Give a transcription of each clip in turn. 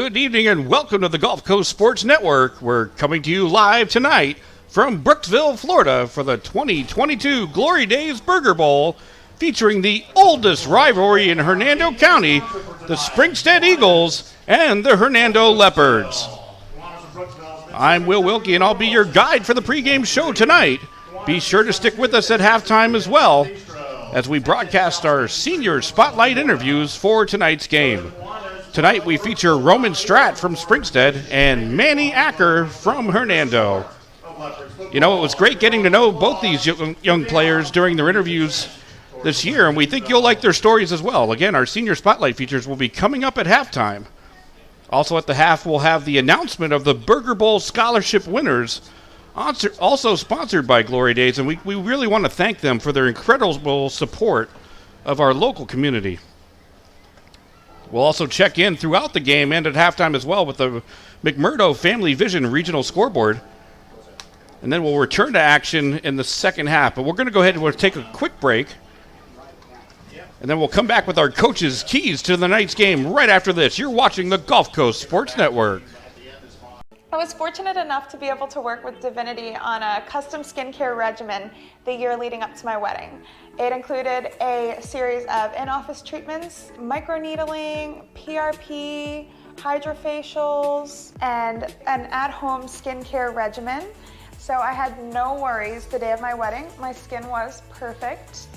Good evening and welcome to the Gulf Coast Sports Network. We're coming to you live tonight from Brooksville, Florida for the 2022 Glory Days Burger Bowl, featuring the oldest rivalry in Hernando County, the Springstead Eagles and the Hernando Leopards. I'm Will Wilkie and I'll be your guide for the pregame show tonight. Be sure to stick with us at halftime as well as we broadcast our senior spotlight interviews for tonight's game. Tonight we feature Roman Stratt from Springstead and Manny Acker from Hernando. You know, it was great getting to know both these young players during their interviews this year, and we think you'll like their stories as well. Again, our senior spotlight features will be coming up at halftime. Also at the half, we'll have the announcement of the Burger Bowl scholarship winners, also sponsored by Glory Days, and we really want to thank them for their incredible support of our local community. We'll also check in throughout the game and at halftime as well with the McMurdo Family Vision Regional Scoreboard. And then we'll return to action in the second half. But we're going to go ahead and we'll take a quick break. And then we'll come back with our coaches' keys to the night's game right after this. You're watching the Gulf Coast Sports Network. I was fortunate enough to be able to work with Divinity on a custom skincare regimen the year leading up to my wedding. It included a series of in-office treatments, microneedling, PRP, hydrofacials, and an at-home skincare regimen. So I had no worries the day of my wedding. My skin was perfect.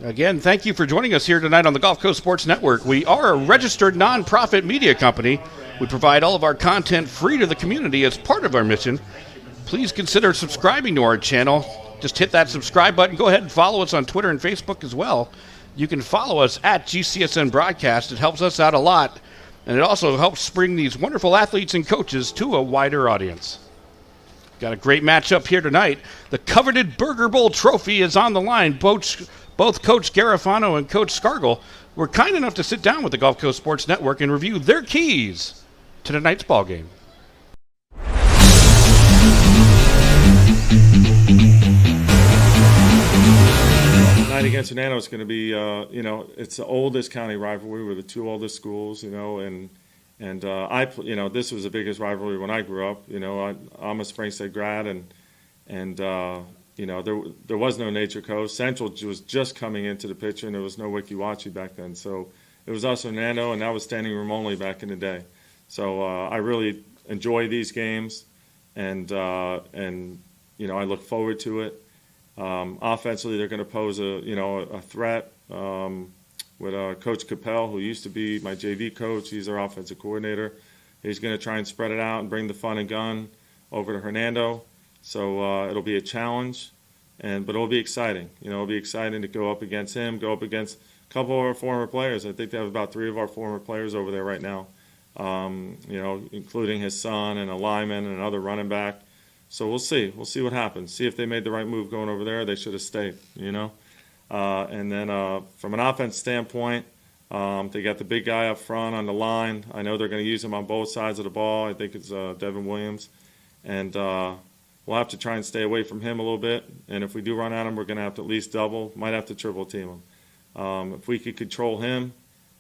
Again, thank you for joining us here tonight on the Gulf Coast Sports Network. We are a registered nonprofit media company. We provide all of our content free to the community as part of our mission. Please consider subscribing to our channel. Just hit that subscribe button. Go ahead and follow us on Twitter and Facebook as well. You can follow us at GCSN Broadcast. It helps us out a lot, and it also helps bring these wonderful athletes and coaches to a wider audience. Got a great matchup here tonight. The coveted Burger Bowl trophy is on the line. Both Coach Garifano and Coach Scargill were kind enough to sit down with the Gulf Coast Sports Network and review their keys to tonight's ball game. Tonight against Hernando is going to be, it's the oldest county rivalry. We're the two oldest schools, and this was the biggest rivalry when I grew up. I'm a Springstead grad, and there was no Nature Coast. Central was just coming into the picture, and there was no Wiki Wachi back then. So it was us and Hernando, and that was standing room only back in the day. So I really enjoy these games, and I look forward to it. Offensively, they're going to pose a threat with Coach Capel, who used to be my JV coach. He's our offensive coordinator. He's going to try and spread it out and bring the fun and gun over to Hernando. So it'll be a challenge, but it'll be exciting. It'll be exciting to go up against him, go up against a couple of our former players. I think they have about 3 of our former players over there right now, including his son and a lineman and another running back. So we'll see. We'll see what happens. See if they made the right move going over there. They should have stayed, And then from an offense standpoint, they got the big guy up front on the line. I know they're going to use him on both sides of the ball. I think it's Devin Williams. And we'll have to try and stay away from him a little bit. And if we do run at him, we're going to have to at least double, might have to triple team him. If we could control him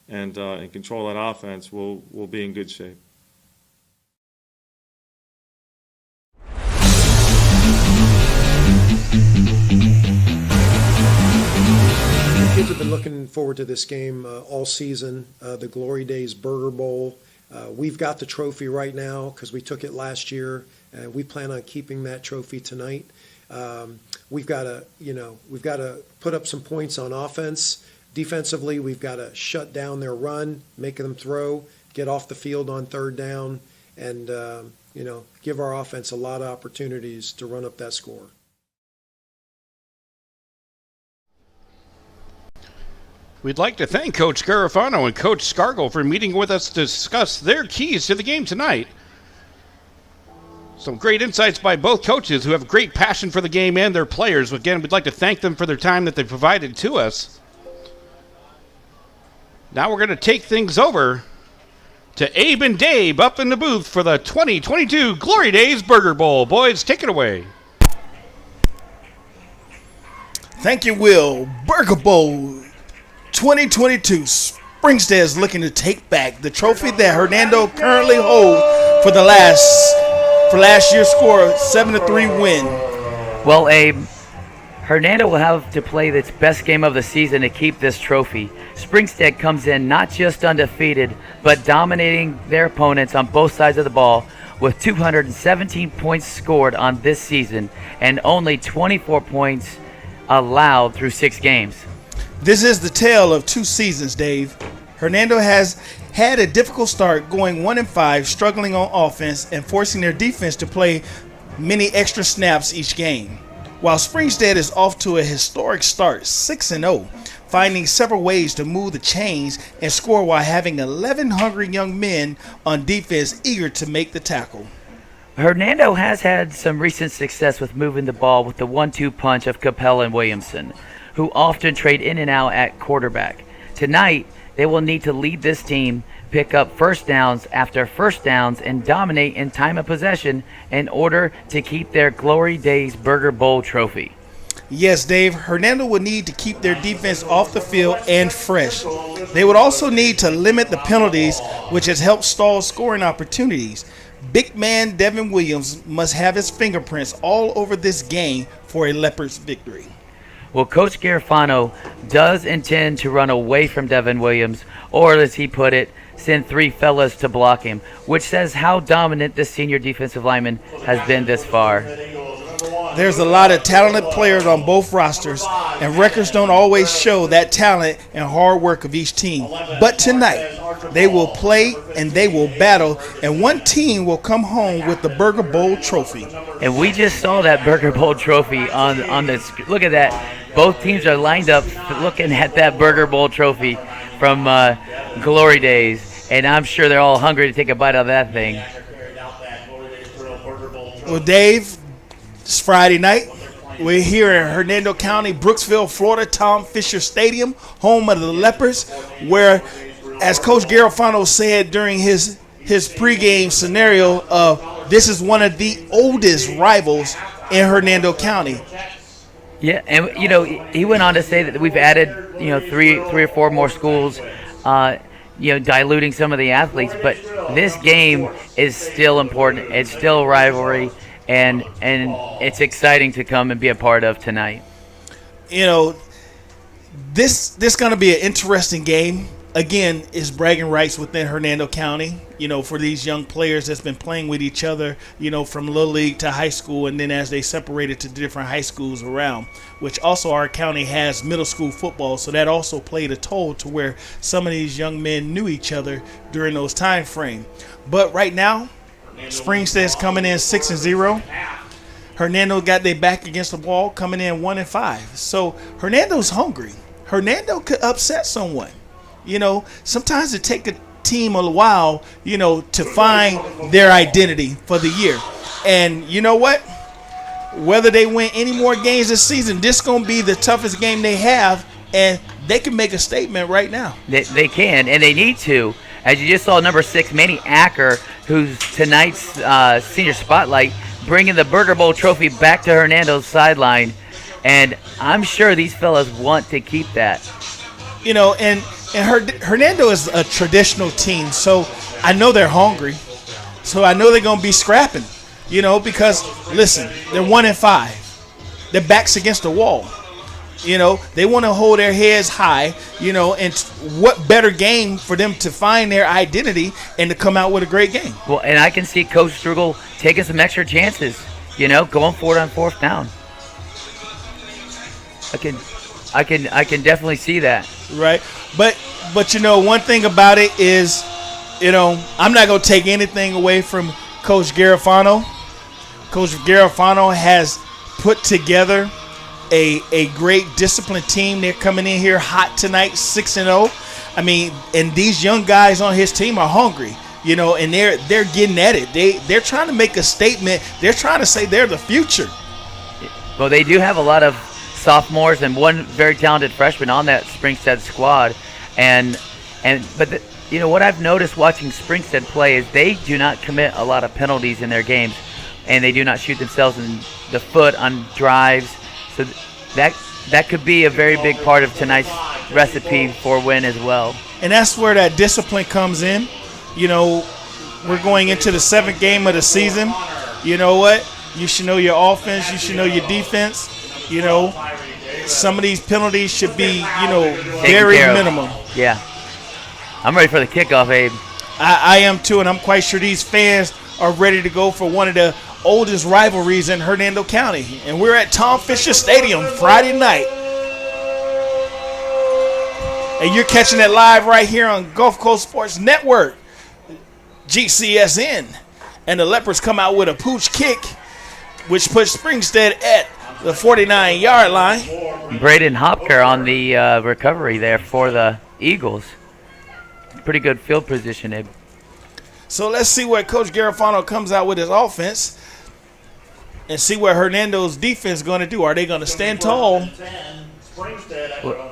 and control that offense, we'll be in good shape. Kids have been looking forward to this game all season, the Glory Days Burger Bowl. We've got the trophy right now because we took it last year. We plan on keeping that trophy tonight. We've got to put up some points on offense. Defensively, we've got to shut down their run, make them throw, get off the field on third down, and give our offense a lot of opportunities to run up that score. We'd like to thank Coach Garofano and Coach Scargill for meeting with us to discuss their keys to the game tonight. Some great insights by both coaches who have great passion for the game and their players. Again, we'd like to thank them for their time that they provided to us. Now we're going to take things over to Abe and Dave up in the booth for the 2022 Glory Days Burger Bowl. Boys, take it away. Thank you, Will. Burger Bowl 2022. Springstead is looking to take back the trophy that Hernando currently holds for last year's score, 7-3 win. Well, Abe, Hernando will have to play its best game of the season to keep this trophy. Springstead comes in not just undefeated, but dominating their opponents on both sides of the ball with 217 points scored on this season and only 24 points allowed through 6 games. This is the tale of 2 seasons, Dave. Hernando has had a difficult start, going 1-5, struggling on offense and forcing their defense to play many extra snaps each game. While Springstead is off to a historic start, 6-0, finding several ways to move the chains and score while having 11 hungry young men on defense eager to make the tackle. Hernando has had some recent success with moving the ball with the 1-2 punch of Capella and Williamson, who often trade in and out at quarterback. Tonight, they will need to lead this team, pick up first downs after first downs, and dominate in time of possession in order to keep their Glory Days Burger Bowl trophy. Yes, Dave, Hernando would need to keep their defense off the field and fresh. They would also need to limit the penalties, which has helped stall scoring opportunities. Big man Devin Williams must have his fingerprints all over this game for a Leopards victory. Well, Coach Garofano does intend to run away from Devin Williams, or as he put it, send 3 fellas to block him, which says how dominant this senior defensive lineman has been this far. There's a lot of talented players on both rosters, and records don't always show that talent and hard work of each team. But tonight, they will play and they will battle, and one team will come home with the Burger Bowl trophy. And we just saw that Burger Bowl trophy on the screen. Look at that. Both teams are lined up looking at that Burger Bowl trophy from Glory Days, and I'm sure they're all hungry to take a bite out of that thing. Well, Dave, it's Friday night. We're here in Hernando County, Brooksville, Florida, Tom Fisher Stadium, home of the Leopards, where, as Coach Garofano said during his pregame scenario, this is one of the oldest rivals in Hernando County. Yeah, and he went on to say that we've added three or four more schools, diluting some of the athletes, but this game is still important. It's still a rivalry, and it's exciting to come and be a part of tonight. This going to be an interesting game. Again, it's bragging rights within Hernando County, for these young players that's been playing with each other, from Little League to high school, and then as they separated to different high schools around, which also our county has middle school football, so that also played a toll to where some of these young men knew each other during those time frames. But right now, Springstead's coming in 6-0. Hernando got their back against the wall, coming in 1-5. So Hernando's hungry. Hernando could upset someone. Sometimes it takes a team a while, to find their identity for the year. And you know what? Whether they win any more games this season, this is going to be the toughest game they have, and they can make a statement right now. They can, and they need to. As you just saw, number 6, Manny Acker, who's tonight's senior spotlight, bringing the Burger Bowl trophy back to Hernando's sideline. And I'm sure these fellas want to keep that. And Hernando is a traditional team, so I know they're hungry. So I know they're going to be scrapping, because, listen, they're 1-5. Their back's against the wall. They want to hold their heads high, and what better game for them to find their identity and to come out with a great game. Well, and I can see Coach Strugel taking some extra chances, going for it on 4th down. I can definitely see that. Right. But you know, one thing about it is, you know, I'm not going to take anything away from Coach Garofano. Coach Garofano has put together a great disciplined team. They're coming in here hot tonight, 6-0. I mean, and these young guys on his team are hungry, you know, and they're getting at it. They're trying to make a statement. They're trying to say they're the future. Well, they do have a lot of sophomores and one very talented freshman on that Springstead squad, but you know what I've noticed watching Springstead play is they do not commit a lot of penalties in their games, and they do not shoot themselves in the foot on drives. So that could be a very big part of tonight's recipe for a win as well. And that's where that discipline comes in. You know, we're going into the 7th game of the season. You know what? You should know your offense. You should know your defense. You know, some of these penalties should be, you know, very minimum. Yeah. I'm ready for the kickoff, Abe. I am too, and I'm quite sure these fans are ready to go for one of the oldest rivalries in Hernando County. And we're at Tom Fisher Stadium Friday night. And you're catching it live right here on Gulf Coast Sports Network, GCSN. And the Leopards come out with a pooch kick, which puts Springstead at the 49-yard line. Braden Hopker on the recovery there for the Eagles. Pretty good field position, Abe. So let's see what Coach Garofano comes out with his offense and see what Hernando's defense is going to do. Are they going to stand tall?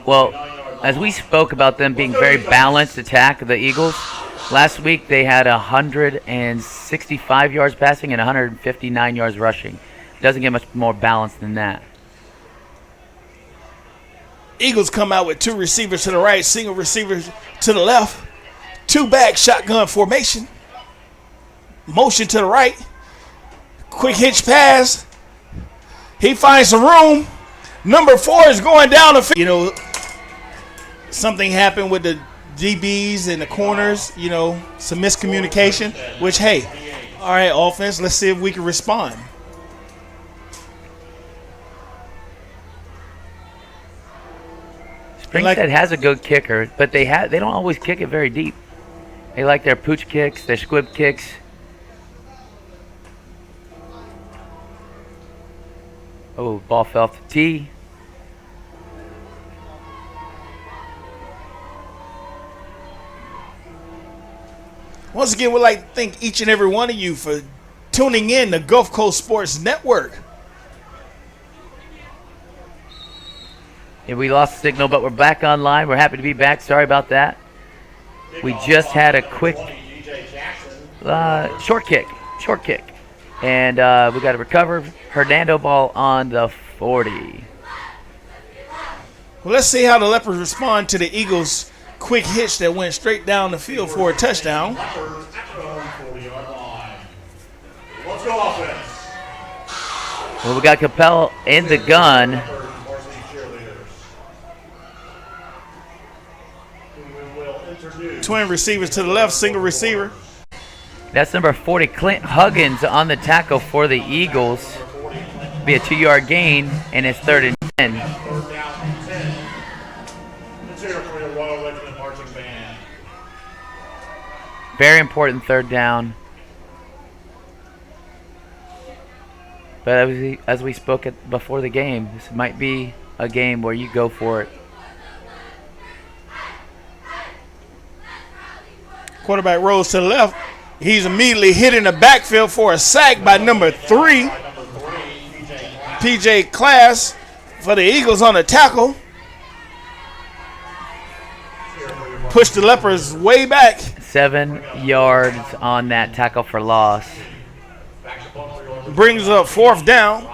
Well, as we spoke about them being very balanced attack, the Eagles, last week they had 165 yards passing and 159 yards rushing. Doesn't get much more balanced than that. Eagles come out with 2 receivers to the right, single receivers to the left, 2-back shotgun formation, motion to the right, quick hitch pass. He finds some room. Number 4 is going down the field. You know, something happened with the DBs and the corners, you know, some miscommunication, which, hey, all right, offense, let's see if we can respond. Springstead has a good kicker, but they don't always kick it very deep. They like their pooch kicks, their squib kicks. Oh, ball fell off the tee. Once again, we'd like to thank each and every one of you for tuning in to Gulf Coast Sports Network. Yeah, we lost signal, but we're back online. We're happy to be back. Sorry about that. We just had a quick short kick. And we got to recover. Hernando ball on the 40. Well, let's see how the Leopards respond to the Eagles' quick hitch that went straight down the field for a touchdown. Well, we got Capel in the gun. Twin receivers to the left, single receiver. That's number 40, Clint Huggins, on the tackle for the Eagles. Be a 2-yard gain, and it's 3rd and 10. Very important 3rd down. But as we spoke before the game, this might be a game where you go for it. Quarterback rolls to the left. He's immediately hit in the backfield for a sack by number 3, PJ Class, for the Eagles on the tackle. Push the Leopards way back. 7 yards on that tackle for loss. Brings up 4th down.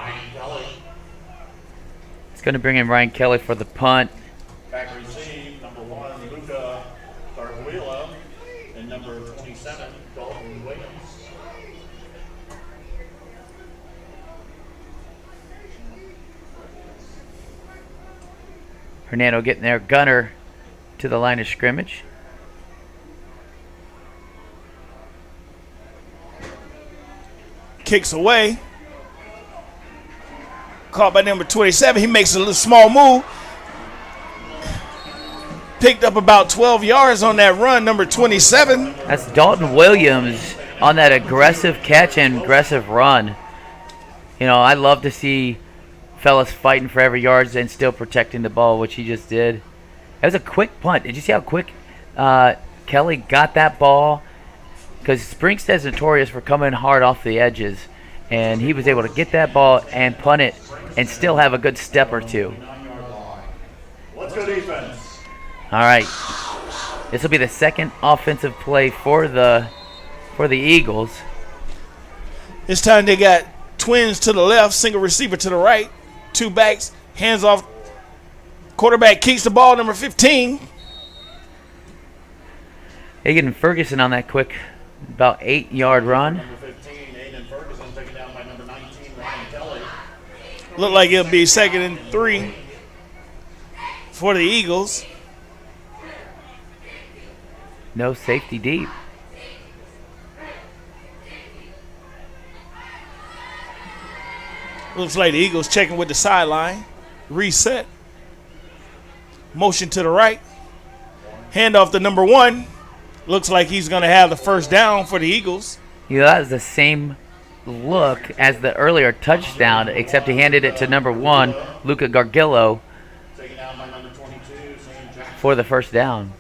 It's going to bring in Ryan Kelly for the punt. Back receive, number 1, Luca Carguila, and number 27, Dalton Williams. Hernando getting their gunner to the line of scrimmage. Kicks away. Caught by number 27. He makes a little small move. picked up about 12 yards on that run, number 27. That's Dalton Williams on that aggressive catch and aggressive run. You know, I love to see fellas fighting for every yard and still protecting the ball, which he just did. It was a quick punt. Did you see how quick Kelly got that ball? Because Springstead's notorious for coming hard off the edges, and he was able to get that ball and punt it and still have a good step or two. Let's go defense. All right. This will be the second offensive play for the Eagles. This time they got twins to the left, single receiver to the right, two backs, hands off. Quarterback keeps the ball, number 15. Aiden Ferguson on that quick, about 8-yard run. Number 15, Aiden Ferguson, taken down by number 19, Ryan Kelly. Look like it'll be 2nd and 3 for the Eagles. No safety deep. Looks like the Eagles checking with the sideline. Reset. Motion to the right. Handoff to number 1. Looks like he's going to have the first down for the Eagles. Yeah, that was the same look as the earlier touchdown, except he handed it to number 1, Luca Gargillo, Taken down by number 22, Sam Jackson. for the first down.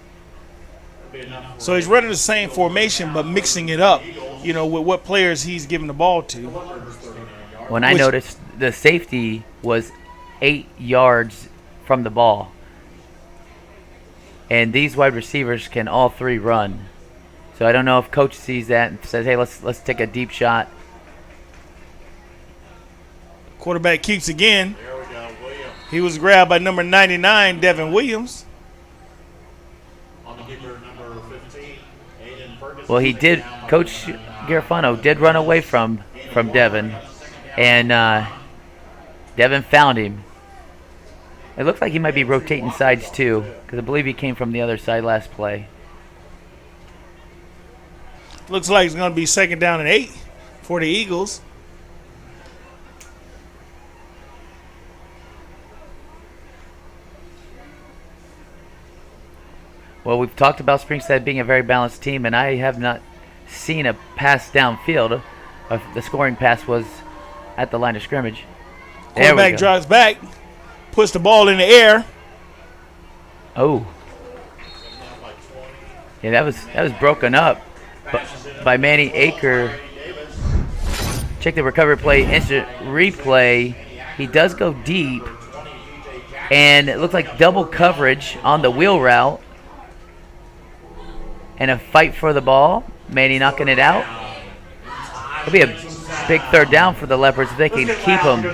So he's running the same formation but mixing it up, you know, with what players he's giving the ball to. When I Which- noticed the safety was 8 yards from the ball. And these wide receivers can all 3 run. So I don't know if coach sees that and says, hey, let's take a deep shot. Quarterback keeps again. There we go, Williams. He was grabbed by number 99, Devin Williams. On the keeper, number 15, Aiden Ferguson. Well, he did. Coach Garofano did run away from Devin. And Devin found him. It looks like he might be rotating sides too, because I believe he came from the other side last play. Looks like it's going to be 2nd down and 8 for the Eagles. Well, we've talked about Springstead being a very balanced team, and I have not seen a pass downfield. The scoring pass was at the line of scrimmage. There we Quarterback go. drives back, puts the ball in the air. Oh. Yeah, that was broken up by Manny Aker. Check the recovery play, instant replay. He does go deep, and it looks like double coverage on the wheel route. And a fight for the ball. Manny knocking it out. It'll be a big 3rd down for the Leopards if they can keep them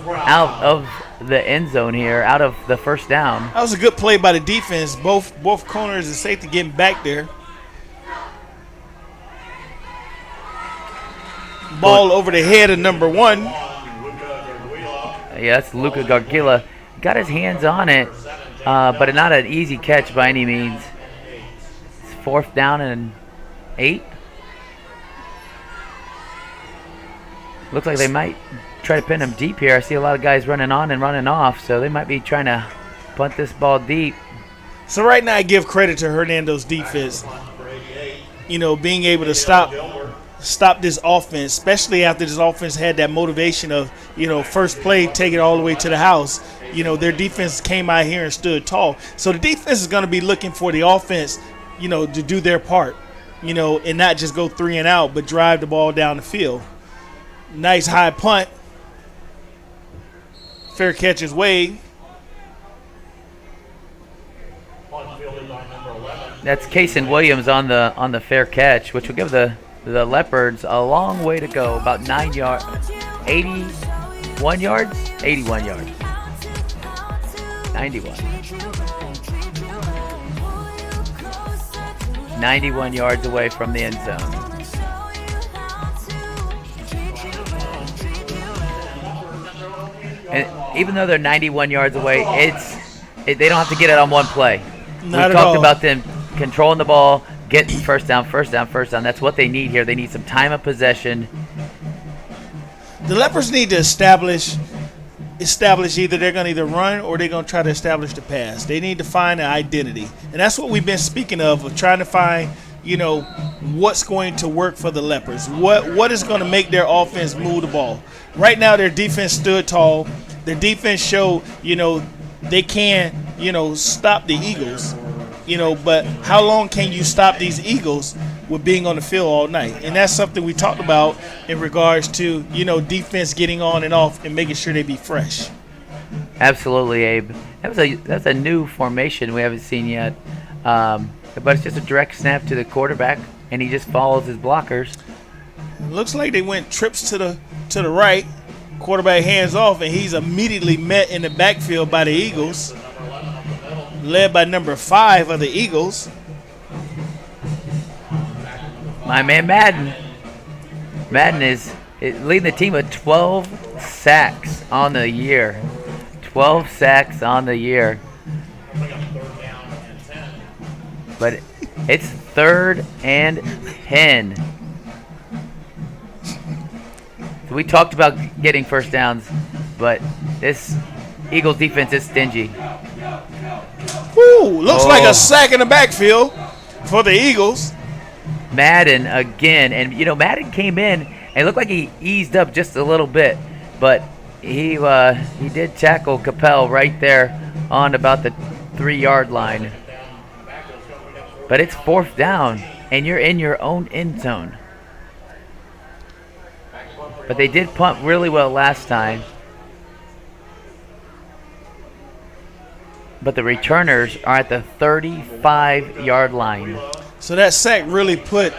out of the end zone here, out of the first down. That was a good play by the defense. Both corners and safety getting back there. Ball over the head of number 1. Yeah, that's Luca Gargilla. Got his hands on it, but not an easy catch by any means. It's 4th down and 8. Looks like they might try to pin him deep here. I see a lot of guys running on and running off, so they might be trying to punt this ball deep. So right now I give credit to Hernando's defense. You know, being able to stop this offense, especially after this offense had that motivation of, you know, first play, take it all the way to the house. You know, their defense came out here and stood tall. So the defense is going to be looking for the offense, you know, to do their part, you know, and not just go 3 and out, but drive the ball down the field. Nice high punt. Fair catch is Wade. That's Kason Williams on the fair catch, which will give the Leopards a long way to go. About 9 yards, 81 yards, 81 yards, 91. 91 yards away from the end zone. And even though they're 91 yards away, they don't have to get it on one play. We've Not at talked all. about them controlling the ball, getting first down. That's what they need here. They need some time of possession. The Leopards need to establish establish either they're going to either run or they're going to try to establish the pass. They need to find an identity. And that's what we've been speaking of trying to find, what's going to work for the Leopards. What is going to make their offense move the ball. Right now their defense stood tall. Their defense showed, they can, stop the Eagles. But how long can you stop these Eagles with being on the field all night? And that's something we talked about in regards to, defense getting on and off and making sure they be fresh. Absolutely, Abe. That's a new formation we haven't seen yet. But it's just a direct snap to the quarterback, and he just follows his blockers. Looks like they went trips to the right. Quarterback hands off, and he's immediately met in the backfield by the Eagles, led by number 5 of the Eagles. My man Madden. Madden is leading the team with 12 sacks on the year. 12 sacks on the year. But it's 3rd and 10. So we talked about getting first downs, but this Eagles defense is stingy. Woo! Looks like a sack in the backfield for the Eagles. Madden again, and Madden came in and looked like he eased up just a little bit, but he did tackle Capel right there on about the 3-yard line. But it's 4th down, and you're in your own end zone. But they did punt really well last time. But the returners are at the 35-yard line. So that sack really put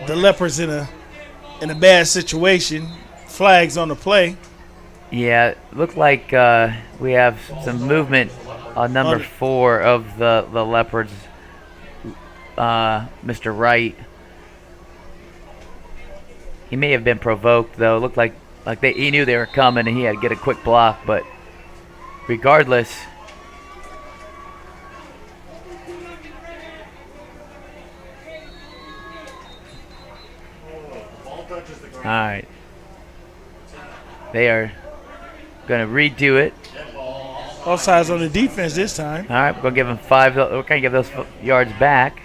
the Leopards in a bad situation. Flags on the play. Yeah, it looked like we have some movement on number 4 of the Leopards, Mr. Wright. He may have been provoked, though. It looked like he knew they were coming and he had to get a quick block. But regardless, all right, they are going to redo it. Offsides on the defense this time. All right, we're going to give them 5. We're going to give those yards back.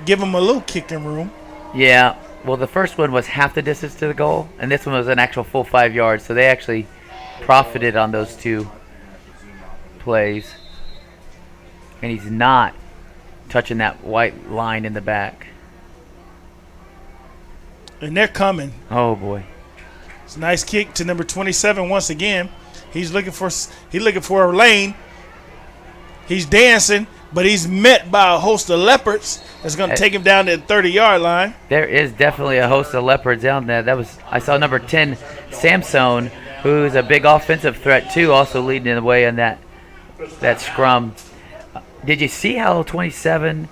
Give them a little kicking room. Yeah, well, the first one was half the distance to the goal, and this one was an actual full 5 yards, so they actually profited on those 2 plays. And he's not touching that white line in the back. And they're coming. Oh, boy. It's a nice kick to number 27 once again. He's looking for a lane. He's dancing, but he's met by a host of Leopards that's going to take him down to the 30-yard line. There is definitely a host of Leopards down there. I saw number 10, Samson, who's a big offensive threat too, also leading the way in that scrum. Did you see how 27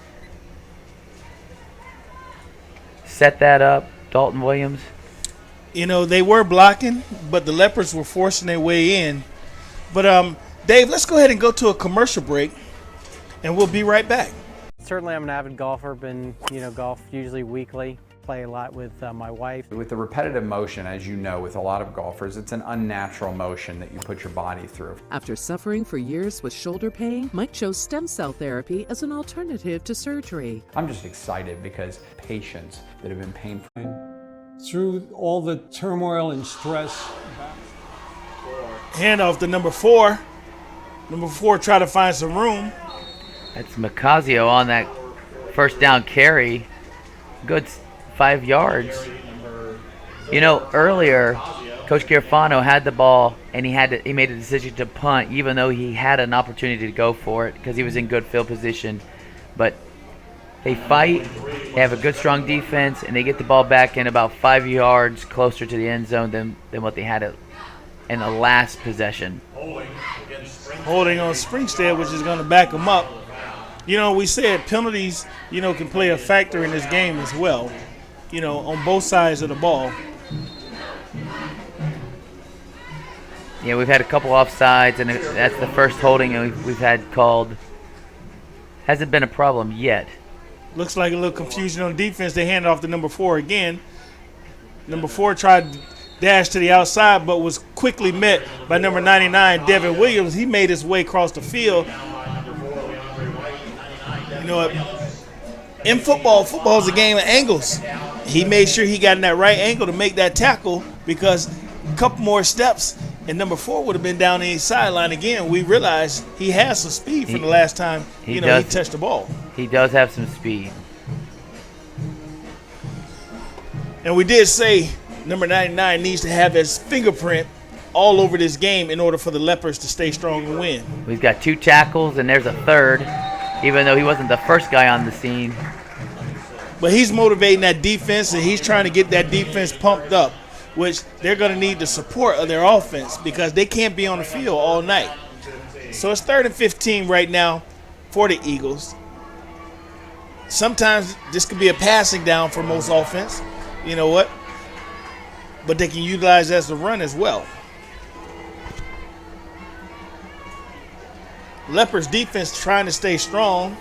set that up, Dalton Williams? They were blocking, but the Leopards were forcing their way in. But, Dave, let's go ahead and go to a commercial break, and we'll be right back. Certainly, I'm an avid golfer. Been, golf usually weekly. Play a lot with my wife. With the repetitive motion, as you know, with a lot of golfers, it's an unnatural motion that you put your body through. After suffering for years with shoulder pain, Mike chose stem cell therapy as an alternative to surgery. I'm just excited because patients that have been pain-free. Through all the turmoil and stress. Handoff to number 4. Number 4 try to find some room. That's Macasio on that first down carry. Good 5 yards. Earlier, Coach Garofano had the ball, and he made a decision to punt, even though he had an opportunity to go for it because he was in good field position. But they fight, they have a good, strong defense, and they get the ball back in about 5 yards closer to the end zone than what they had in the last possession. Holding on Springstead, which is going to back them up. We said penalties, can play a factor in this game as well, on both sides of the ball. Yeah, we've had a couple offsides, and that's the first holding we've had called. Hasn't been a problem yet. Looks like a little confusion on defense. They hand off to number 4 again. Number 4 tried to dash to the outside, but was quickly met by number 99, Devin Williams. He made his way across the field. You know what? In football is a game of angles. He made sure he got in that right angle to make that tackle, because a couple more steps and number 4 would have been down the sideline again. We realized he has some speed from the last time he touched the ball. He does have some speed. And we did say number 99 needs to have his fingerprint all over this game in order for the Leopards to stay strong and win. We've got 2 tackles, and there's a third, even though he wasn't the first guy on the scene. But he's motivating that defense, and he's trying to get that defense pumped up, which they're going to need the support of their offense because they can't be on the field all night. So it's 3rd and 15 right now for the Eagles. Sometimes this could be a passing down for most offense. You know what? But they can utilize that as a run as well. Leopards defense trying to stay strong.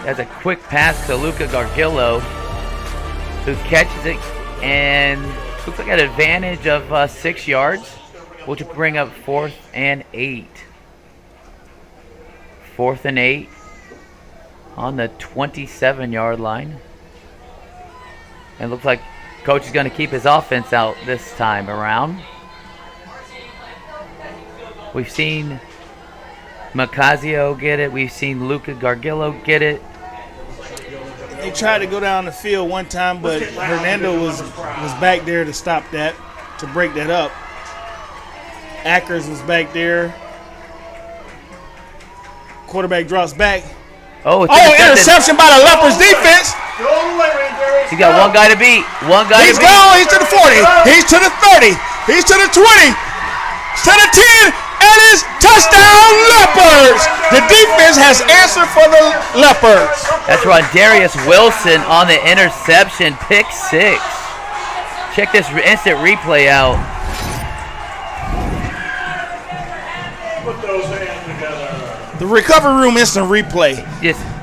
That's a quick pass to Luca Gargillo, who catches it and looks like an advantage of 6 yards, which will bring up 4th and 8. 4th and 8 on the 27-yard line. And it looks like coach is going to keep his offense out this time around. We've seen Macazio get it. We've seen Luca Gargillo get it. They tried to go down the field one time, but Hernando was back there to stop that, to break that up. Ackers was back there. Quarterback drops back. Interception by the Leopards defense. He got one guy to beat. He's gone. He's to the 40. He's to the 30. He's to the 20. To the 10. And it's touchdown Leopards. The defense has answered for the Leopards. That's Rondarius Wilson on the interception, pick 6. Check this instant replay out. Put those hands together. The recovery room instant replay.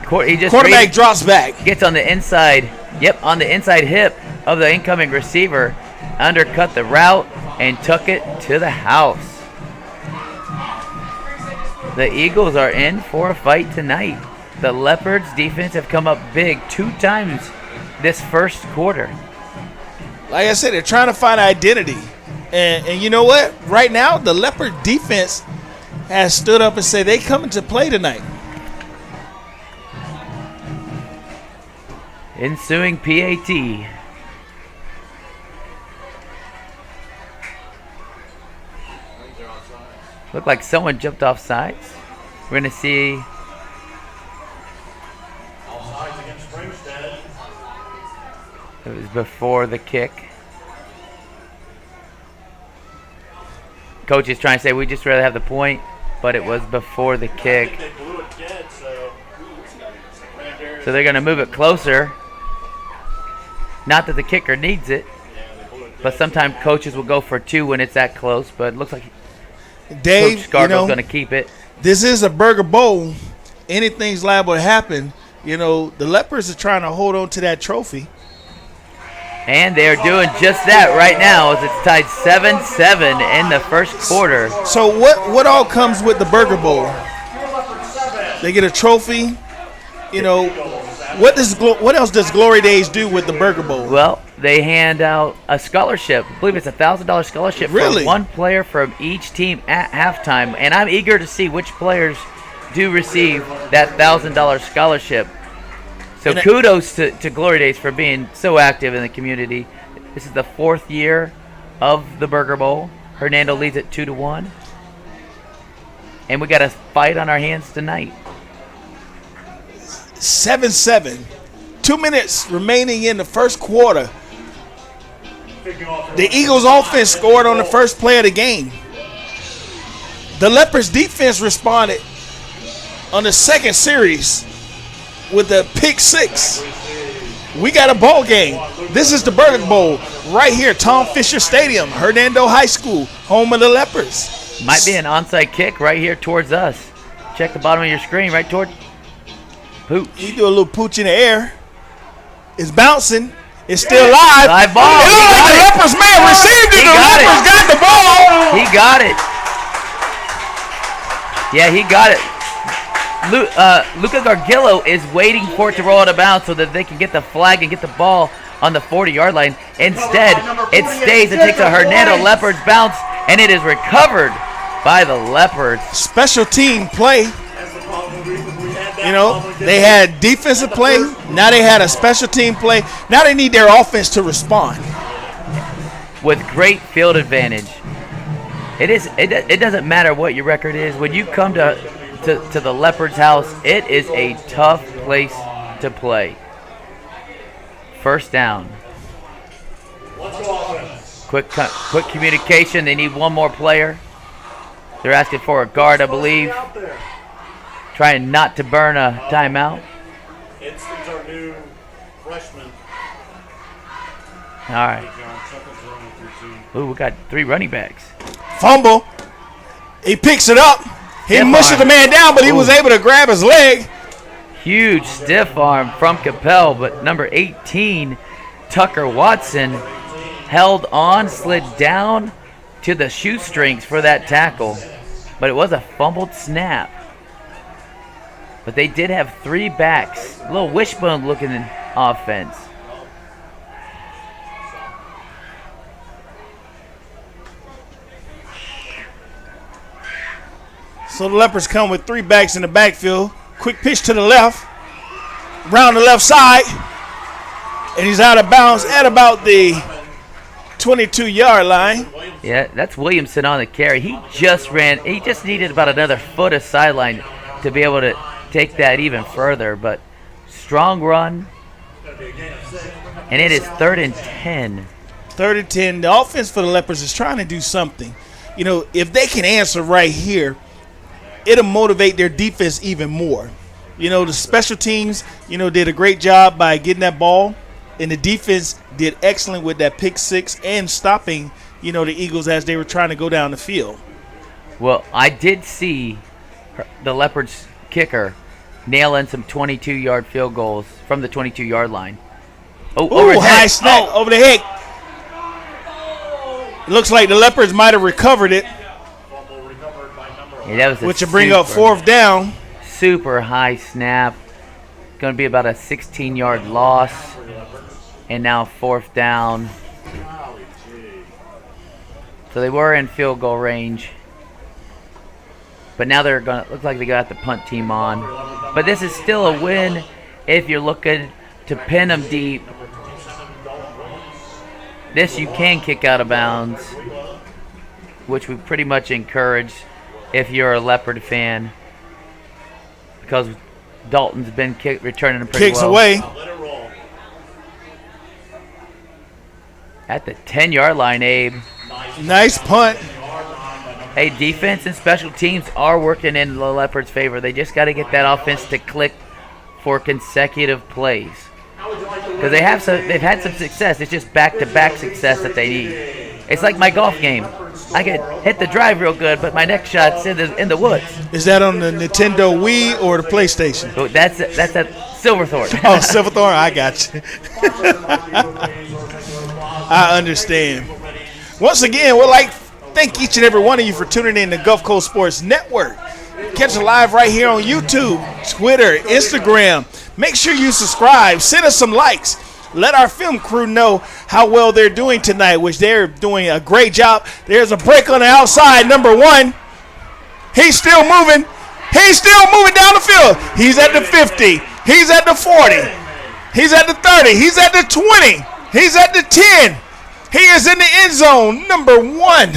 Quarterback drops back. Gets on the inside. Yep, on the inside hip of the incoming receiver. Undercut the route and took it to the house. The Eagles are in for a fight tonight. The Leopards defense have come up big 2 times this first quarter. Like I said, they're trying to find identity. And you know what? Right now, the Leopard defense has stood up and said they coming to play tonight. Ensuing PAT. Looked like someone jumped off sides. We're going to see. Offsides against Springstead. It was before the kick. Coach is trying to say we just rather have the point, but it was before the kick. I think they blew it dead, So they're going to move it closer. Not that the kicker needs it, but sometimes coaches will go for 2 when it's that close, but it looks like Dave, Coach Scarborough's going to keep it. This is a Burger Bowl. Anything's liable to happen. You know, the Leopards are trying to hold on to that trophy. And they're doing just that right now as it's tied 7-7 in the first quarter. So what all comes with the Burger Bowl? They get a trophy. You know, what else does Glory Days do with the Burger Bowl? Well, they hand out a scholarship. I believe it's a $1,000 scholarship for one player from each team at halftime. And I'm eager to see which players do receive that $1,000 scholarship. So kudos to Glory Days for being so active in the community. This is the 4th year of the Burger Bowl. Hernando leads it 2-1. And we got a fight on our hands tonight. 7-7. 2 minutes remaining in the first quarter. The Eagles offense scored on the first play of the game. The Leopards defense responded on the second series with a pick 6. we got a ball game. This is the Burger Bowl right here, Tom Fisher Stadium, Hernando High School, home of the Leopards. Might be an onside kick right here towards us. Check the bottom of your screen, right toward Pooch. He do a little pooch in the air. It's bouncing. It's still live. Live ball. It looked like the Leopards man received it. The Leopards got the ball. He got it. Yeah, he got it. Luca Gargillo is waiting for it to roll out of bounds so that they can get the flag and get the ball on the 40-yard line. Instead, it stays and takes a Hernando Leopards bounce, and it is recovered by the Leopards. Special team play. You know, they had defensive play. Now they had a special team play. Now they need their offense to respond. With great field advantage. It doesn't matter what your record is. When you come to the Leopards house, it is a tough place to play. First down. Quick communication. They need one more player. They're asking for a guard, I believe. Trying not to burn a timeout. It's our new freshman. All right. Ooh, we got 3 running backs. Fumble. He picks it up. He mushes the man down, but he was able to grab his leg. Huge stiff arm from Capel, but number 18, Tucker Watson, held on, slid down to the shoestrings for that tackle. But it was a fumbled snap. But they did have 3 backs. A little wishbone-looking offense. So the Leopards come with 3 backs in the backfield. Quick pitch to the left. Round the left side. And he's out of bounds at about the 22-yard line. Yeah, that's Williamson on the carry. He just needed about another foot of sideline to be able to take that even further. But strong run. And it is 3rd and 10. 3rd and 10. The offense for the Leopards is trying to do something. You know, if they can answer right here, it'll motivate their defense even more. You know, the special teams, did a great job by getting that ball, and the defense did excellent with that pick 6 and stopping, the Eagles as they were trying to go down the field. Well, I did see the Leopards kicker nail in some 22-yard field goals from the 22-yard line. Oh, high snap over the head. It looks like the Leopards might have recovered it. Yeah, that was which will bring up 4th down. Super high snap. Going to be about a 16-yard loss. And now 4th down. So they were in field goal range. But now they're going to look like they got the punt team on. But this is still a win if you're looking to pin them deep. This you can kick out of bounds, which we pretty much encourage if you're a Leopard fan, because Dalton's been returning them pretty well. Kicks away. At the 10-yard line, Abe. Nice punt. Hey, defense and special teams are working in the Leopards' favor. They just got to get that offense to click for consecutive plays. Because they've had some success. It's just back-to-back success that they need. It's like my golf game. I can hit the drive real good, but my next shot's in the woods. Is that on the Nintendo Wii or the PlayStation? Oh, that's at Silverthorne. Oh, Silverthorne, I got you. I understand. Once again, we'd like to thank each and every one of you for tuning in to Gulf Coast Sports Network. Catch it live right here on YouTube, Twitter, Instagram. Make sure you subscribe. Send us some likes. Let our film crew know how well they're doing tonight, which they're doing a great job. There's a break on the outside, number 1. He's still moving. He's still moving down the field. He's at the 50. He's at the 40. He's at the 30. He's at the 20. He's at the 10. He is in the end zone, number 1.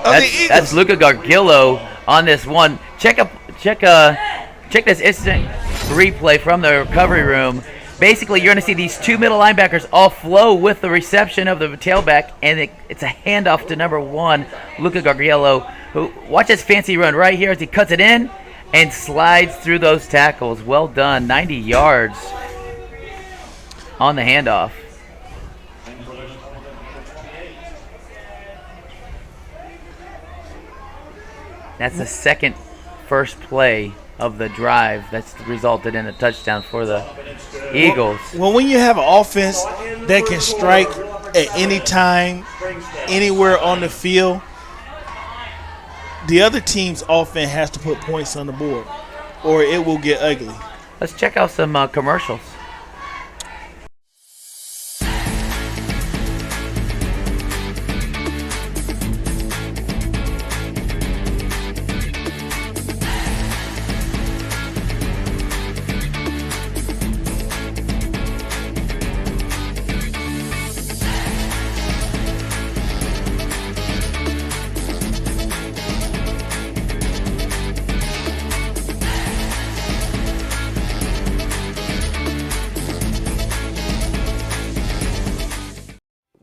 That's Luca Gargillo on this one. Check this instant replay from the recovery room. Basically, you're going to see these 2 middle linebackers all flow with the reception of the tailback, and it's a handoff to number 1, Luca Gargillo, who, watch his fancy run right here as he cuts it in and slides through those tackles. Well done, 90 yards. on the handoff. That's the second first play of the drive that's resulted in a touchdown for the Eagles. Well, when you have an offense that can strike at any time, anywhere on the field, the other team's offense has to put points on the board, or it will get ugly. Let's check out some commercials.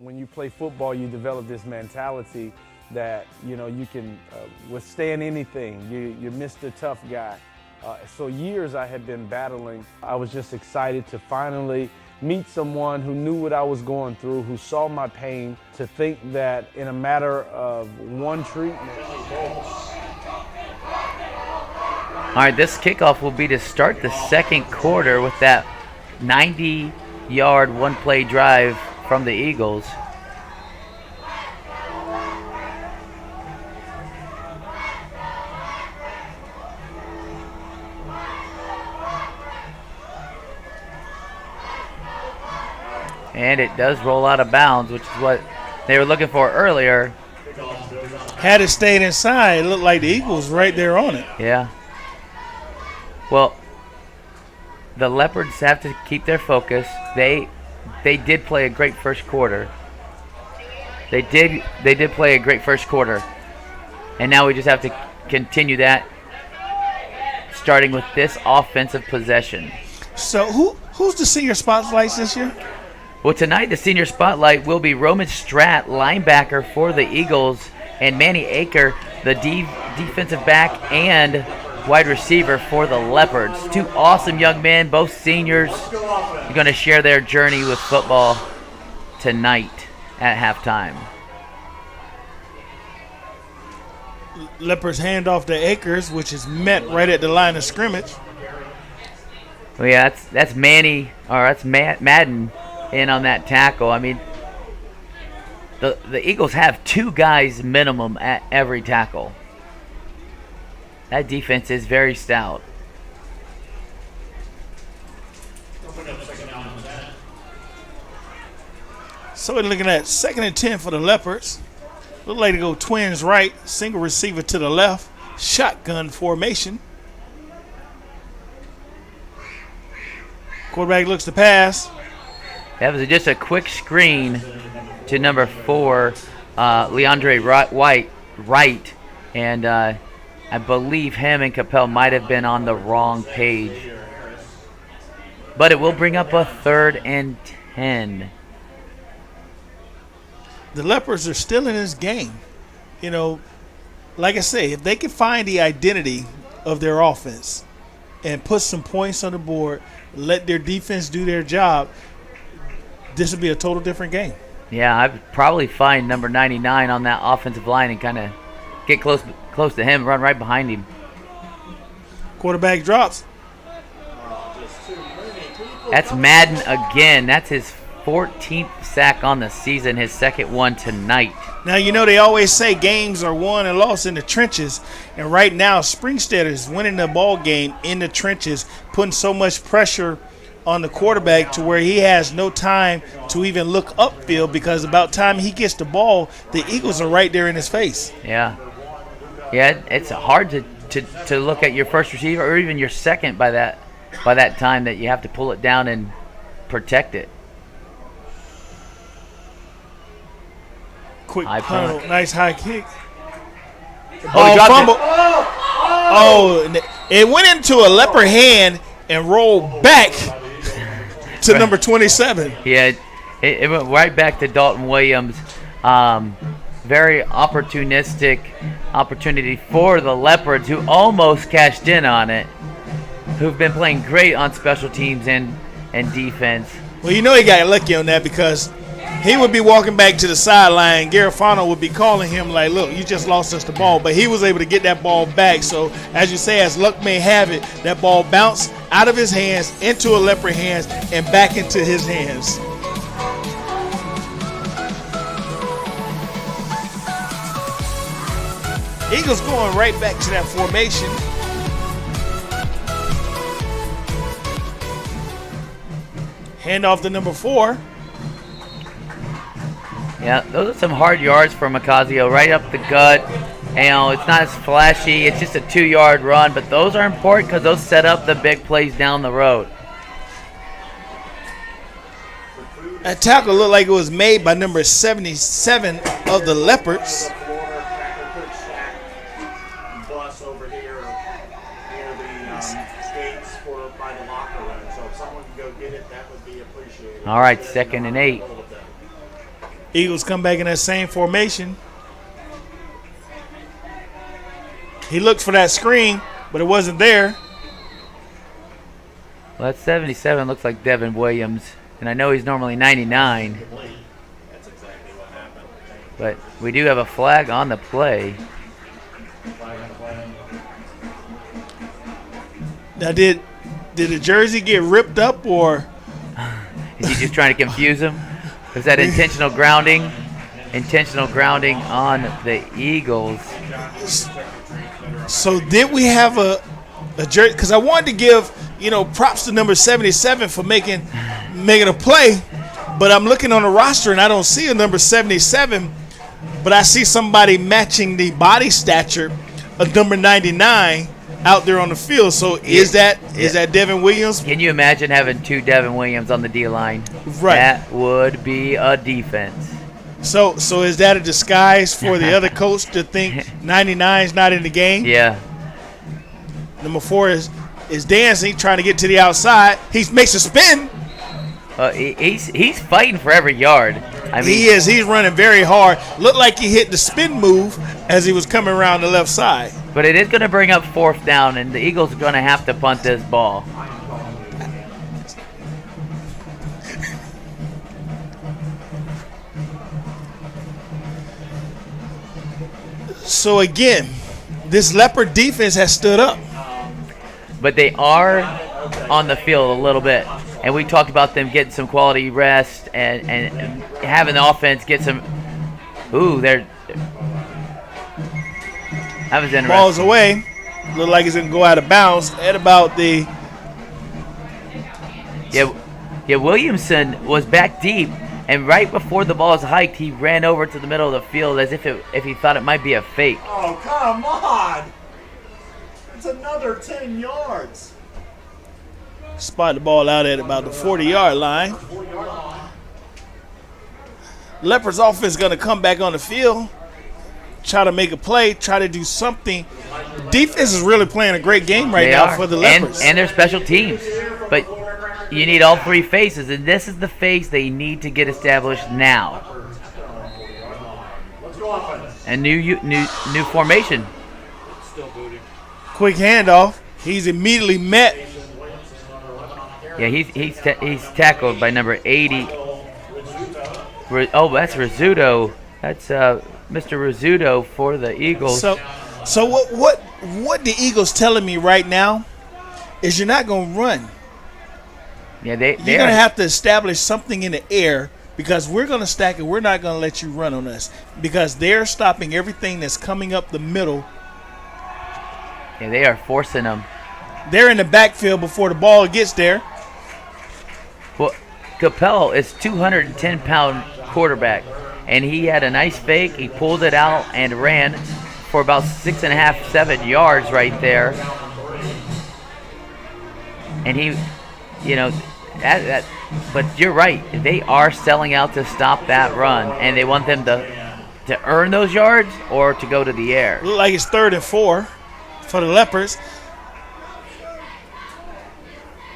When you play football, you develop this mentality that, you know, you can withstand anything. You're Mr. Tough Guy. So years I had been battling. I was just excited to finally meet someone who knew what I was going through, who saw my pain, to think that in a matter of one treatment. All right, this kickoff will be to start the second quarter with that 90-yard one-play drive from the Eagles. And it does roll out of bounds, which is what they were looking for earlier. Had it stayed inside, it looked like the Eagles right there on it. Yeah. Well, the Leopards have to keep their focus. They did play a great first quarter. They did play a great first quarter. And now we just have to continue that, starting with this offensive possession. So who's the senior spotlights this year? Well, tonight the senior spotlight will be Roman Stratt, linebacker for the Eagles, and Manny Aker, the defensive back and wide receiver for the Leopards. Two awesome young men, both seniors, are going to share their journey with football tonight at halftime. Leopards hand off to Akers, which is met right at the line of scrimmage. Well, yeah, that's Manny, or that's Madden in on that tackle. I mean, the Eagles have two guys minimum at every tackle. That defense is very stout. So we're looking at 2nd and 10 for the Leopards. Look like to go twins right, single receiver to the left, shotgun formation. Quarterback looks to pass. That was just a quick screen to number 4, Leandre Wright, and I believe him and Capel might have been on the wrong page. But it will bring up a 3rd and 10. The Leopards are still in this game. You know, like I say, if they can find the identity of their offense and put some points on the board, let their defense do their job, this would be a total different game. Yeah, I'd probably find number 99 on that offensive line and kind of get close to him, run right behind him. Quarterback drops. That's Madden again. That's his 14th sack on the season, his second one tonight. Now, you know, they always say games are won and lost in the trenches. And right now, Springstead is winning the ball game in the trenches, putting so much pressure on the quarterback to where he has no time to even look upfield, because about time he gets the ball, the Eagles are right there in his face. Yeah, it's hard to look at your first receiver or even your second by that time that you have to pull it down and protect it. Quick high punt, nice high kick. Fumble. It went into a Leopard hand and rolled back to number 27. Yeah, it went right back to Dalton Williams. Very opportunistic opportunity for the Leopards, who almost cashed in on it, who've been playing great on special teams and defense. Well, you know he got lucky on that because he would be walking back to the sideline. Garofano would be calling him like, look, you just lost us the ball. But he was able to get that ball back. So, as you say, as luck may have it, that ball bounced out of his hands into a leopard hands and back into his hands. Eagles going right back to that formation. Hand off to number 4. Yeah, those are some hard yards for Macazio, right up the gut. It's not as flashy. It's just a 2-yard run, but those are important because those set up the big plays down the road. That tackle looked like it was made by number 77 of the Leopards. Bus over here near the gates by the locker room. So if someone can go get it, that would be appreciated. All right, 2nd and 8. Eagles come back in that same formation. He looked for that screen, but it wasn't there. Well, that 77 looks like Devin Williams, and I know he's normally 99. That's exactly what happened. But we do have a flag on the play. Now, did the jersey get ripped up, or is he just trying to confuse him? Was that intentional grounding? Intentional grounding on the Eagles. So did we have a jersey? Because I wanted to give props to number 77 for making a play, but I'm looking on the roster and I don't see a number 77, but I see somebody matching the body stature of number 99 out there on the field. So is that Devin Williams? Can you imagine having 2 Devin Williams on the D-line? Right. That would be a defense. So is that a disguise for the other coach to think 99 is not in the game? Yeah. Number 4 is dancing, trying to get to the outside. He makes a spin. He's fighting for every yard. I mean, he is. He's running very hard. Looked like he hit the spin move as he was coming around the left side. But it is going to bring up 4th down, and the Eagles are going to have to punt this ball. So again, this Leopard defense has stood up. But they are on the field a little bit. And we talked about them getting some quality rest and having the offense get some. Ooh, that was interesting. Ball's away. Look like it's going to go out of bounds at about the. Yeah, Williamson was back deep, and right before the ball was hiked, he ran over to the middle of the field as if he thought it might be a fake. Oh, come on! It's another 10 yards. Spot the ball out at about the 40-yard line. Leopards offense going to come back on the field, try to make a play, try to do something. The defense is really playing a great game right now for the Leopards. And their special teams. But you need all 3 phases, and this is the phase they need to get established now. A new formation. Quick handoff. He's immediately met. Yeah, he's tackled by number 80. Oh, that's Rizzuto. That's Mr. Rizzuto for the Eagles. So what the Eagles telling me right now is you're not going to run. Yeah, you're going to have to establish something in the air because we're going to stack it. We're not going to let you run on us because they're stopping everything that's coming up the middle. Yeah, they are forcing them. They're in the backfield before the ball gets there. Well, Capel is 210-pound quarterback, and he had a nice fake. He pulled it out and ran for about 6.5, 7 yards right there. And he, but you're right. They are selling out to stop that run, and they want them to earn those yards or to go to the air. Look like it's 3rd and 4 for the Leopards.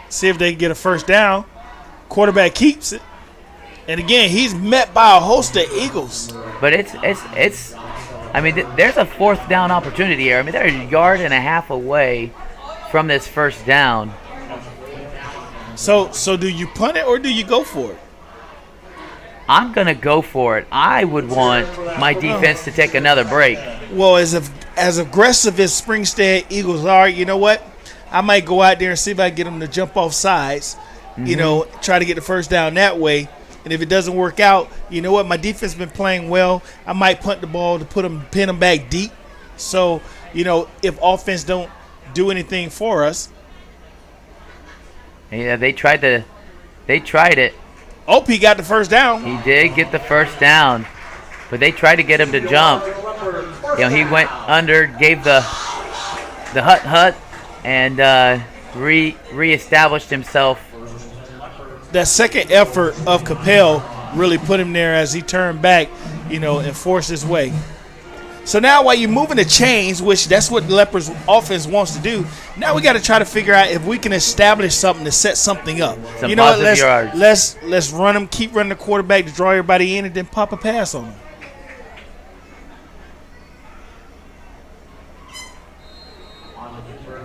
See if they can get a first down. Quarterback keeps it. And again, he's met by a host of Eagles. But it's I mean, there's a 4th down opportunity here. I mean, they're a yard and a half away from this first down. So do you punt it or do you go for it? I'm going to go for it. I would want my defense to take another break. Well, as aggressive as Springstead Eagles are, you know what? I might go out there and see if I can get them to jump off sides, try to get the first down that way. And if it doesn't work out, you know what? My defense has been playing well. I might punt the ball to pin them back deep. So, if offense don't do anything for us. Yeah, they tried it. OP got the first down. He did get the first down, but they tried to get him to jump. He went under, gave the hut, and reestablished himself. That second effort of Capel really put him there as he turned back, and forced his way. So now while you're moving the chains, which that's what the Leopards offense wants to do, now we got to try to figure out if we can establish something to set something up. Some positive yards. Let's run them, keep running the quarterback to draw everybody in, and then pop a pass on them.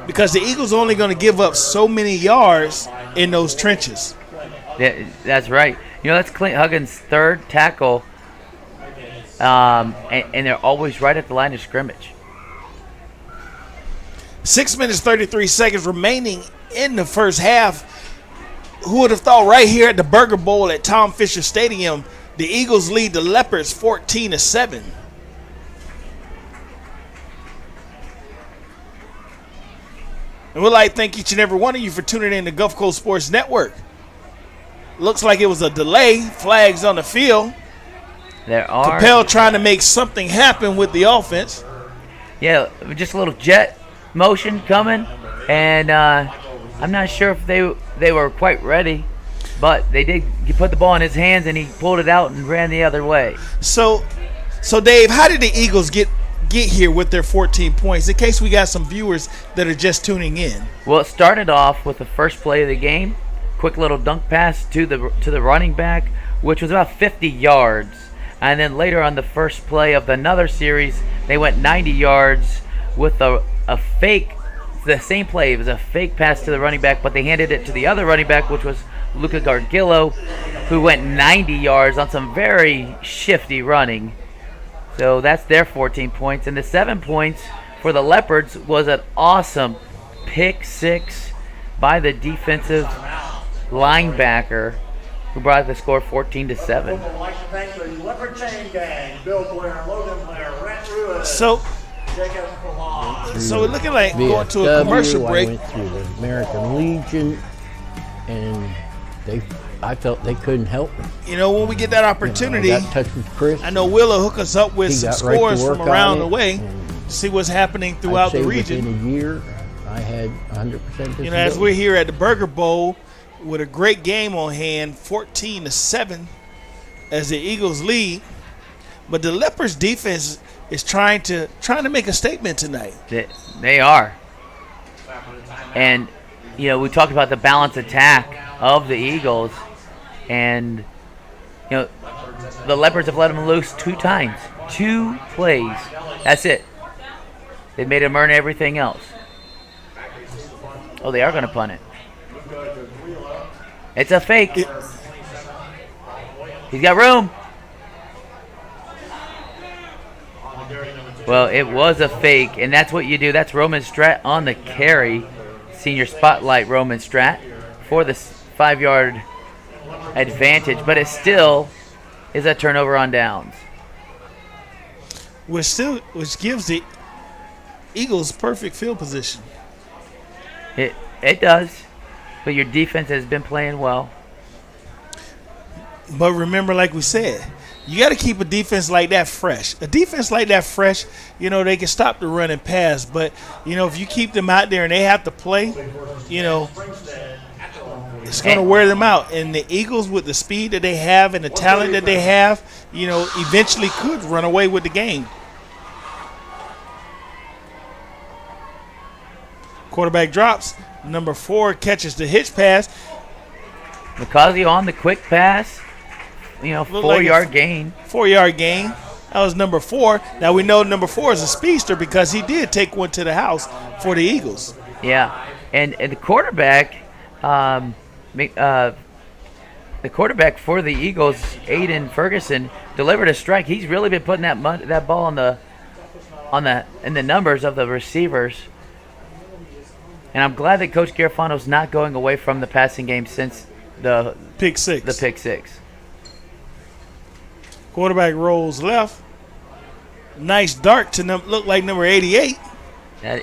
Because the Eagles are only going to give up so many yards in those trenches. Yeah, that's right. That's Clint Huggins' third tackle. And they're always right at the line of scrimmage. 6 minutes, 33 seconds remaining in the first half. Who would have thought right here at the Burger Bowl at Tom Fisher Stadium, the Eagles lead the Leopards 14-7. And we'd like to thank each and every one of you for tuning in to Gulf Coast Sports Network. Looks like it was a delay. Flags on the field. There are. Capel trying to make something happen with the offense. Yeah, just a little jet motion coming, and I'm not sure if they were quite ready, but they did put the ball in his hands, and he pulled it out and ran the other way. So Dave, how did the Eagles get here with their 14 points, in case we got some viewers that are just tuning in? Well, it started off with the first play of the game, quick little dunk pass to the running back, which was about 50 yards. And then later on the first play of another series, they went 90 yards with a fake, the same play. It was a fake pass to the running back, but they handed it to the other running back, which was Luca Gargillo, who went 90 yards on some very shifty running. So that's their 14 points. And the 7 points for the Leopards was an awesome pick six by the defensive linebacker, who brought the score 14-7. I'd like to thank the Leopard Chain Gang, Bill Blair, Logan Blair, Rhett Ruiz, So we're looking like going to a commercial break. I went through the American Legion, and I felt they couldn't help me. When we get that opportunity, I got in touch with Chris. I know Will will hook us up with some scores from around the way, and see what's happening throughout the region. Within a year, I had 100% disability. As we're here at the Burger Bowl with a great game on hand, 14-7 as the Eagles lead. But the Leopards defense is trying to make a statement tonight. They are. And, we talked about the balanced attack of the Eagles. And, the Leopards have let them loose 2 times. 2 plays. That's it. They made them earn everything else. Oh, they are going to punt it. It's a fake. He's got room. Well, it was a fake, and that's what you do. That's Roman Strat on the carry. Senior spotlight Roman Strat for the 5-yard advantage, but it still is a turnover on downs. Which gives the Eagles perfect field position. It does. But your defense has been playing well. But remember, like we said, you got to keep a defense like that fresh. A defense like that fresh, they can stop the run and pass. But, if you keep them out there and they have to play, it's going to wear them out. And the Eagles, with the speed that they have and the talent that they have, eventually could run away with the game. Quarterback drops. Number 4 catches the hitch pass. Nicasio on the quick pass. 4-yard gain. 4-yard gain. That was number 4. Now we know number 4 is a speedster because he did take one to the house for the Eagles. Yeah, and the quarterback, the quarterback for the Eagles, Aiden Ferguson, delivered a strike. He's really been putting that ball in the numbers of the receivers. And I'm glad that Coach Garofano's not going away from the passing game since the pick six. The pick six. Quarterback rolls left. Nice dart to look like number 88.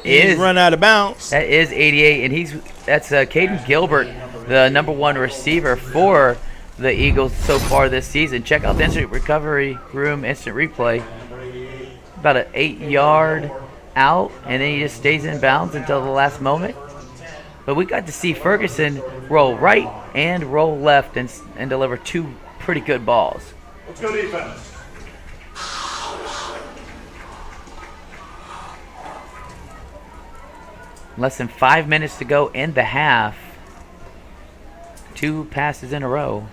He's run out of bounds. That is 88, and that's Caden Gilbert, the number 1 receiver for the Eagles so far this season. Check out the instant recovery room instant replay. About an 8-yard out, and then he just stays in bounds until the last moment. But we got to see Ferguson roll right and roll left and deliver 2 pretty good balls. Let's go defense. Less than 5 minutes to go in the half. 2 passes in a row.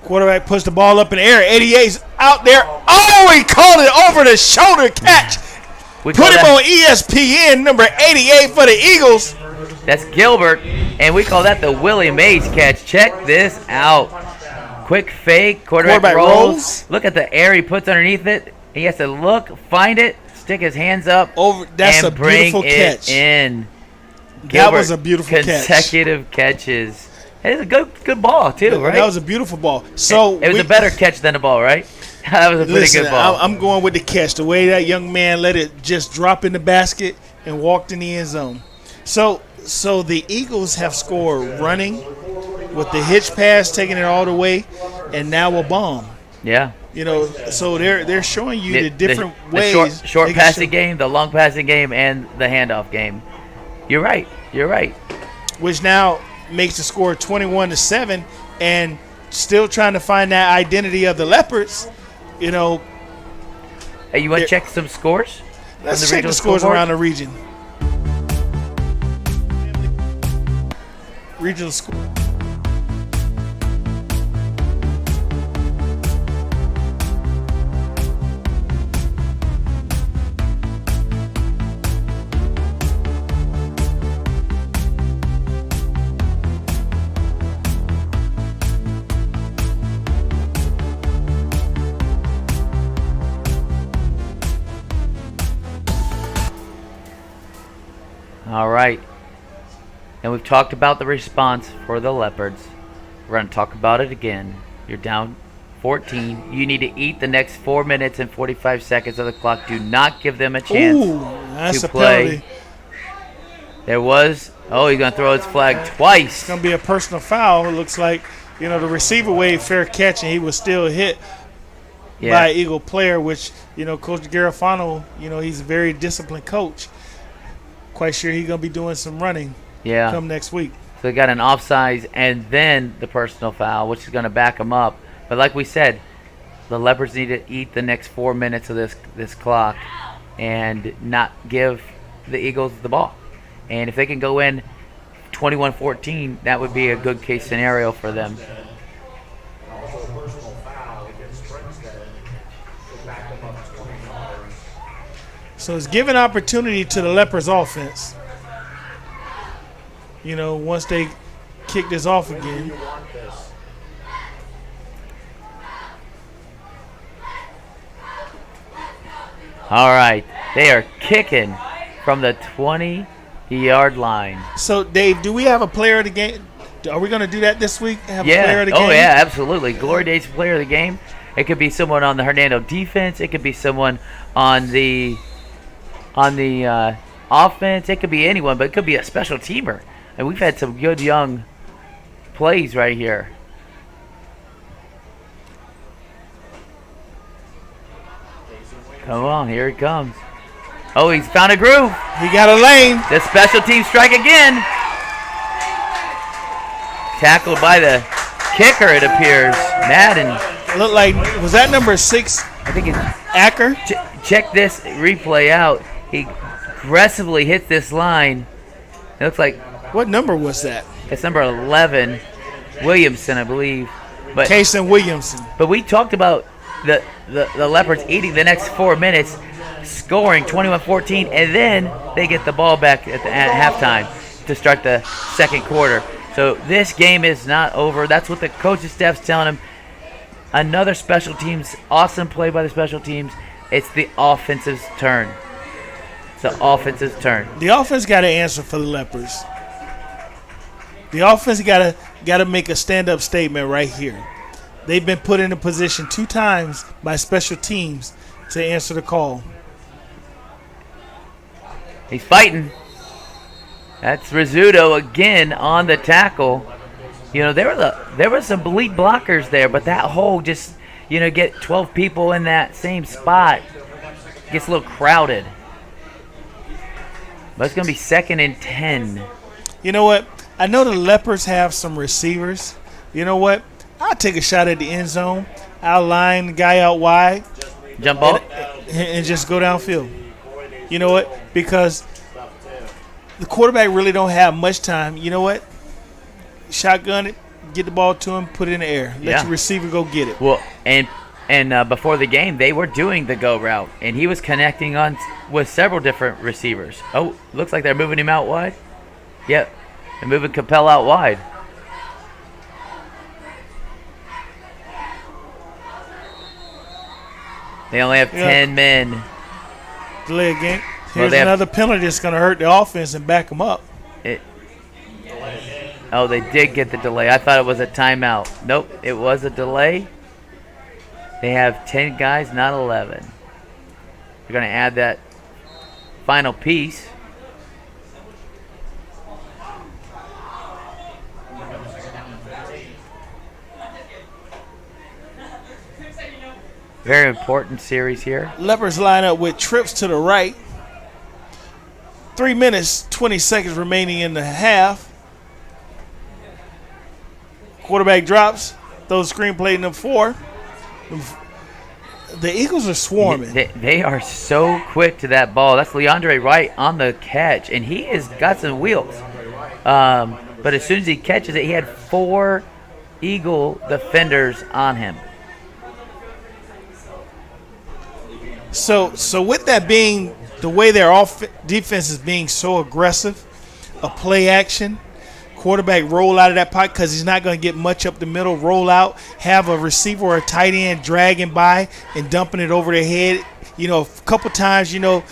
Quarterback puts the ball up in the air. 88's out there. Oh, he called it over the shoulder catch. Put him on ESPN, number 88 for the Eagles. That's Gilbert, and we call that the Willie Mays catch. Check this out. Quick fake, quarterback rolls. Look at the air he puts underneath it. He has to look, find it, stick his hands up, that's and a bring beautiful it catch. in. That Gilbert, was a beautiful consecutive catches. It was a good ball too, right? That was a beautiful ball. So it was a better catch than a ball, right? That was a pretty good ball. I'm going with the catch. The way that young man let it just drop in the basket and walked in the end zone. So the Eagles have scored running with the hitch pass, taking it all the way, and now a bomb. Yeah. So they're showing you the different ways. The short passing game, the long passing game, and the handoff game. You're right. Which now makes the score 21-7, and still trying to find that identity of the Leopards. Hey, you want to check some scores? Let's check the scores around the region. Regional score. All right. And we've talked about the response for the Leopards. We're going to talk about it again. You're down 14. You need to eat the next 4 minutes and 45 seconds of the clock. Do not give them a chance that's to a play. penalty. There was. Oh, he's going to throw his flag twice. It's going to be a personal foul. It looks like, the receiver waved fair catch, and he was still hit by an Eagle player, which, Coach Garofano, he's a very disciplined coach. Quite sure he's going to be doing some running come next week. So they got an offsides and then the personal foul, which is going to back them up. But like we said, the Leopards need to eat the next 4 minutes of this clock and not give the Eagles the ball. And if they can go in 21-14, that would be a good case scenario for them. Also a personal foul against Springstead to back them up 20 yards. So it's giving opportunity to the Leopards offense. Once they kick this off again. All right. They are kicking from the 20-yard line. So, Dave, do we have a player of the game? Are we going to do that this week? Have a player of the game? Oh, yeah, absolutely. Glory Days player of the game. It could be someone on the Hernando defense. It could be someone on the offense. It could be anyone, but it could be a special teamer. And we've had some good young plays right here. Come on, here he comes. Oh, he's found a groove. He got a lane. The special team strike again. Tackled by the kicker, it appears. Madden. Looked like, was that number 6? I think it's Acker. Check this replay out. He aggressively hits this line. It looks like. What number was that? It's number 11, Williamson, I believe. But Kason Williamson. But we talked about the Leopards eating the next 4 minutes, scoring 21-14, and then they get the ball back at halftime to start the second quarter. So this game is not over. That's what the coaching staff's telling him. Another special teams, awesome play by the special teams. It's the offensive's turn. It's the offense's turn. The offense got to answer for the Lepers. The offense got to make a stand-up statement right here. They've been put in a position 2 times by special teams to answer the call. He's fighting. That's Rizzuto again on the tackle. You know, there were some elite blockers there, but that hole just, you know, get 12 people in that same spot. Gets a little crowded. But it's going to be 2nd and 10. You know what? I know the Lepers have some receivers. You know what? I'll take a shot at the end zone. I'll line the guy out wide. Jump ball? And just go downfield. You know what? Because the quarterback really don't have much time. You know what? Shotgun it, get the ball to him, put it in the air. Let your receiver go get it. Well, and before the game, they were doing the go route, and he was connecting on with several different receivers. Oh, looks like they're moving him out wide. Yep, they're moving Capel out wide. They only have 10 men. Delay a game. Here's another penalty that's going to hurt the offense and back them up. Oh, they did get the delay. I thought it was a timeout. Nope, it was a delay. They have 10 guys, not 11. They're going to add that final piece. Very important series here. Lepers line up with trips to the right. 3 minutes, 20 seconds remaining in the half. Quarterback drops. Throws screenplay number 4. The Eagles are swarming. They are so quick to that ball. That's Leandre Wright on the catch, and he has got some wheels. But as soon as he catches it, he had 4 Eagle defenders on him. So with that being the way their defense is being so aggressive, a play action, quarterback roll out of that pocket because he's not going to get much up the middle, roll out, have a receiver or a tight end dragging by and dumping it over their head. You know, a couple times, you know,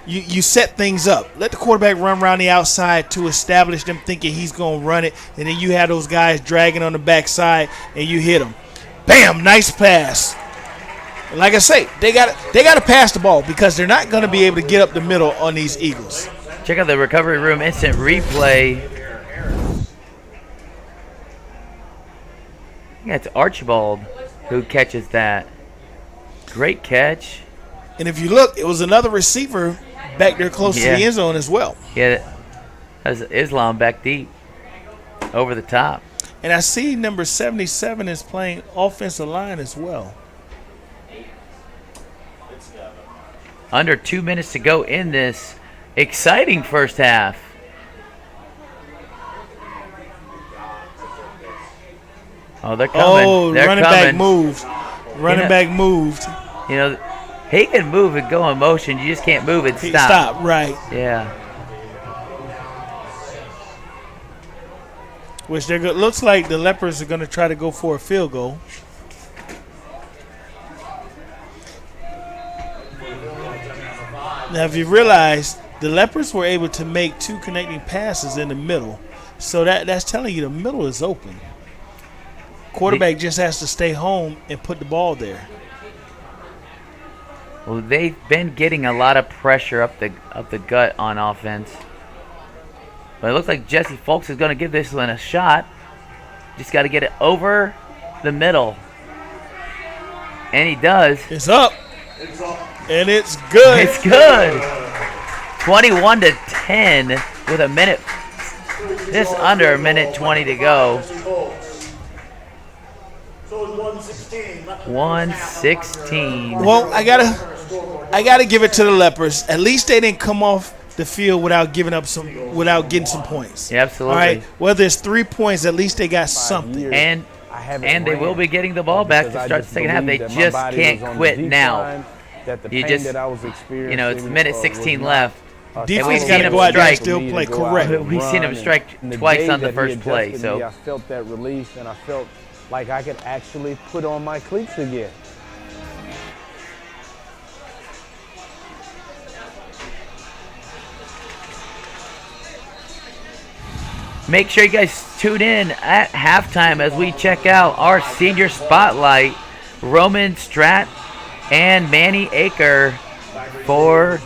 you set things up. Let the quarterback run around the outside to establish them thinking he's going to run it, and then you have those guys dragging on the backside and you hit them. Bam, nice pass. Like I say, they got to pass the ball because they're not going to be able to get up the middle on these Eagles. Check out the recovery room instant replay. Yeah, it's Archibald who catches that. Great catch. And if you look, it was another receiver back there close to the end zone as well. Yeah, that was Islam back deep, over the top. And I see number 77 is playing offensive line as well. Under 2 minutes to go in this exciting first half. Oh, they're coming. Oh, they're running coming. back moved. Running back moved. You know, he can move and go in motion. You just can't move and stop. Stop, right. Yeah. Which looks like the Lepers are going to try to go for a field goal. Now, if you realize, the Lepers were able to make 2 connecting passes in the middle. So that's telling you the middle is open. Quarterback just has to stay home and put the ball there. Well, they've been getting a lot of pressure up the gut on offense. But it looks like Jesse Folks is going to give this one a shot. Just got to get it over the middle. And he does. It's up. And it's good. It's good. 21-10 with a minute, just under a minute 20 to go. 116. Well, I gotta give it to the Lepers. At least they didn't come off the field without getting some points. Yeah, absolutely. All right. Whether it's 3 points, at least they got something. And they will be getting the ball back to start the second half. They just can't quit now. That the You pain just, that I was experiencing, you know, it's minute 16 left. Defense we've got seen to him go out there and strike. still play correct. We've seen him strike And the twice day on the that he first play. adjusted me, So I felt that relief, and I felt like I could actually put on my cleats again. make sure you guys tune in at halftime as we check out our senior spotlight, Roman Stratt and Manny Aker for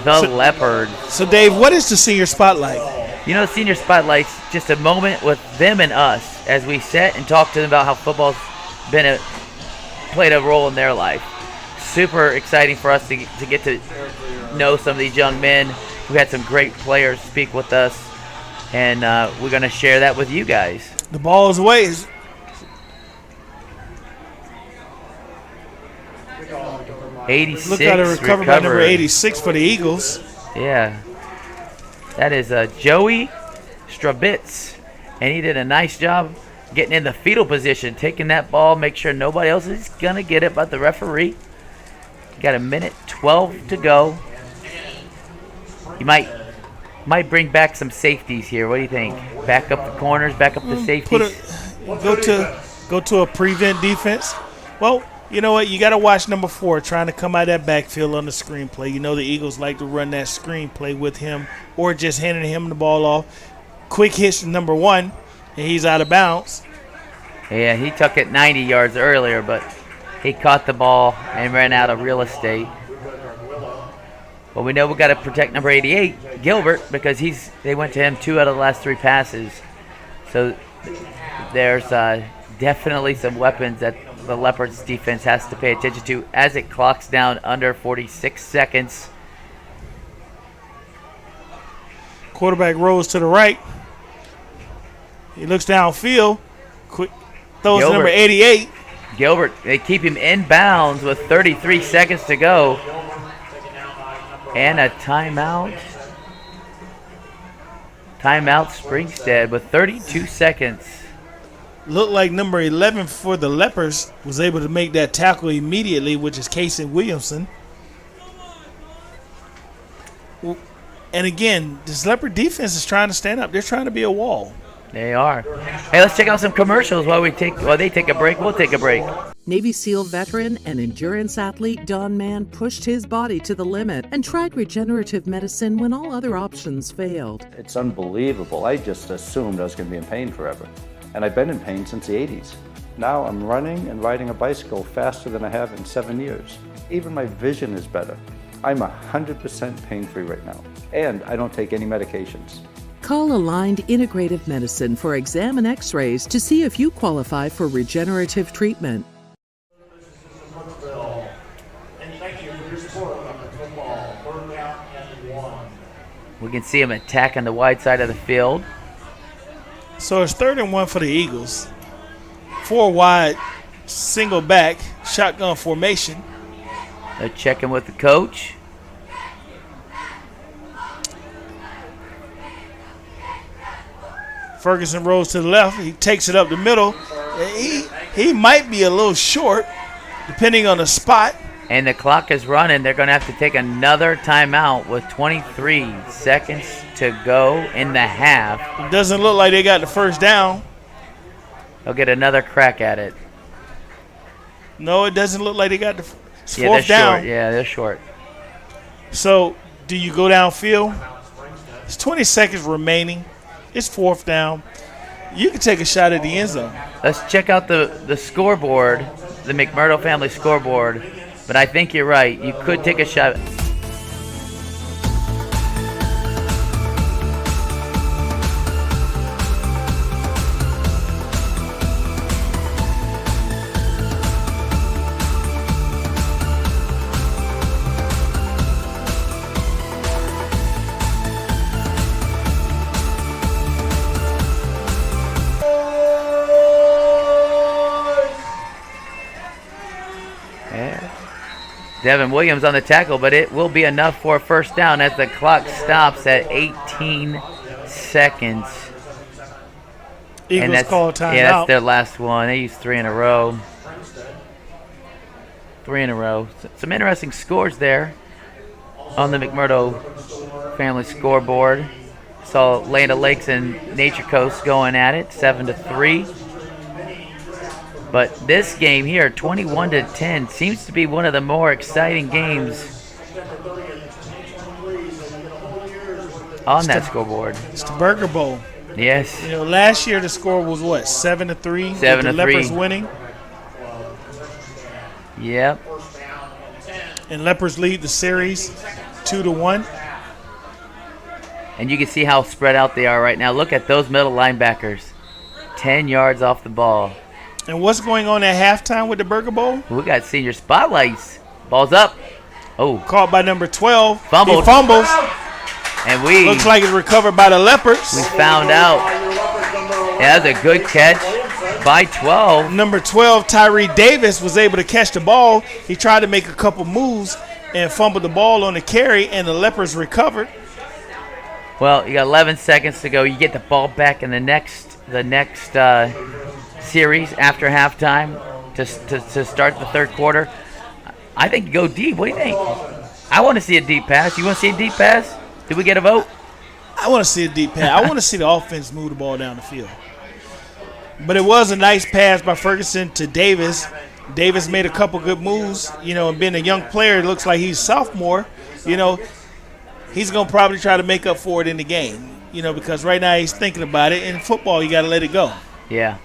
the Leopards. So, Dave, what is the senior spotlight? You know, senior spotlight's just a moment with them and us as we sit and talk to them about how football's played a role in their life. Super exciting for us to get to know some of these young men. We had some great players speak with us, and we're going to share that with you guys. The ball is away. Look at a recovery by number 86 for the Eagles. Yeah. That is Joey Strabitz, and he did a nice job getting in the fetal position, taking that ball, make sure nobody else is going to get it but the referee. Got a minute 12 to go. You might bring back some safeties here. What do you think? Back up the corners, back up the safeties? Go to a prevent defense. Well, you know what? You got to watch number 4 trying to come out of that backfield on the screenplay. You know the Eagles like to run that screenplay with him or just handing him the ball off. Quick hits to number 1, and he's out of bounds. Yeah, he took it 90 yards earlier, but he caught the ball and ran out of real estate. But we know we got to protect number 88, Gilbert, because they went to him 2 out of the last 3 passes. So there's definitely some weapons that the Leopards defense has to pay attention to as it clocks down under 46 seconds. Quarterback rolls to the right. He looks downfield. Quick throws to number 88. Gilbert, they keep him in bounds with 33 seconds to go. And a timeout. Timeout Springstead with 32 seconds. Looked like number 11 for the Leopards was able to make that tackle immediately, which is Casey Williamson. And again, this Leopard defense is trying to stand up. They're trying to be a wall. They are. Hey, let's check out some commercials while they take a break. We'll take a break. Navy SEAL veteran and endurance athlete Don Mann pushed his body to the limit and tried regenerative medicine when all other options failed. It's unbelievable. I just assumed I was going to be in pain forever. And I've been in pain since the 80s. Now I'm running and riding a bicycle faster than I have in 7 years. Even my vision is better. I'm 100% pain-free right now. And I don't take any medications. Call Aligned Integrative Medicine for exam and x-rays to see if you qualify for regenerative treatment. We can see him attacking the wide side of the field. So it's 3rd and 1 for the Eagles. 4 wide, single back, shotgun formation. They're checking with the coach. Ferguson rolls to the left. He takes it up the middle. He might be a little short, depending on the spot. And the clock is running. They're going to have to take another timeout with 23 seconds to go in the half. It doesn't look like they got the first down. They'll get another crack at it. No, it doesn't look like they got the fourth they're down. Short. Yeah, they're short. So, do you go downfield? It's 20 seconds remaining. It's 4th down. You can take a shot at the end zone. Let's check out the scoreboard, the McMurdo family scoreboard. But I think you're right. You could take a shot. Devin Williams on the tackle, but it will be enough for a first down as the clock stops at 18 seconds. Eagles call timeout. Yeah, that's their last one. They used 3 in a row. 3 in a row. Some interesting scores there on the McMurdo family scoreboard. Saw Land O'Lakes and Nature Coast going at it, 7-3. But this game here, 21-10, seems to be one of the more exciting games on that scoreboard. It's the Burger Bowl. Yes. You know, last year the score was what, 7-3? 7-3. The Leopards winning. Yep. And Leopards lead the series 2-1. And you can see how spread out they are right now. Look at those middle linebackers. 10 yards off the ball. And what's going on at halftime with the Burger Bowl? We got senior spotlights. Ball's up. Oh. Caught by number 12. Fumbled. He fumbles. And we looks like it's recovered by the Leopards. We found out. Yeah, that's a good catch by 12. Number 12, Tyree Davis, was able to catch the ball. He tried to make a couple moves and fumbled the ball on the carry, and the Leopards recovered. Well, you got 11 seconds to go. You get the ball back in the next series after halftime to start the third quarter. I think you go deep. What do you think? I want to see a deep pass. You want to see a deep pass? Did we get a vote? I want to see a deep pass. I want to see the offense move the ball down the field. But it was a nice pass by Ferguson to Davis. Davis made a couple good moves, you know, and being a young player, it looks like he's sophomore, you know, he's going to probably try to make up for it in the game, you know, because right now he's thinking about it. In football, you got to let it go. Yeah.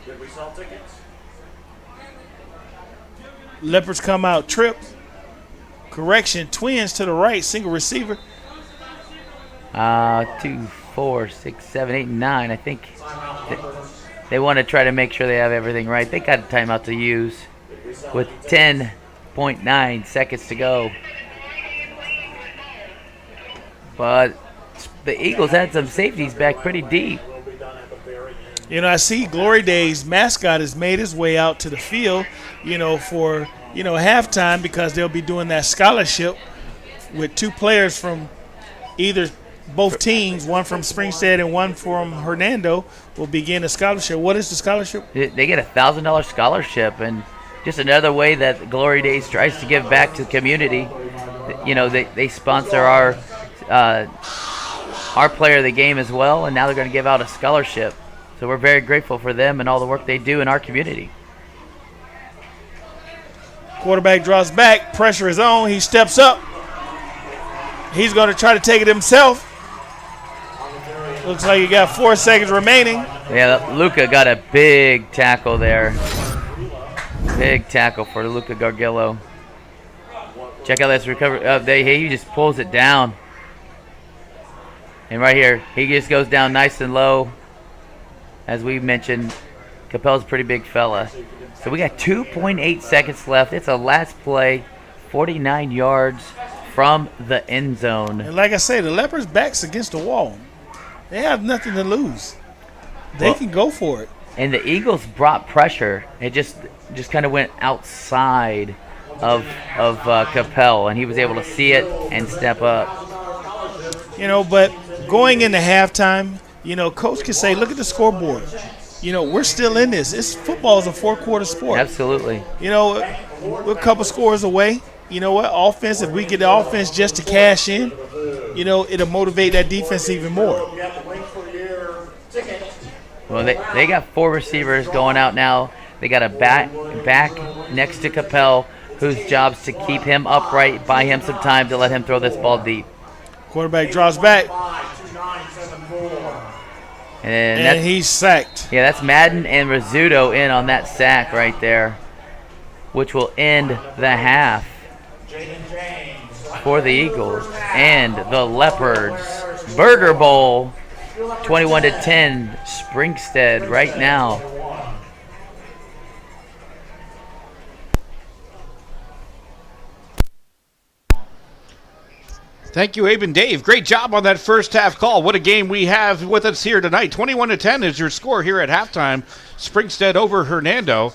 Leopards come out, trip. Correction, Twins to the right, single receiver. 2, 4, 6, 7, 8, 9. I think they want to try to make sure they have everything right. They got a timeout to use with 10.9 seconds to go. But the Eagles had some safeties back pretty deep. You know, I see Glory Days mascot has made his way out to the field, you know, for, you know, halftime, because they'll be doing that scholarship with 2 players from both teams, one from Springstead and one from Hernando, will begin a scholarship. What is the scholarship? They get a $1,000 scholarship, and just another way that Glory Days tries to give back to the community. You know, they sponsor our player of the game as well, and now they're going to give out a scholarship. So we're very grateful for them and all the work they do in our community. Quarterback draws back. Pressure is on. He steps up. He's going to try to take it himself. Looks like he got 4 seconds remaining. Yeah, Luca got a big tackle there. Big tackle for Luca Gargillo. Check out this recovery. He just pulls it down. And right here, he just goes down nice and low. As we mentioned, Capel's a pretty big fella. So we got 2.8 seconds left. It's a last play, 49 yards from the end zone. And like I say, the Leopards' back's against the wall. They have nothing to lose. They can go for it. And the Eagles brought pressure. It just kind of went outside of Capel, and he was able to see it and step up. You know, but going into halftime, you know, coach can say, look at the scoreboard. You know, we're still in this. Football is a 4-quarter sport. Absolutely. You know, we're a couple scores away. You know what? Offense, if we get the offense just to cash in, you know, it'll motivate that defense even more. Well, they got 4 receivers going out now. They got a back next to Capel, whose job's to keep him upright, buy him some time to let him throw this ball deep. Quarterback draws back. And he's sacked. Yeah, that's Madden and Rizzuto in on that sack right there, which will end the half for the Eagles and the Leopards. Burger Bowl, 21-10, Springstead right now. Thank you, Abe and Dave. Great job on that first half call. What a game we have with us here tonight. 21-10 is your score here at halftime. Springstead over Hernando.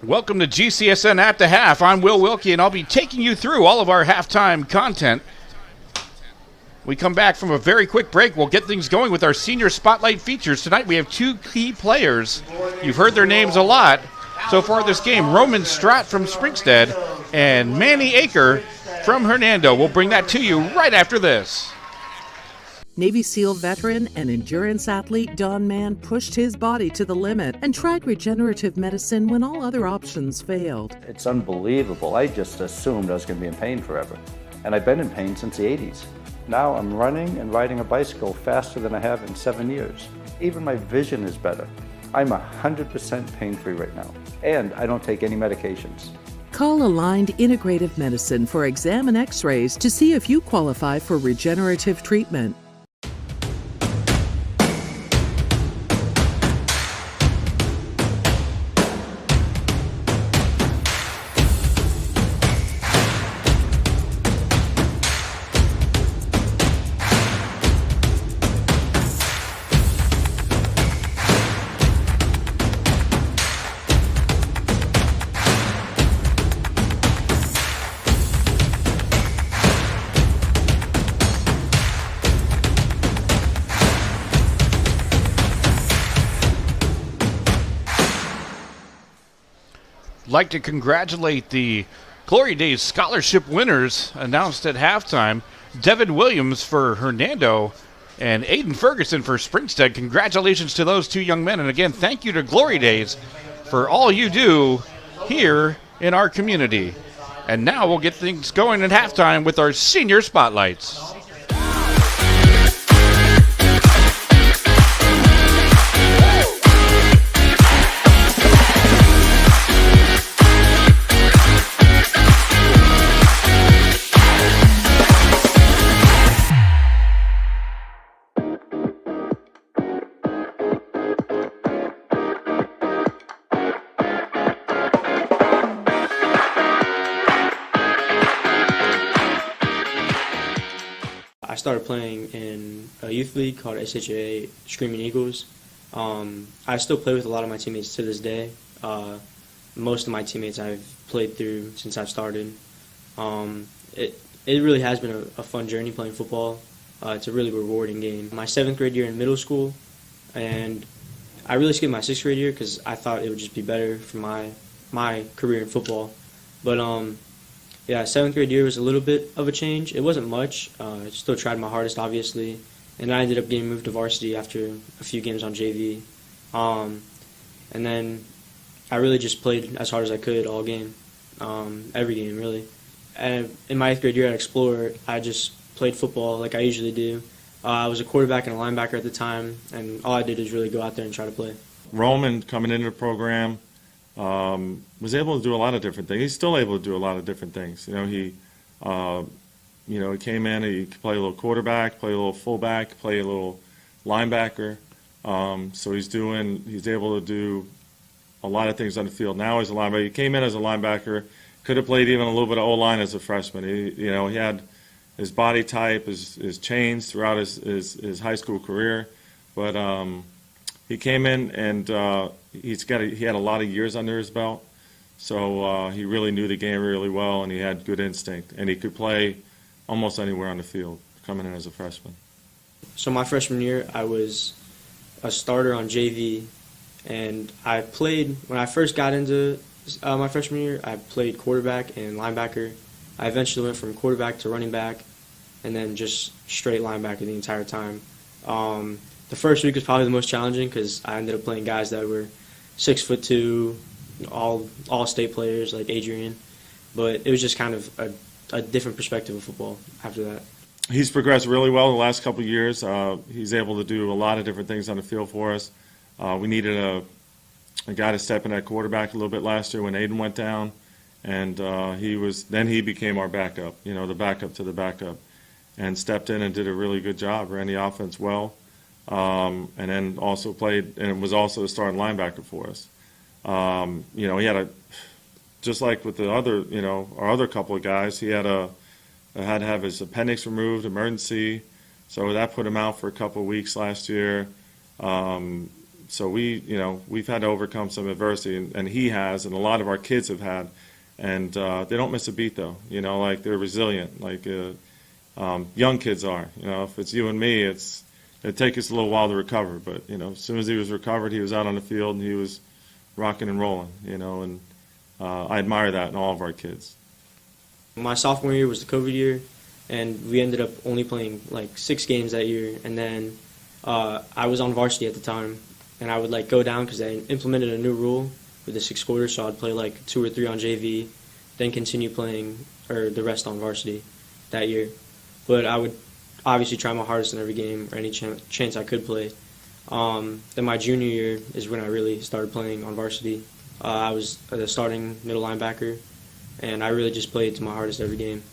Welcome to GCSN at the half. I'm Will Wilkie, and I'll be taking you through all of our halftime content. We come back from a very quick break. We'll get things going with our senior spotlight features. Tonight we have 2 key players. You've heard their names a lot so far this game. Roman Stratt from Springstead and Manny Aker from Hernando. We'll bring that to you right after this. Navy SEAL veteran and endurance athlete Don Mann pushed his body to the limit and tried regenerative medicine when all other options failed. It's unbelievable. I just assumed I was going to be in pain forever. And I've been in pain since the 80s. Now I'm running and riding a bicycle faster than I have in 7 years. Even my vision is better. I'm 100% pain-free right now. And I don't take any medications. Call Aligned Integrative Medicine for exam and x-rays to see if you qualify for regenerative treatment. Like to congratulate the Glory Days scholarship winners announced at halftime. Devin Williams for Hernando and Aiden Ferguson for Springstead. Congratulations to those two young men. And again, thank you to Glory Days for all you do here in our community. And now we'll get things going at halftime with our senior spotlights. I started playing in a youth league called SHA Screaming Eagles. I still play with a lot of my teammates to this day. Most of my teammates I've played through since I've started. It really has been a fun journey playing football. It's a really rewarding game. My 7th grade year in middle school, and I really skipped my 6th grade year because I thought it would just be better for my career in football. But yeah, 7th grade year was a little bit of a change. It wasn't much. I still tried my hardest, obviously. And I ended up getting moved to varsity after a few games on JV. And then I really just played as hard as I could all game, every game, really. And in my 8th grade year at Explorer, I just played football like I usually do. I was a quarterback and a linebacker at the time, and all I did was really go out there and try to play. Roman, coming into the program, was able to do a lot of different things. He's still able to do a lot of different things. He came in, he could play a little quarterback, play a little fullback, play a little linebacker. So he's able to do a lot of things on the field. Now he's a linebacker. He came in as a linebacker, could have played even a little bit of O-line as a freshman. He had his body type, his chains throughout his high school career, but he came in and he had a lot of years under his belt, so he really knew the game really well, and he had good instinct, and he could play almost anywhere on the field coming in as a freshman. So my freshman year, I was a starter on JV, and I played, when I first got into my freshman year, I played quarterback and linebacker. I eventually went from quarterback to running back, and then just straight linebacker the entire time. The first week was probably the most challenging because I ended up playing guys that were 6'2", all state players like Adrian, but it was just kind of a different perspective of football after that. He's progressed really well the last couple of years. He's able to do a lot of different things on the field for us. We needed a guy to step in at quarterback a little bit last year when Aiden went down, and he became our backup, the backup to the backup, and stepped in and did a really good job, ran the offense well. And then also played, and was also a starting linebacker for us. He had just like with the other, our other couple of guys, he had to have his appendix removed, emergency, so that put him out for a couple of weeks last year. So we've had to overcome some adversity, and he has, and a lot of our kids have had, and they don't miss a beat though. Like they're resilient, like young kids are. If it's you and me, it'd take us a little while to recover, but as soon as he was recovered, he was out on the field and he was rocking and rolling, and I admire that in all of our kids. My sophomore year was the COVID year. and we ended up only playing like 6 games that year. And then I was on varsity at the time, and I would like go down because they implemented a new rule with the 6 quarters, so I'd play like 2 or 3 on JV, then continue playing or the rest on varsity that year. But I would obviously try my hardest in every game or any chance I could play. Then my junior year is when I really started playing on varsity. I was the starting middle linebacker, and I really just played to my hardest every game.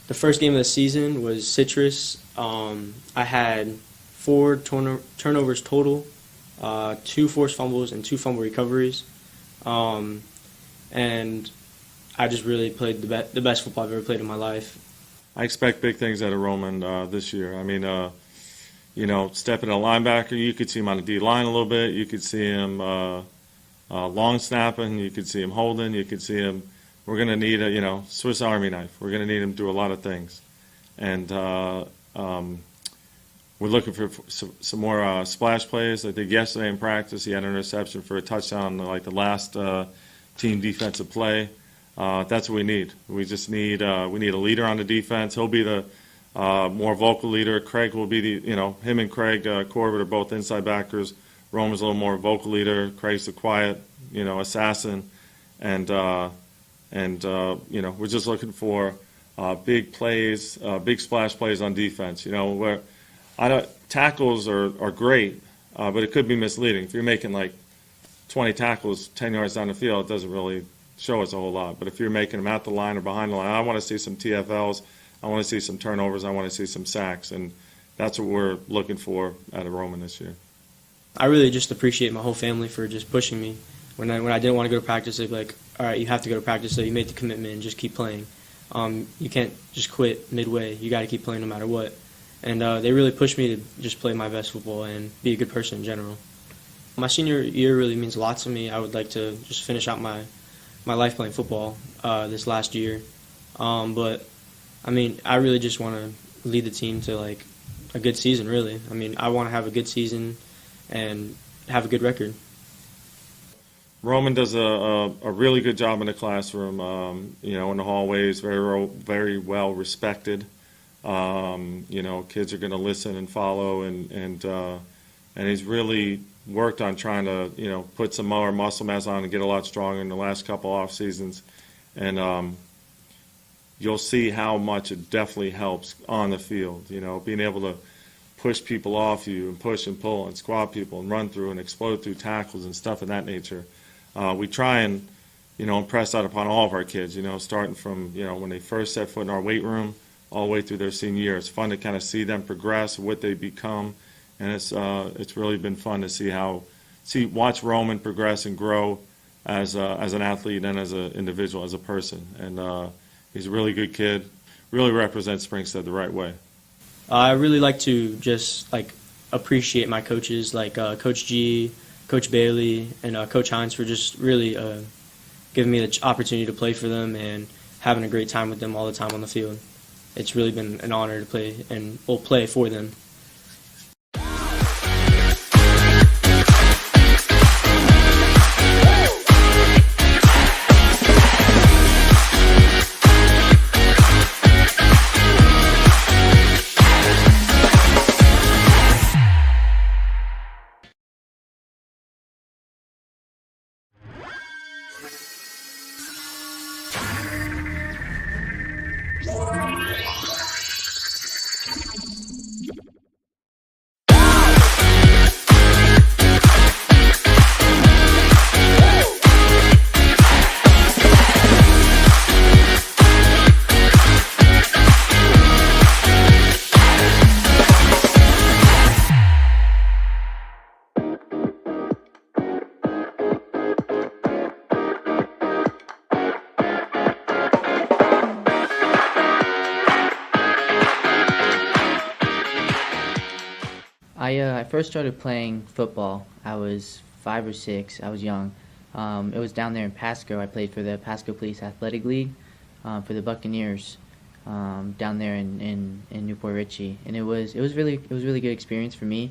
The first game of the season was Citrus. I had 4 turnovers total, 2 forced fumbles, and 2 fumble recoveries. And I just really played the best football I've ever played in my life. I expect big things out of Roman this year. I mean, stepping a linebacker, you could see him on the D-line a little bit. You could see him long snapping. You could see him holding. You could see him. We're going to need a, Swiss Army knife. We're going to need him to do a lot of things. And we're looking for some more splash plays. I think yesterday in practice he had an interception for a touchdown, like the last team defensive play. That's what we need. We just need we need a leader on the defense. He'll be the more vocal leader. Craig will be the him and Craig Corbett are both inside backers. Roman's a little more vocal leader. Craig's the quiet assassin, and we're just looking for big plays, big splash plays on defense. Where tackles are great, but it could be misleading if you're making like 20 tackles 10 yards down the field. It doesn't really show us a whole lot. But if you're making them at the line or behind the line, I want to see some TFLs. I want to see some turnovers. I want to see some sacks. And that's what we're looking for out of Roman this year. I really just appreciate my whole family for just pushing me. When I didn't want to go to practice, they'd be like, all right, you have to go to practice, so you made the commitment and just keep playing. You can't just quit midway. You got to keep playing no matter what. And they really pushed me to just play my best football and be a good person in general. My senior year really means a lot to me. I would like to just finish out my life playing football this last year. But, I mean, I really just want to lead the team to, like, a good season, really. I mean, I want to have a good season and have a good record. Roman does a really good job in the classroom, in the hallways, very well respected. Kids are going to listen and follow, and he's really worked on trying to, put some more muscle mass on and get a lot stronger in the last couple off seasons. And you'll see how much it definitely helps on the field, being able to push people off you and push and pull and squat people and run through and explode through tackles and stuff of that nature. We try and, impress that upon all of our kids, starting from, when they first set foot in our weight room all the way through their senior year. It's fun to kind of see them progress, what they become, and it's really been fun to watch Roman progress and grow as an athlete and as an individual, as a person. And he's a really good kid, really represents Springstead the right way. I really like to just appreciate my coaches, like Coach G, Coach Bailey, and Coach Hines for just really giving me the opportunity to play for them and having a great time with them all the time on the field. It's really been an honor to play play for them. I first started playing football. I was 5 or 6. I was young. It was down there in Pasco. I played for the Pasco Police Athletic League for the Buccaneers down there in Newport Richey, and it was really good experience for me.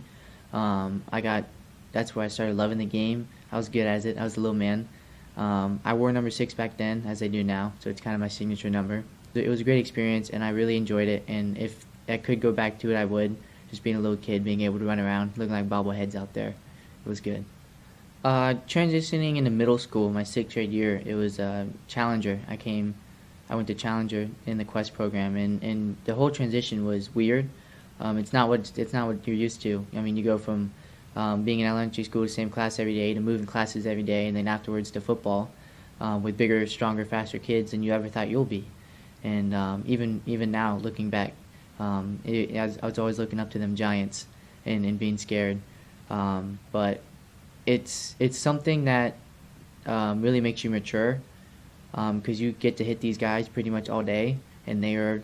That's where I started loving the game. I was good at it. I was a little man. I wore number 6 back then, as I do now, so it's kind of my signature number. It was a great experience, and I really enjoyed it. And if I could go back to it, I would. Just being a little kid, being able to run around, looking like bobbleheads out there, it was good. Transitioning into middle school, my 6th grade year, it was Challenger. I went to Challenger in the Quest program, and the whole transition was weird. It's not what you're used to. I mean, you go from being in elementary school, the same class every day, to moving classes every day, and then afterwards to football with bigger, stronger, faster kids than you ever thought you'll be. And even now, looking back, I was always looking up to them giants and being scared. But it's something that really makes you mature, because you get to hit these guys pretty much all day, and they are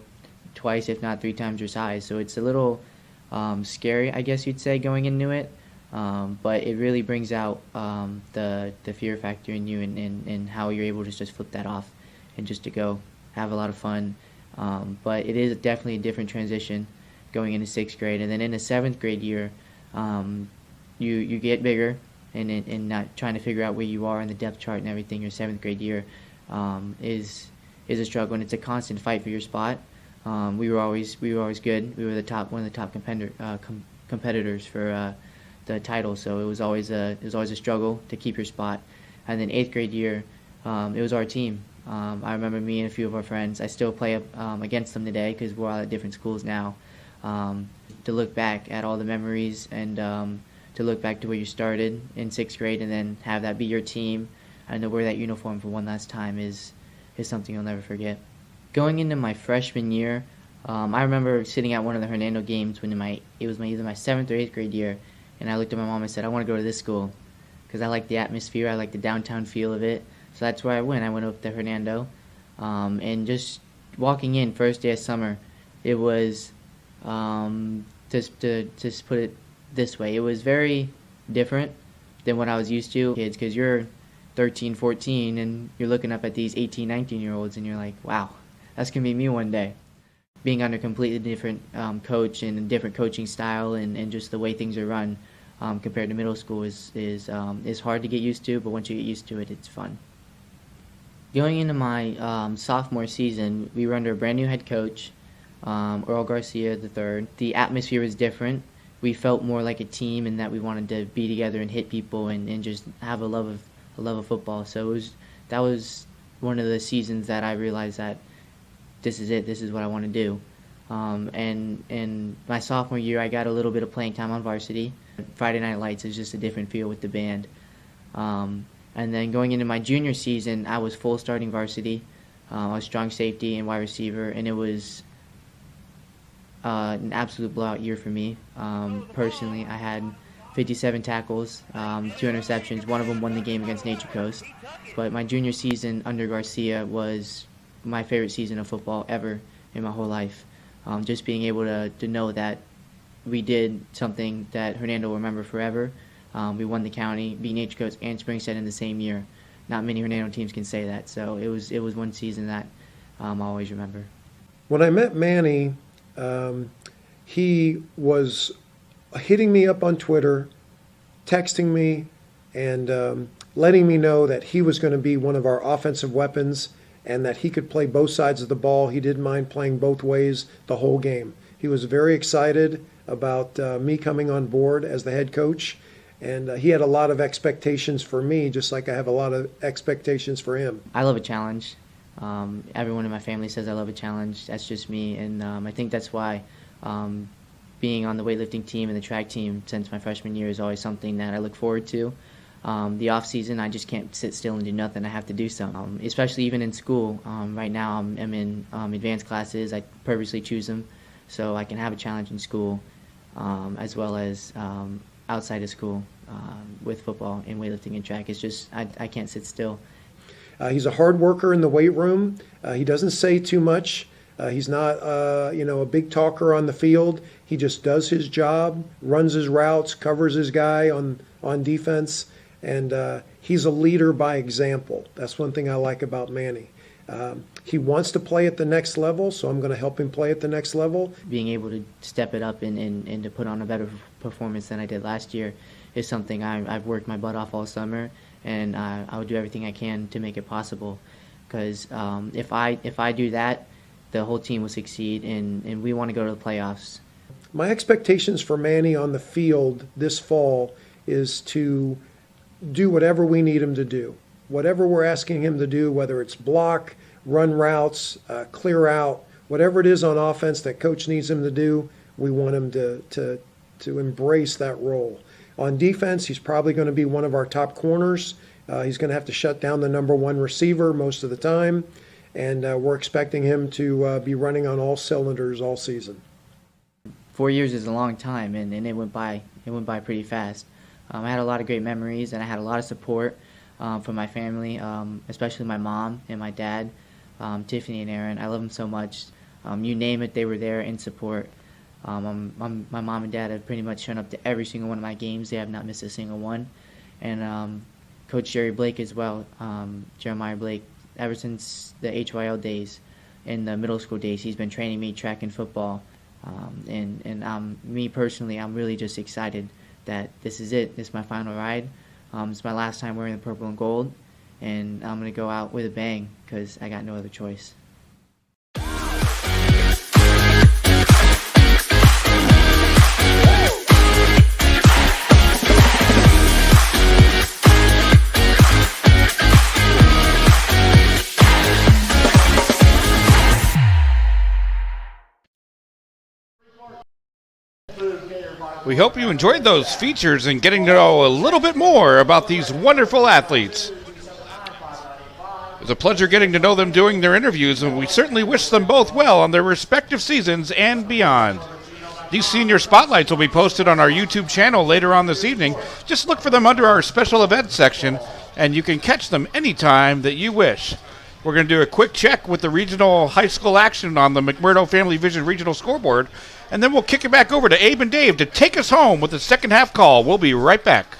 twice, if not 3 times your size. So it's a little scary, I guess you'd say, going into it. But it really brings out the fear factor in you, and how you're able to just flip that off and just to go have a lot of fun. But it is definitely a different transition going into 6th grade. And then in the 7th grade year, you get bigger, and not trying to figure out where you are in the depth chart and everything. Your 7th grade year is a struggle, and it's a constant fight for your spot. We were always good. We were one of the top competitors for the title, so it was always a struggle to keep your spot. And then 8th grade year, it was our team. I remember me and a few of our friends. I still play against them today because we're all at different schools now. To look back at all the memories, and to look back to where you started in 6th grade, and then have that be your team, and to wear that uniform for one last time is something you'll never forget. Going into my freshman year, I remember sitting at one of the Hernando games when it was either my 7th or 8th grade year, and I looked at my mom and said, I want to go to this school because I like the atmosphere, I like the downtown feel of it. So that's where I went. I went up to Hernando, and just walking in first day of summer, it was, just to put it this way, it was very different than what I was used to. Kids, because you're 13, 14, and you're looking up at these 18, 19-year-olds, and you're like, wow, that's going to be me one day. Being under a completely different coach and a different coaching style, and just the way things are run compared to middle school is hard to get used to, but once you get used to it, it's fun. Going into my sophomore season, we were under a brand new head coach, Earl Garcia III. The atmosphere was different. We felt more like a team, in that we wanted to be together and hit people, and just have a love of football. So that was one of the seasons that I realized that this is it. This is what I want to do. And my sophomore year, I got a little bit of playing time on varsity. Friday Night Lights is just a different feel with the band. And then going into my junior season, I was full starting varsity. I was strong safety and wide receiver, and it was an absolute blowout year for me. Personally, I had 57 tackles, 2 interceptions. One of them won the game against Nature Coast. But my junior season under Garcia was my favorite season of football ever in my whole life. Just being able to know that we did something that Hernando will remember forever. We won the county, beat Nature Coast and Springstead in the same year. Not many Hernando teams can say that, so it was one season that I'll always remember. When I met Manny, he was hitting me up on Twitter, texting me, and letting me know that he was going to be one of our offensive weapons, and that he could play both sides of the ball. He didn't mind playing both ways the whole game. He was very excited about me coming on board as the head coach. And he had a lot of expectations for me, just like I have a lot of expectations for him. I love a challenge. Everyone in my family says I love a challenge. That's just me. And I think that's why being on the weightlifting team and the track team since my freshman year is always something that I look forward to. The off season, I just can't sit still and do nothing. I have to do something, especially even in school. Right now I'm in advanced classes. I purposely choose them so I can have a challenge in school, as well as outside of school with football and weightlifting and track. It's just I can't sit still. He's a hard worker in the weight room. He doesn't say too much. He's not a big talker on the field. He just does his job, runs his routes, covers his guy on defense, and he's a leader by example. That's one thing I like about Manny. He wants to play at the next level, so I'm going to help him play at the next level. Being able to step it up and to put on a better performance than I did last year is something I've worked my butt off all summer, and I will do everything I can to make it possible. Because if I do that, the whole team will succeed, and we want to go to the playoffs. My expectations for Manny on the field this fall is to do whatever we need him to do. Whatever we're asking him to do, whether it's block, run routes, clear out, whatever it is on offense that coach needs him to do, we want him to embrace that role. On defense, he's probably going to be one of our top corners. He's going to have to shut down the number one receiver most of the time, and we're expecting him to be running on all cylinders all season. 4 years is a long time, and it went by pretty fast. I had a lot of great memories, and I had a lot of support from my family, especially my mom and my dad, Tiffany and Aaron. I love them so much. You name it, they were there in support. My mom and dad have pretty much shown up to every single one of my games. They have not missed a single one. And Coach Jerry Blake as well, Jeremiah Blake, ever since the HYL days, in the middle school days, he's been training me track and football. And me personally, I'm really just excited that this is it. This is my final ride. It's my last time wearing the purple and gold, and I'm going to go out with a bang because I got no other choice. We hope you enjoyed those features and getting to know a little bit more about these wonderful athletes. It was a pleasure getting to know them during their interviews, and we certainly wish them both well on their respective seasons and beyond. These senior spotlights will be posted on our YouTube channel later on this evening. Just look for them under our special events section, and you can catch them anytime that you wish. We're going to do a quick check with the regional high school action on the McMurdo Family Vision Regional Scoreboard, and then we'll kick it back over to Abe and Dave to take us home with the second half call. We'll be right back.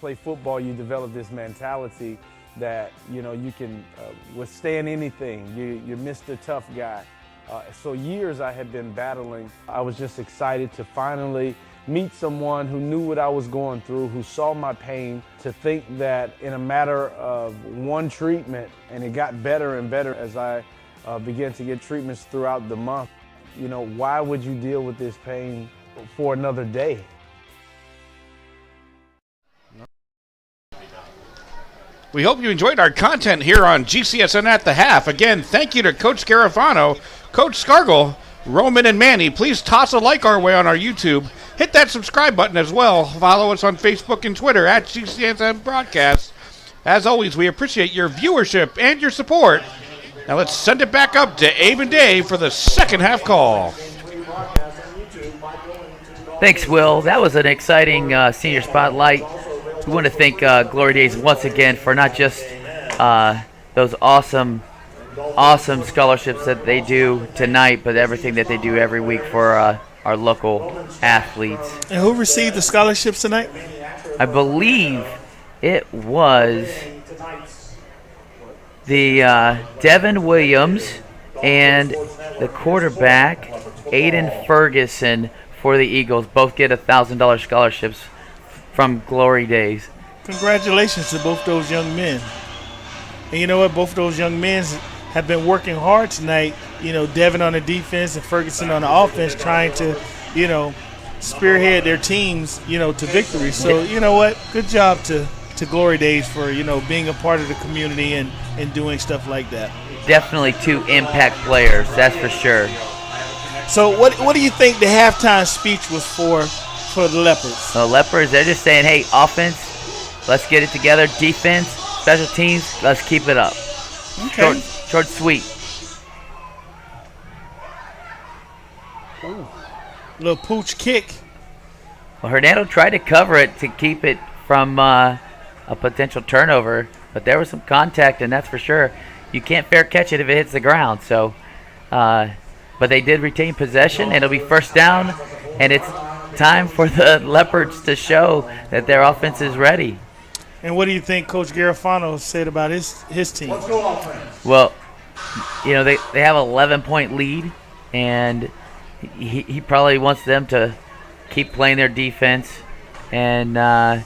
Play football, you develop this mentality that you can withstand anything. You're Mr. Tough Guy. So years I had been battling. I was just excited to finally meet someone who knew what I was going through, who saw my pain. To think that in a matter of one treatment, and it got better and better as I began to get treatments throughout the month. Why would you deal with this pain for another day? We hope you enjoyed our content here on GCSN at the Half. Again, thank you to Coach Garofano, Coach Scargill, Roman, and Manny. Please toss a like our way on our YouTube. Hit that subscribe button as well. Follow us on Facebook and Twitter at GCSN Broadcast. As always, we appreciate your viewership and your support. Now let's send it back up to Abe and Dave for the second half call. Thanks, Will. That was an exciting senior spotlight. We want to thank Glory Days once again for not just those awesome scholarships that they do tonight, but everything that they do every week for our local athletes. And who received the scholarships tonight? I believe it was the Devin Williams and the quarterback Aiden Ferguson for the Eagles. Both get $1,000 scholarships from Glory Days. Congratulations to both those young men. And you know what? Both of those young men have been working hard tonight. You know, Devin on the defense and Ferguson on the offense, trying to, you know, spearhead their teams, you know, to victory. So, you know what? Good job to Glory Days for, you know, being a part of the community and doing stuff like that. Definitely two impact players, that's for sure. So what do you think the halftime speech was for the Leopards? The Leopards, they're just saying, hey, offense, let's get it together. Defense, special teams, let's keep it up. Okay. Short, sweet. Ooh. Little pooch kick. Well, Hernando tried to cover it to keep it from a potential turnover, but there was some contact, and that's for sure. You can't fair catch it if it hits the ground. So, but they did retain possession, and it'll be first down, and it's time for the Leopards to show that their offense is ready. And what do you think Coach Garofano said about his team? Well, you know, they have an 11-point lead, and he probably wants them to keep playing their defense. And I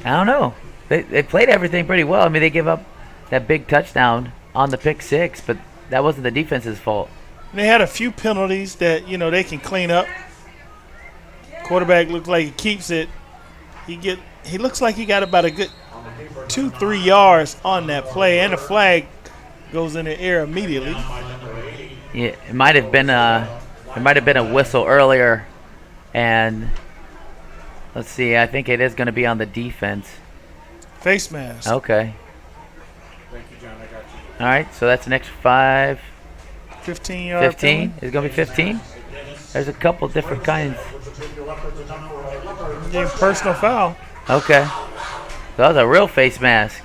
don't know. They played everything pretty well. I mean, they gave up that big touchdown on the pick six, but that wasn't the defense's fault. They had a few penalties that, you know, they can clean up. Quarterback looked like he keeps it. He looks like he got about a good 2-3 yards on that play, and the flag goes in the air immediately. Yeah, it might have been a whistle earlier, and let's see. I think it is going to be on the defense. Face mask. Okay. Thank you, John. I got you. All right, so that's an extra 5. 15-yard 15? Is it going to be 15? There's a couple different kinds. Getting personal foul. Okay. So that was a real face mask.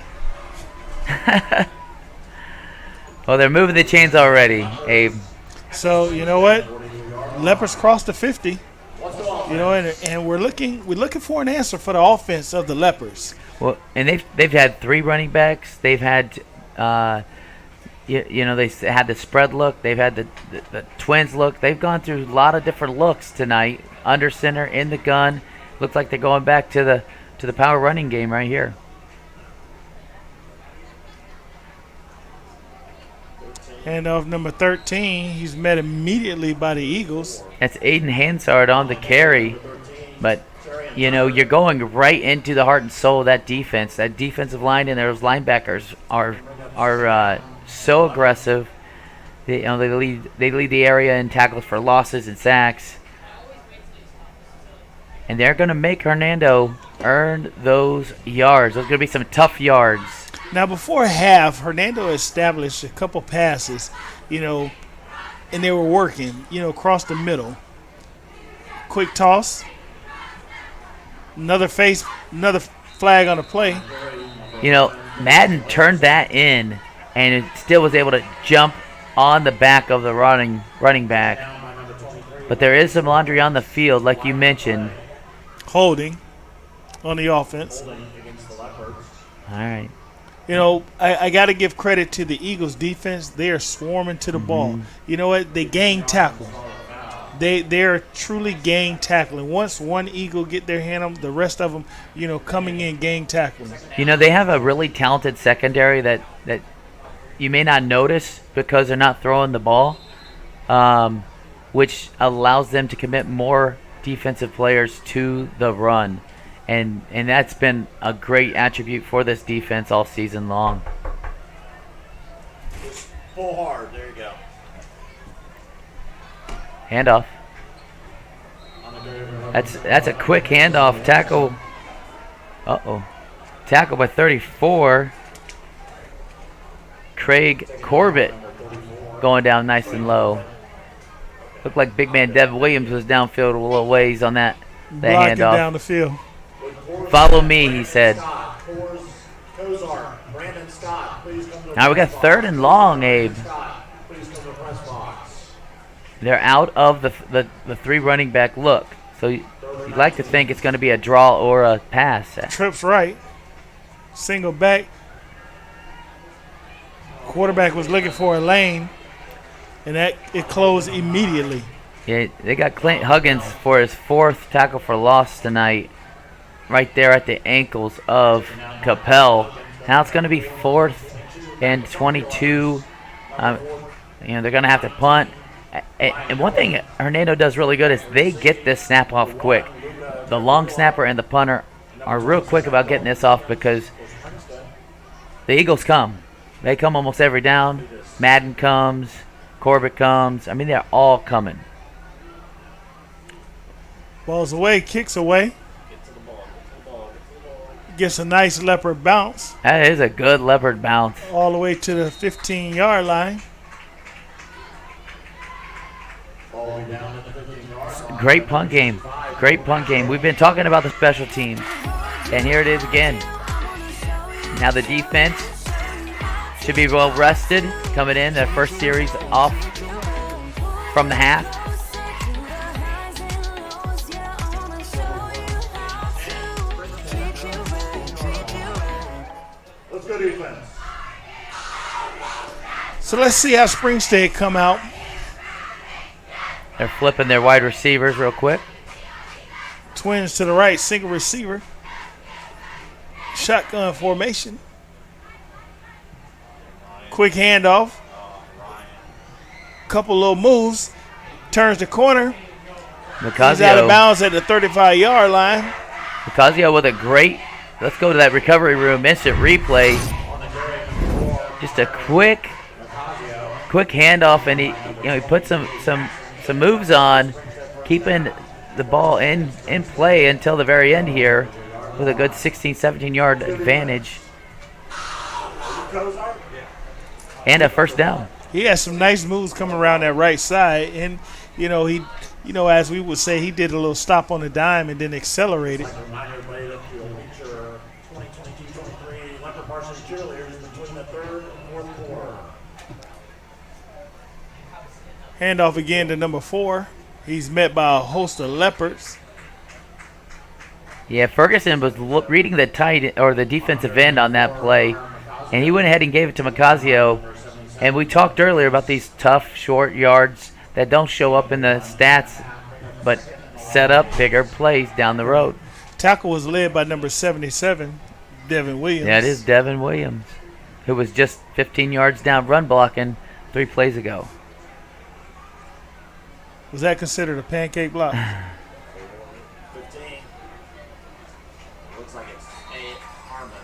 Well, they're moving the chains already, Abe. So, you know what? Leopards crossed the 50. You know, and we're looking for an answer for the offense of the Leopards. Well, and they've had 3 running backs. They've had you know, they had the spread look. They've had the twins look. They've gone through a lot of different looks tonight. Under center, in the gun. Looks like they're going back to the power running game right here. Handoff number 13. He's met immediately by the Eagles. That's Aiden Hansard on the carry. But, you know, you're going right into the heart and soul of that defense. That defensive line and those linebackers are so aggressive. They lead the area in tackles for losses and sacks. And they're going to make Hernando earn those yards. Those are going to be some tough yards. Now, before half, Hernando established a couple passes, you know, and they were working, you know, across the middle. Quick toss. Another flag on the play. You know, Madden turned that in, and it still was able to jump on the back of the running back. But there is some laundry on the field, like you mentioned. Holding on the offense. All right. You know, I got to give credit to the Eagles' defense. They are swarming to the ball. You know what? They gang tackle. They're truly gang tackling. Once one Eagle get their hand on the rest of them, you know, coming in gang tackling. You know, they have a really talented secondary that you may not notice because they're not throwing the ball, which allows them to commit more defensive players to the run. And that's been a great attribute for this defense all season long. Pull hard. There you go. Handoff. That's a quick handoff. Tackle. Uh-oh. Tackle by 34. Craig Corbett going down nice and low. Looked like big man Devin Williams was downfield a little ways on that Blocking handoff. down the field. Follow me, he said. All right, we got 3rd and long, Abe. They're out of the 3 running back look. So you'd like to think it's going to be a draw or a pass. Trips right. Single back. Quarterback was looking for a lane, and it closed immediately. Yeah, they got Clint Huggins for his 4th tackle for loss tonight. right there at the ankles of Capel. Now it's going to be 4th and 22. They're going to have to punt. And one thing Hernando does really good is they get this snap off quick. The long snapper and the punter are real quick about getting this off because the Eagles come. They come almost every down. Madden comes. Corbett comes. I mean, they're all coming. Ball's away, kicks away. Gets a nice leopard bounce. That is a good leopard bounce. All the way to the 15-yard line. Great punt game. Great punt game. We've been talking about the special teams. And here it is again. Now the defense should be well rested. Coming in their first series off from the half. Let's go defense. So let's see how Springstead come out. They're flipping their wide receivers real quick. Twins to the right, single receiver. Shotgun formation. Quick handoff. Couple little moves. Turns the corner. He's out of bounds at the 35-yard line. Macazio with a great, let's go to that recovery room, instant replay. Just a quick handoff, and he put some moves on, keeping the ball in play until the very end here with a good 16, 17-yard advantage. And a first down. He has some nice moves coming around that right side, and as we would say, he did a little stop on the dime and then accelerated. Remind everybody that you'll feature 2022-23 Leopard Parsons cheerleaders between the 3rd and 4th quarter. Handoff again to number 4. He's met by a host of leopards. Yeah, Ferguson was reading the tight or the defensive end on that play, and he went ahead and gave it to Macazio. And we talked earlier about these tough, short yards that don't show up in the stats, but set up bigger plays down the road. Tackle was led by number 77, Devin Williams. Yeah, it is Devin Williams, who was just 15 yards down run blocking 3 plays ago. Was that considered a pancake block? 15. Looks like it's Harmon.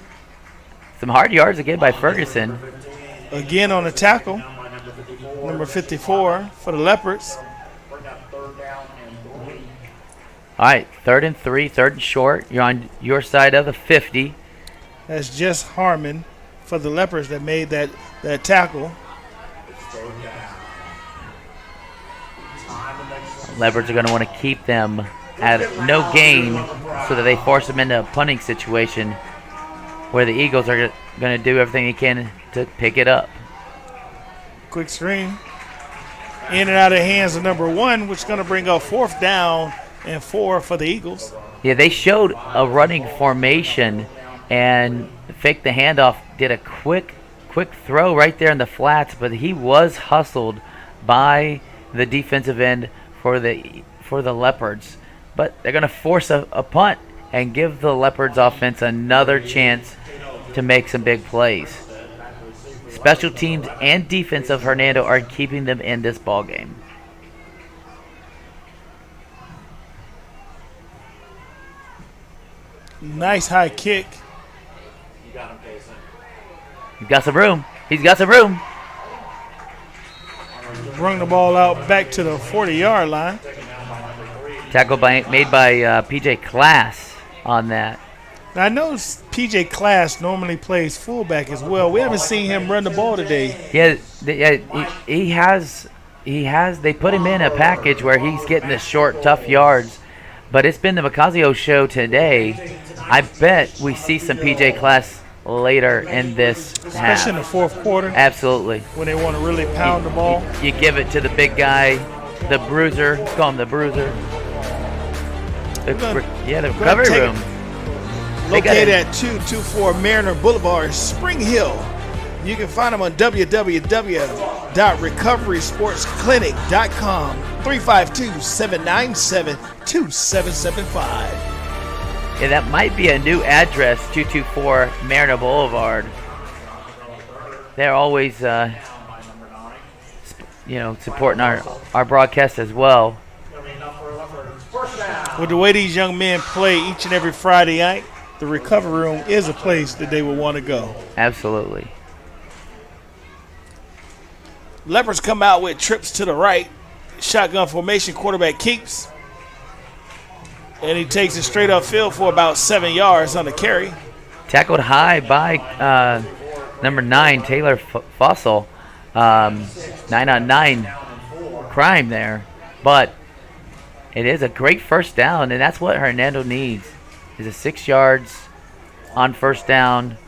Some hard yards again by Ferguson. Again on the tackle, number 54 for the Leopards. All right, 3rd and 3, 3rd and short. You're on your side of the 50. That's just Harmon for the Leopards that made that tackle. Leopards are going to want to keep them at no gain so that they force them into a punting situation where the Eagles are going to do everything they can to pick it up. Quick screen. In and out of the hands of number 1, which is going to bring up 4th down and 4 for the Eagles. Yeah, they showed a running formation and faked the handoff, did a quick throw right there in the flats, but he was hustled by the defensive end for the Leopards. But they're going to force a punt and give the Leopards offense another chance to make some big plays. Special teams and defense of Hernando are keeping them in this ball game. Nice high kick. You got him, Jason. He's got some room. He's got some room. Rung the ball out back to the 40-yard line. Tackle made by P.J. Class on that. Now, I noticed P.J. Class normally plays fullback as well. We haven't seen him run the ball today. Yeah, he has. They put him in a package where he's getting the short, tough yards. But it's been the Macazio show today. I bet we see some P.J. Class later in this Especially half. in the 4th quarter. Absolutely. When they want to really pound the ball. You give it to the big guy, the bruiser. Let's call him the bruiser. The recovery room. Located at 224 Mariner Boulevard, Spring Hill. You can find them on www.recoverysportsclinic.com, 352-797-2775. Yeah, that might be a new address, 224 Mariner Boulevard. They're always, supporting our broadcast as well. With the way these young men play each and every Friday night, the recovery room is a place that they would want to go. Absolutely. Leopards come out with trips to the right. Shotgun formation, quarterback keeps. And he takes it straight upfield for about 7 yards on the carry. Tackled high by number 9, Taylor Fossil. 9-on-9 crime there. But it is a great first down, and that's what Hernando needs, is a 6 yards on first down.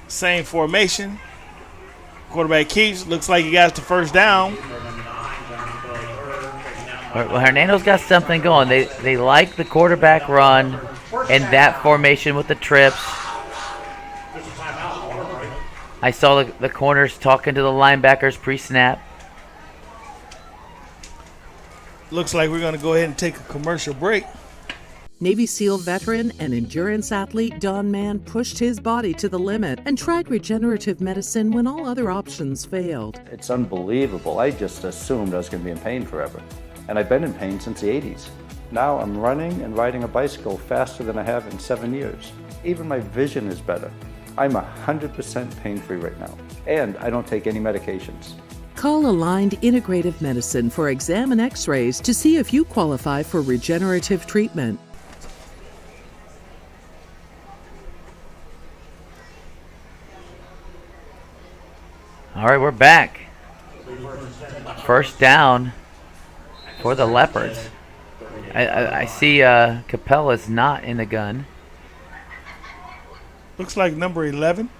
Same formation. Quarterback keeps. Looks like he got the first down. Well, Hernando's got something going. They like the quarterback run and that formation with the trips. I saw the corners talking to the linebackers pre-snap. Looks like we're going to go ahead and take a commercial break. Navy SEAL veteran and endurance athlete Don Mann pushed his body to the limit and tried regenerative medicine when all other options failed. It's unbelievable. I just assumed I was going to be in pain forever. And I've been in pain since the 80s. Now I'm running and riding a bicycle faster than I have in 7 years. Even my vision is better. I'm 100% pain-free right now. And I don't take any medications. Call Aligned Integrative Medicine for exam and x-rays to see if you qualify for regenerative treatment. All right, we're back. First down for the Leopards. I see Capella's not in the gun. Looks like number 11.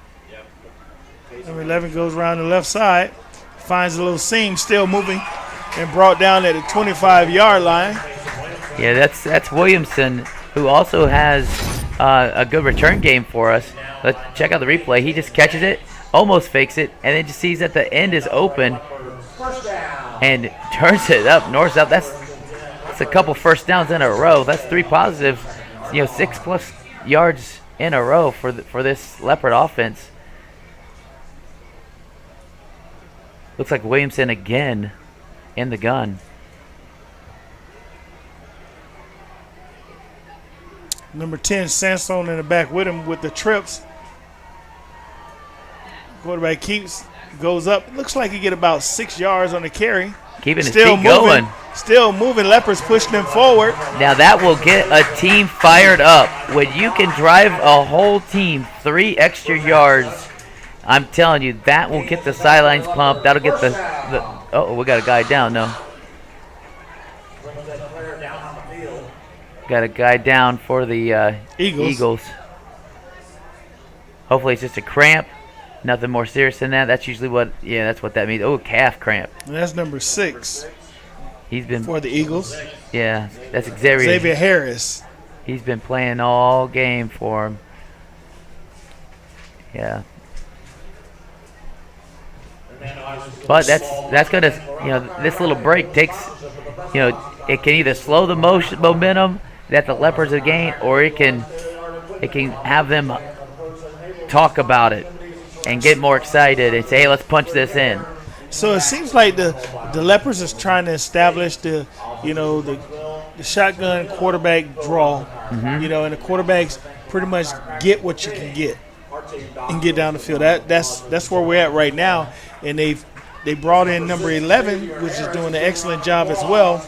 Number 11 goes around the left side, finds a little seam, still moving, and brought down at the 25-yard line. Yeah, that's Williamson, who also has a good return game for us. Let's check out the replay. He just catches it, almost fakes it, and then just sees that the end is open and turns it up north-south. That's a couple first downs in a row. That's 3 positive, 6+ yards in a row for this Leopard offense. Looks like Williamson again in the gun. Number 10, Sansone in the back with him with the trips. Quarterback keeps, goes up. Looks like he get about 6 yards on the carry. Keeping his feet going. Still moving. Leopards pushing him forward. Now that will get a team fired up. When you can drive a whole team 3 extra yards, I'm telling you, that will get the sidelines pumped. That'll get the oh, we got a guy down, no. Got a guy down for the Eagles. Hopefully it's just a cramp. Nothing more serious than that. That's usually that's what that means. Oh, calf cramp. And that's number 6. He's been for the Eagles. Yeah, that's Xavier Harris. He's been playing all game for him. Yeah. But that's gonna this little break takes it can either slow the momentum that the Leopards have gained, or it can have them talk about it and get more excited and say, hey, let's punch this in. So it seems like the Leopards is trying to establish the shotgun quarterback draw, and the quarterbacks pretty much get what you can get and get down the field. That's where we're at right now, and they brought in number 11, which is doing an excellent job as well.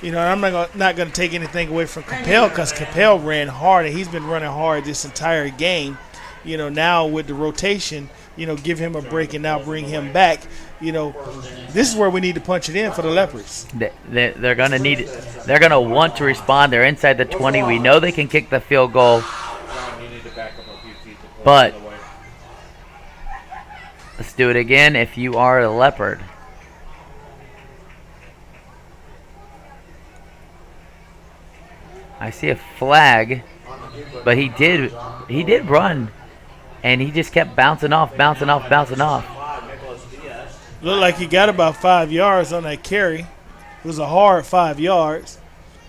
I'm not going to take anything away from Capel, because Capel ran hard, and he's been running hard this entire game. Now with the rotation, give him a break and now bring him back. This is where we need to punch it in for the Leopards. They're going to need it. They're going to want to respond. They're inside the 20. We know they can kick the field goal. But let's do it again if you are a Leopard. I see a flag, but he did run, and he just kept bouncing off. Looked like he got about 5 yards on that carry. It was a hard 5 yards.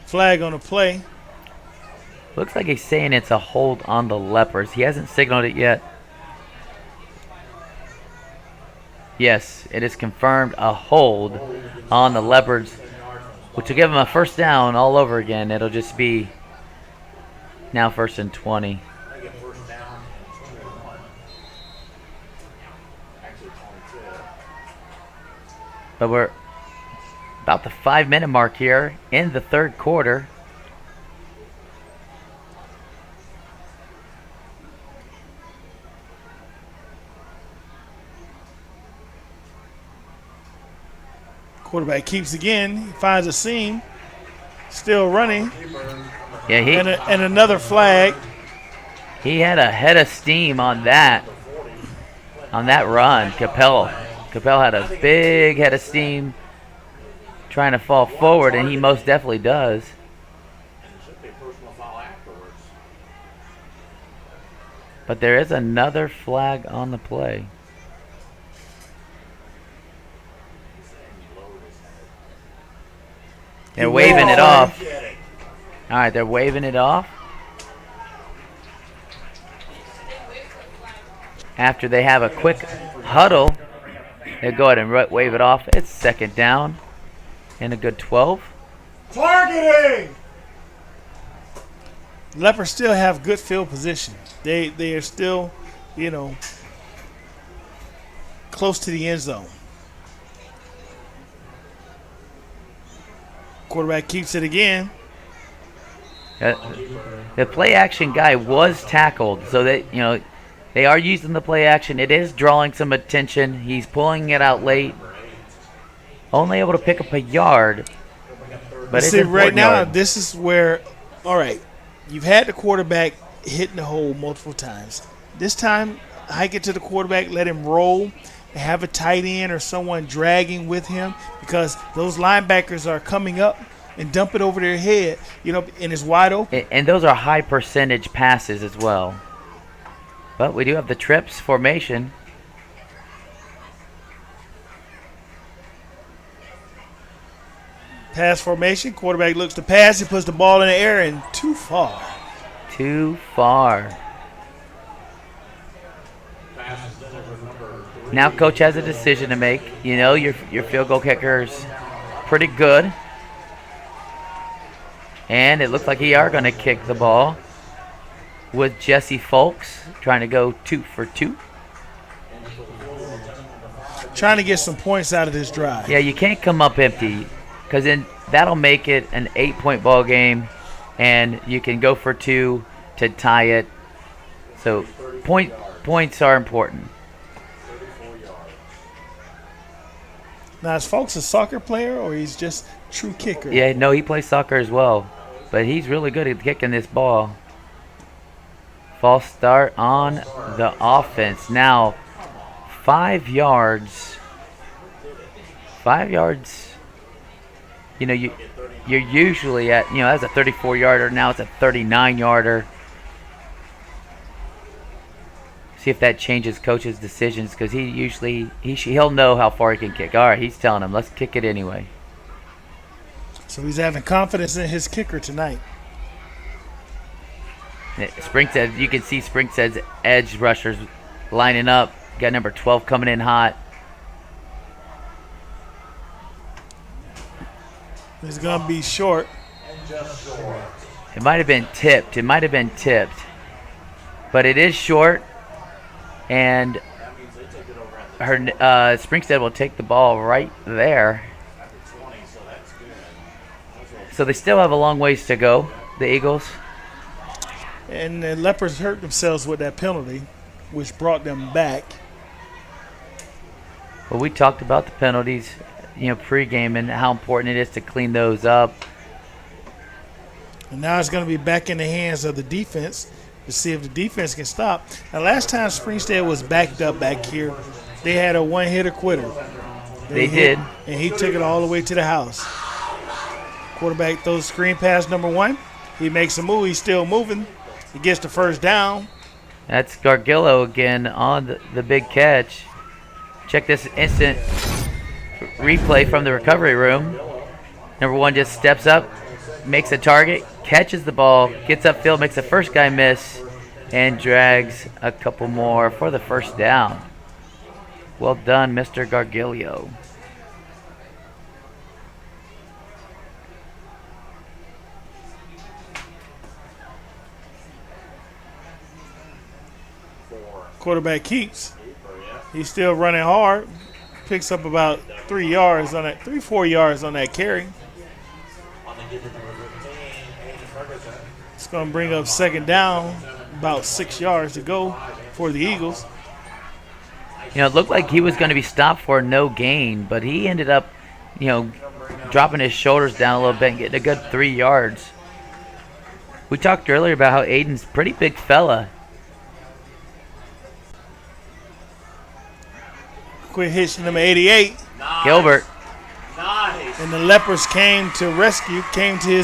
Flag on the play. Looks like he's saying it's a hold on the Leopards. He hasn't signaled it yet. Yes, it is confirmed a hold on the Leopards, which will give them a first down all over again. It'll just be now 1st and 20. But we're about the 5-minute mark here in the third quarter. Quarterback keeps again. He finds a seam. Still running. Yeah, and another flag. He had a head of steam on that run. Capel had a big head of steam trying to fall forward, and he most definitely does. But there is another flag on the play. They're waving it off. All right, they're waving it off. After they have a quick huddle, they go ahead and wave it off. It's 2nd down and a good 12. Targeting! Leopards still have good field position. They are still, close to the end zone. Quarterback keeps it again. The play action guy was tackled, so that they are using the play action. It is drawing some attention. He's pulling it out late. Only able to pick up a yard. But see, right now, this is where, all right, you've had the quarterback hitting the hole multiple times. This time, hike it to the quarterback, let him roll, and have a tight end or someone dragging with him, because those linebackers are coming up and dump it over their head, and it's wide open. And those are high percentage passes as well. But we do have the trips formation. Pass formation. Quarterback looks to pass. He puts the ball in the air and too far. Too far. Now coach has a decision to make. Your field goal kicker's pretty good. And it looks like he are going to kick the ball with Jesse Folks trying to go 2 for 2. Trying to get some points out of this drive. Yeah, you can't come up empty, because then that'll make it an 8-point ball game, and you can go for 2 to tie it. So points are important. Now, is Folks a soccer player, or he's just true kicker? Yeah, no, he plays soccer as well, but he's really good at kicking this ball. False start on the offense. Now, 5 yards. 5 yards. You're usually at, that's a 34-yarder. Now it's a 39-yarder. See if that changes coach's decisions, because he'll know how far he can kick. All right, he's telling him, let's kick it anyway. So he's having confidence in his kicker tonight. Springstead, you can see Springstead's edge rushers lining up. Got number 12 coming in hot. It's going to be short. It might have been tipped. But it is short. And Springstead will take the ball right there. So they still have a long ways to go, the Eagles. And the Leopards hurt themselves with that penalty, which brought them back. Well, we talked about the penalties, pregame, and how important it is to clean those up. And now it's going to be back in the hands of the defense to see if the defense can stop. Now, last time Springstead was backed up back here, they had a one-hitter quitter. They did. And he took it all the way to the house. Quarterback throws screen pass number 1. He makes a move. He's still moving. He gets the first down. That's Gargillo again on the big catch. Check this instant replay from the recovery room. Number 1 just steps up, makes a target, catches the ball, gets upfield, makes the first guy miss, and drags a couple more for the first down. Well done, Mr. Gargilio. Quarterback keeps. He's still running hard. Picks up about 3 yards on that, 4 yards on that carry. It's going to bring up second down, about 6 yards to go for the Eagles. You know, it looked like he was going to be stopped for no gain, but he ended up, dropping his shoulders down a little bit and getting a good 3 yards. We talked earlier about how Aiden's a pretty big fella. Quick hitch number 88. Gilbert. And the Leopards came to rescue, came to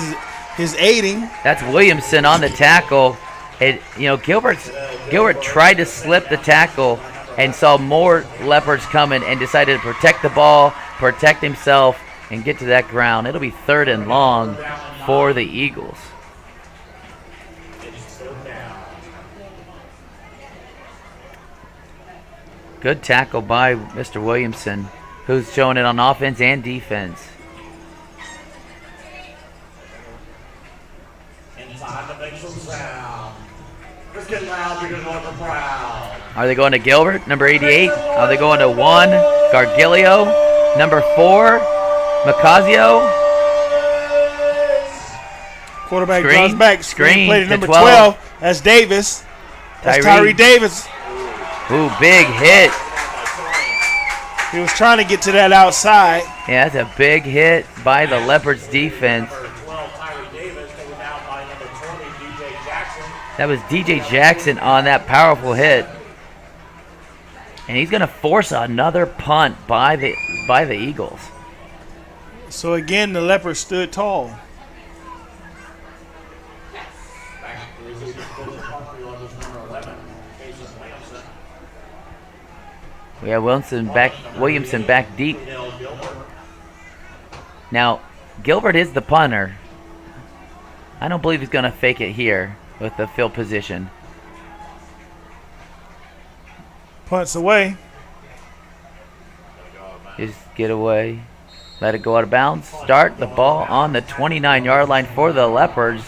his aiding. That's Williamson on the tackle. And, Gilbert tried to slip the tackle and saw more Leopards coming and decided to protect the ball, protect himself, and get to that ground. It'll be 3rd and long for the Eagles. Good tackle by Mr. Williamson, who's showing it on offense and defense. Inside to make some sound. Let's get loud because we're proud. Are they going to Gilbert, number 88? Are they going to 1, Gargilio? Number 4, Macazio? Quarterback draws back. Screen Play to to number 12. 12. That's Davis. That's Tyree Davis. Ooh, big hit. He was trying to get to that outside. Yeah, that's a big hit by the Leopards defense. That was DJ Jackson on that powerful hit. And he's going to force another punt by the Eagles. So again, the Leopards stood tall. We have Williamson back deep. Now, Gilbert is the punter. I don't believe he's going to fake it here with the field position. Punts away. Just get away. Let it go out of bounds. Start the ball on the 29-yard line for the Leopards.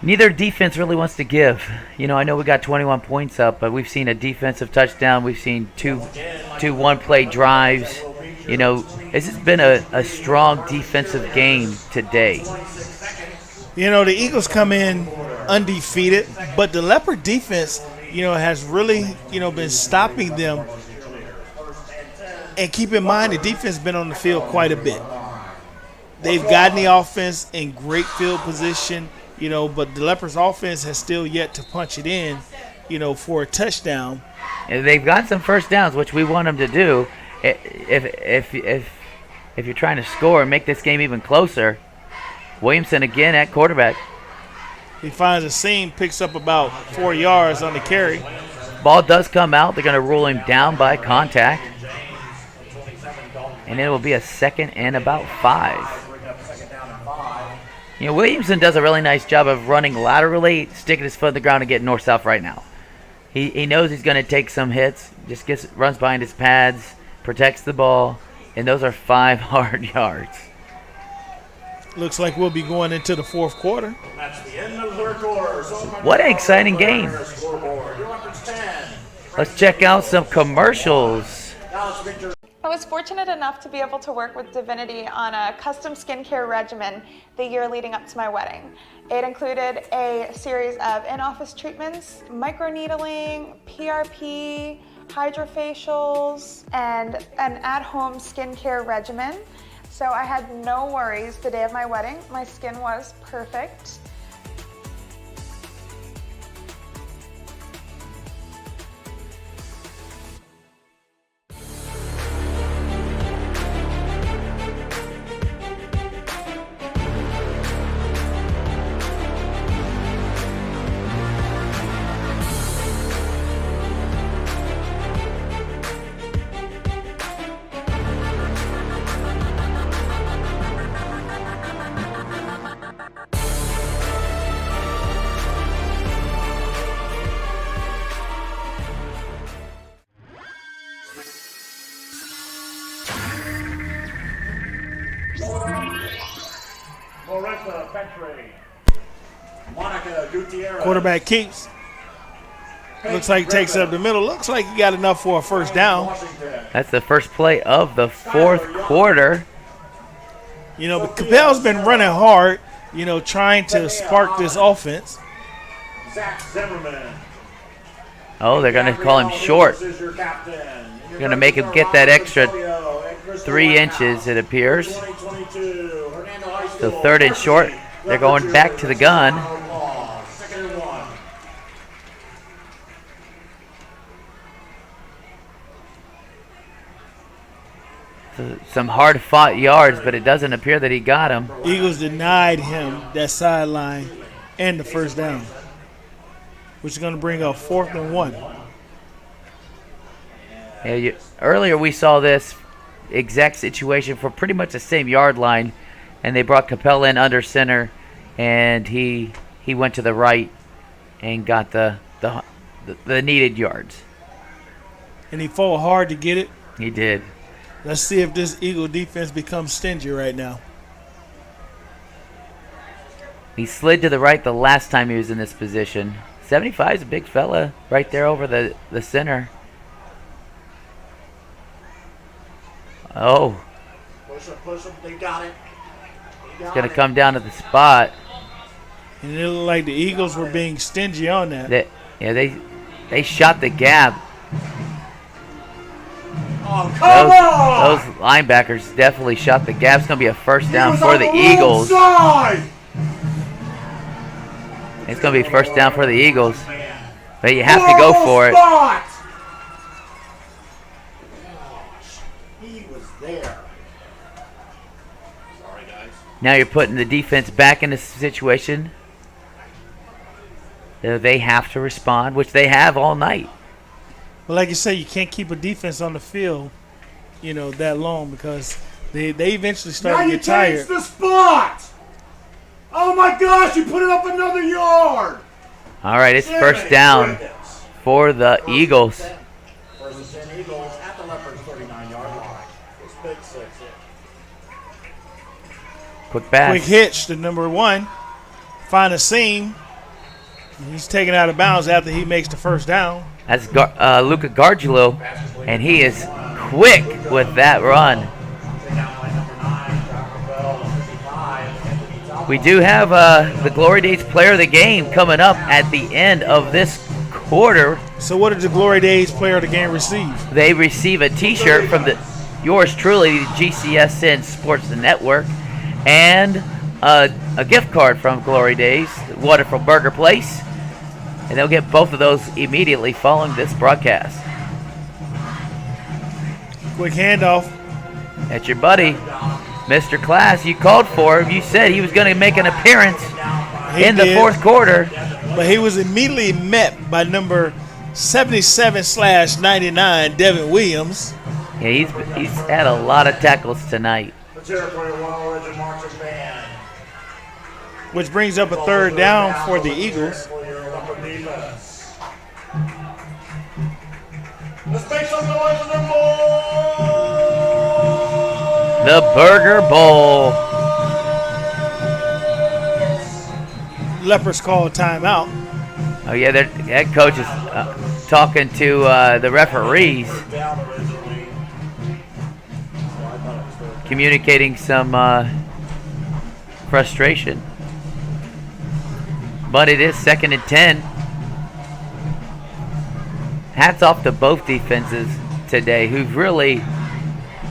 Neither defense really wants to give. I know we got 21 points up, but we've seen a defensive touchdown. We've seen two one-play drives. This has been a strong defensive game today. The Eagles come in undefeated, but the Leopard defense, has really, been stopping them. And keep in mind, the defense has been on the field quite a bit. They've gotten the offense in great field position. But the Leopards' offense has still yet to punch it in, for a touchdown. And they've got some first downs, which we want them to do. If you're trying to score and make this game even closer, Williamson again at quarterback. He finds a seam, picks up about 4 yards on the carry. Ball does come out. They're going to rule him down by contact. And it will be a 2nd and about 5. Williamson does a really nice job of running laterally, sticking his foot in the ground and getting north-south right now. He knows he's going to take some hits, just runs behind his pads, protects the ball, and those are 5 hard yards. Looks like we'll be going into the 4th quarter. That's the end of the 3rd quarter. What an exciting game. Let's check out some commercials. I was fortunate enough to be able to work with Divinity on a custom skincare regimen the year leading up to my wedding. It included a series of in-office treatments, microneedling, PRP, hydrofacials, and an at-home skincare regimen. So I had no worries the day of my wedding. My skin was perfect. Alpha Petri. Monica Gutierrez. Quarterback keeps. Looks like he takes it up the middle. Looks like he got enough for a first down. That's the first play of the fourth quarter. You know, but Capel's been running hard, you know, trying to spark this offense. Zach Zimmerman. Oh, they're going to call him short. They're going to make him get that extra 3 inches, it appears. So 3rd and short. They're going back to the gun. So some hard-fought yards, but it doesn't appear that he got him. Eagles denied him that sideline and the first down, which is going to bring up 4th and 1. Yeah, earlier we saw this exact situation for pretty much the same yard line, and they brought Capel in under center, and he went to the right and got the needed yards. And he fought hard to get it. He did. Let's see if this Eagle defense becomes stingy right now. He slid to the right the last time he was in this position. 75 is a big fella right there over the center. Oh. Push him. They got it. It's going to come down to the spot. And it looked like the Eagles were being stingy on that. They shot the gap. Oh, come on! Those linebackers definitely shot the gap. It's going to be a first down for the Eagles. It's going to be first down for the Eagles. But you have to go for it. He was there. Sorry, guys. Now you're putting the defense back in this situation. They have to respond, which they have all night. But like you say, you can't keep a defense on the field, you know, that long because they eventually start to get tired. Now you changed the spot. Oh my gosh! You put it up another yard. All right, it's first down for the Eagles. First and 10 Eagles at the Leopards' 39-yard line. It's big 6. Quick pass. Quick hitch to number 1. Find a seam. He's taken out of bounds after he makes the first down. That's Luca Gargiulo, and he is quick with that run. We do have the Glory Days Player of the Game coming up at the end of this quarter. So what did the Glory Days Player of the Game receive? They receive a T-shirt from yours truly, the GCSN Sports Network, and a gift card from Glory Days, the Wonderful Burger Place. And they'll get both of those immediately following this broadcast. Quick handoff. That's your buddy, Mr. Class. You called for him. You said he was going to make an appearance in the fourth quarter. But he was immediately met by number 77/99, Devin Williams. Yeah, he's had a lot of tackles tonight. Which brings up a third down for the Eagles. Let's make some noise for the ball. The Burger Bowl. Leopards call a timeout. Oh yeah, their head coach is talking to the referees, communicating some frustration. But it is 2nd and 10. Hats off to both defenses today who've really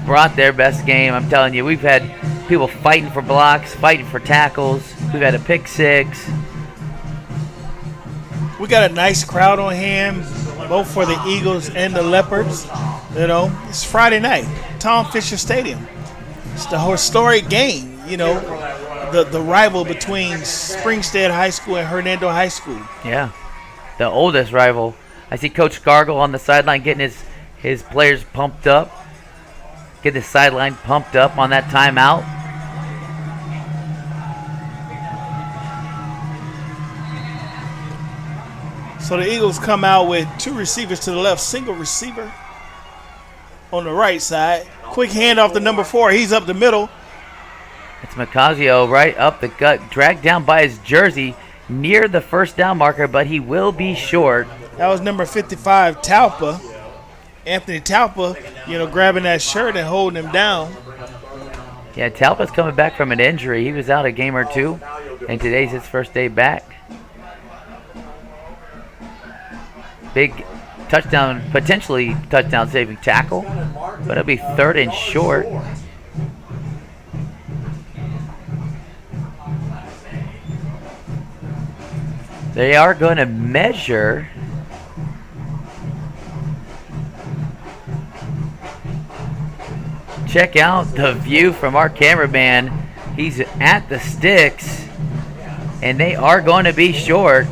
brought their best game. I'm telling you, we've had people fighting for blocks, fighting for tackles. We've had a pick six. We got a nice crowd on hand, both for the Eagles and the Leopards. You know, it's Friday night, Tom Fisher Stadium. It's the historic game, you know, the rival between Springstead High School and Hernando High School. Yeah, the oldest rival. I see Coach Gargle on the sideline getting his players pumped up. Get the sideline pumped up on that timeout. So the Eagles come out with 2 receivers to the left, single receiver on the right side. Quick handoff to number 4. He's up the middle. It's Macasio right up the gut, dragged down by his jersey near the first down marker, but he will be short. That was number 55, Talpa. Anthony Talpa, grabbing that shirt and holding him down. Yeah, Talpa's coming back from an injury. He was out a game or two, and today's his first day back. Big touchdown, potentially touchdown saving tackle, but it'll be 3rd and short. They are going to measure. Check out the view from our cameraman. He's at the sticks, and they are going to be short.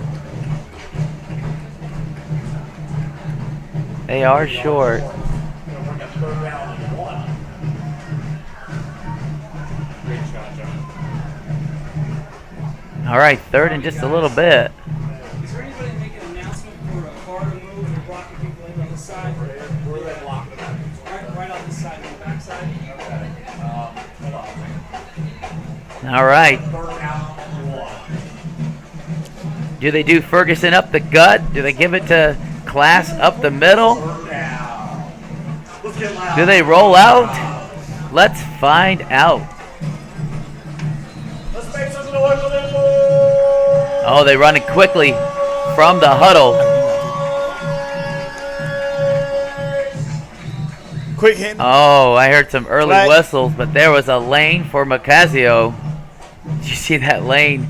They are short. All right, 3rd and just a little bit. Is there anybody making an announcement for a car to move and blocking people in on the side? Where are they blocking them? Right on this side, on the back side. All right. Do they do Ferguson up the gut? Do they give it to Class up the middle? Do they roll out? Let's find out. Oh, they run it quickly from the huddle. Quick hit. Oh, I heard some early whistles, but there was a lane for Macasio. Did you see that lane?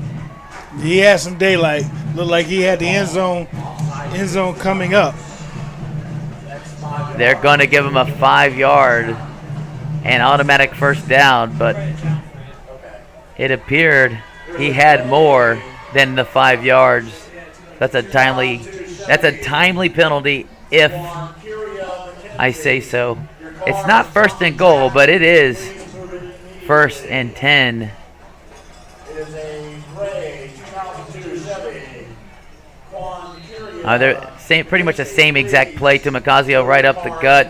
He had some daylight. Looked like he had the end zone coming up. They're going to give him a 5-yard and automatic first down, but it appeared he had more than the 5 yards. That's a timely penalty, if I say so. It's not 1st and goal, but it is 1st and 10. They're pretty much the same exact play to Macasio right up the gut.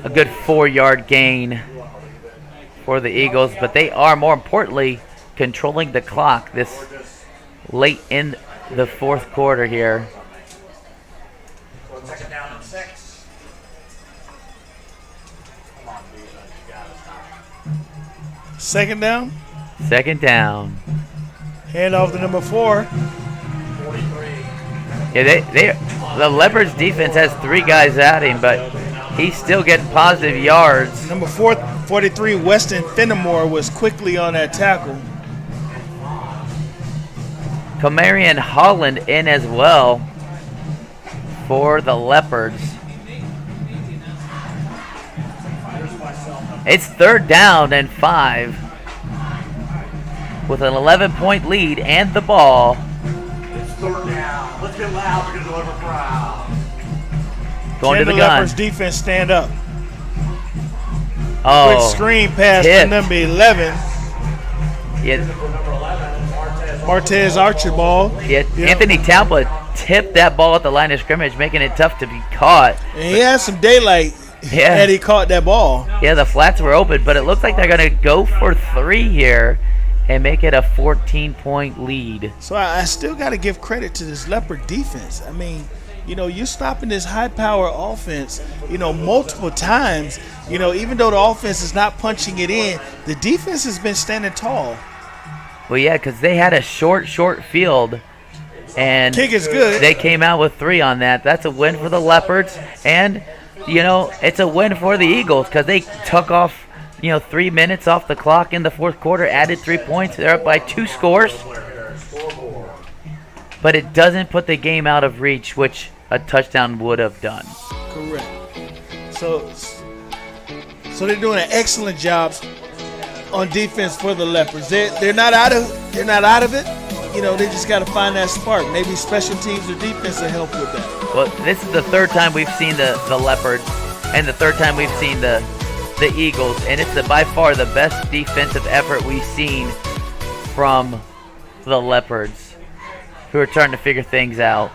A good 4-yard gain for the Eagles, but they are more importantly controlling the clock this late in the 4th quarter here. Second down and 6. Come on, defense, you gotta stop. Second down. Second down. Hand off to number 4. 43. Yeah, the Leopards defense has 3 guys at him, but he's still getting positive yards. Number 43, Weston Fenimore, was quickly on that tackle. Comarion Holland in as well for the Leopards. It's 3rd down and 5 with an 11-point lead and the ball. It's 3rd down. Let's get loud. We're going to deliver proud. Going to the gun. Leopards defense stand up. Oh, quick screen pass to number 11. Yeah. Martez Archibald. Yeah, Anthony Talpa tipped that ball at the line of scrimmage, making it tough to be caught. And he had some daylight had he caught that ball. Yeah, the flats were open, but it looks like they're going to go for 3 here and make it a 14-point lead. So I still got to give credit to this Leopard defense. I mean, you're stopping this high-power offense, multiple times. Even though the offense is not punching it in, the defense has been standing tall. Well, yeah, because they had a short field, and kick is good. They came out with 3 on that. That's a win for the Leopards, and it's a win for the Eagles because they took off 3 minutes off the clock in the 4th quarter, added 3 points. They're up by 2 scores, but it doesn't put the game out of reach, which a touchdown would have done. Correct. So they're doing an excellent job on defense for the Leopards. They're not out of it. They just got to find that spark. Maybe special teams or defense will help with that. Well, this is the 3rd time we've seen the Leopards, and the 3rd time we've seen the Eagles, and it's by far the best defensive effort we've seen from the Leopards, who are trying to figure things out.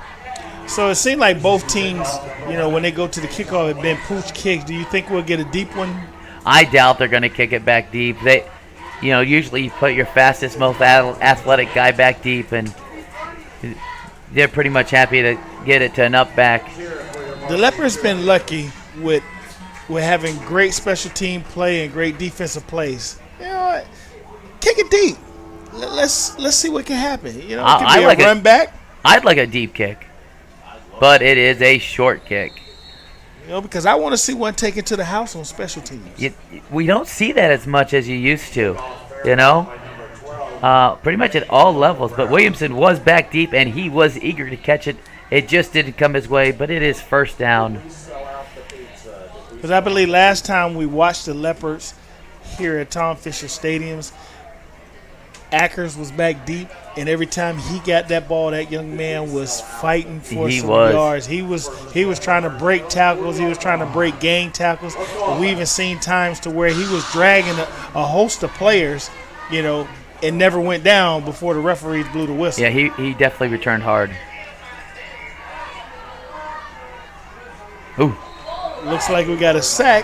So it seemed like both teams, when they go to the kickoff, have been pooch kicks. Do you think we'll get a deep one? I doubt they're going to kick it back deep. Usually you put your fastest, most athletic guy back deep, and they're pretty much happy to get it to an up back. The Leopards been lucky with having great special team play and great defensive plays. You know what? Kick it deep. Let's see what can happen. It could be a run back. I'd like a deep kick, but it is a short kick. Because I want to see one taken to the house on special teams. We don't see that as much as you used to, pretty much at all levels. But Williamson was back deep, and he was eager to catch it. It just didn't come his way, but it is first down. Because I believe last time we watched the Leopards here at Tom Fisher Stadiums, Ackers was back deep, and every time he got that ball, that young man was fighting for some yards. He was trying to break tackles. He was trying to break gang tackles. We even seen times to where he was dragging a host of players, and never went down before the referees blew the whistle. Yeah, he definitely returned hard. Ooh. Looks like we got a sack.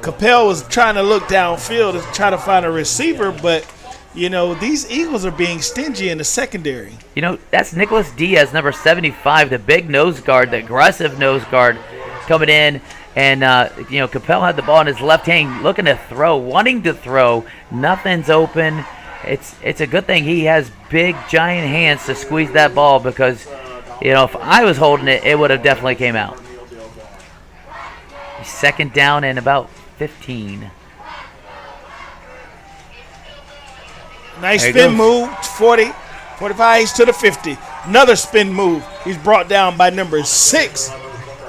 Capel was trying to look downfield to try to find a receiver, but these Eagles are being stingy in the secondary. That's Nicholas Diaz, number 75, the big nose guard, the aggressive nose guard coming in. And, Capel had the ball in his left hand, looking to throw, wanting to throw. Nothing's open. It's a good thing he has big, giant hands to squeeze that ball because, if I was holding it, it would have definitely came out. Second down and about 15. Nice spin move, 40, 45, he's to the 50. Another spin move. He's brought down by number 6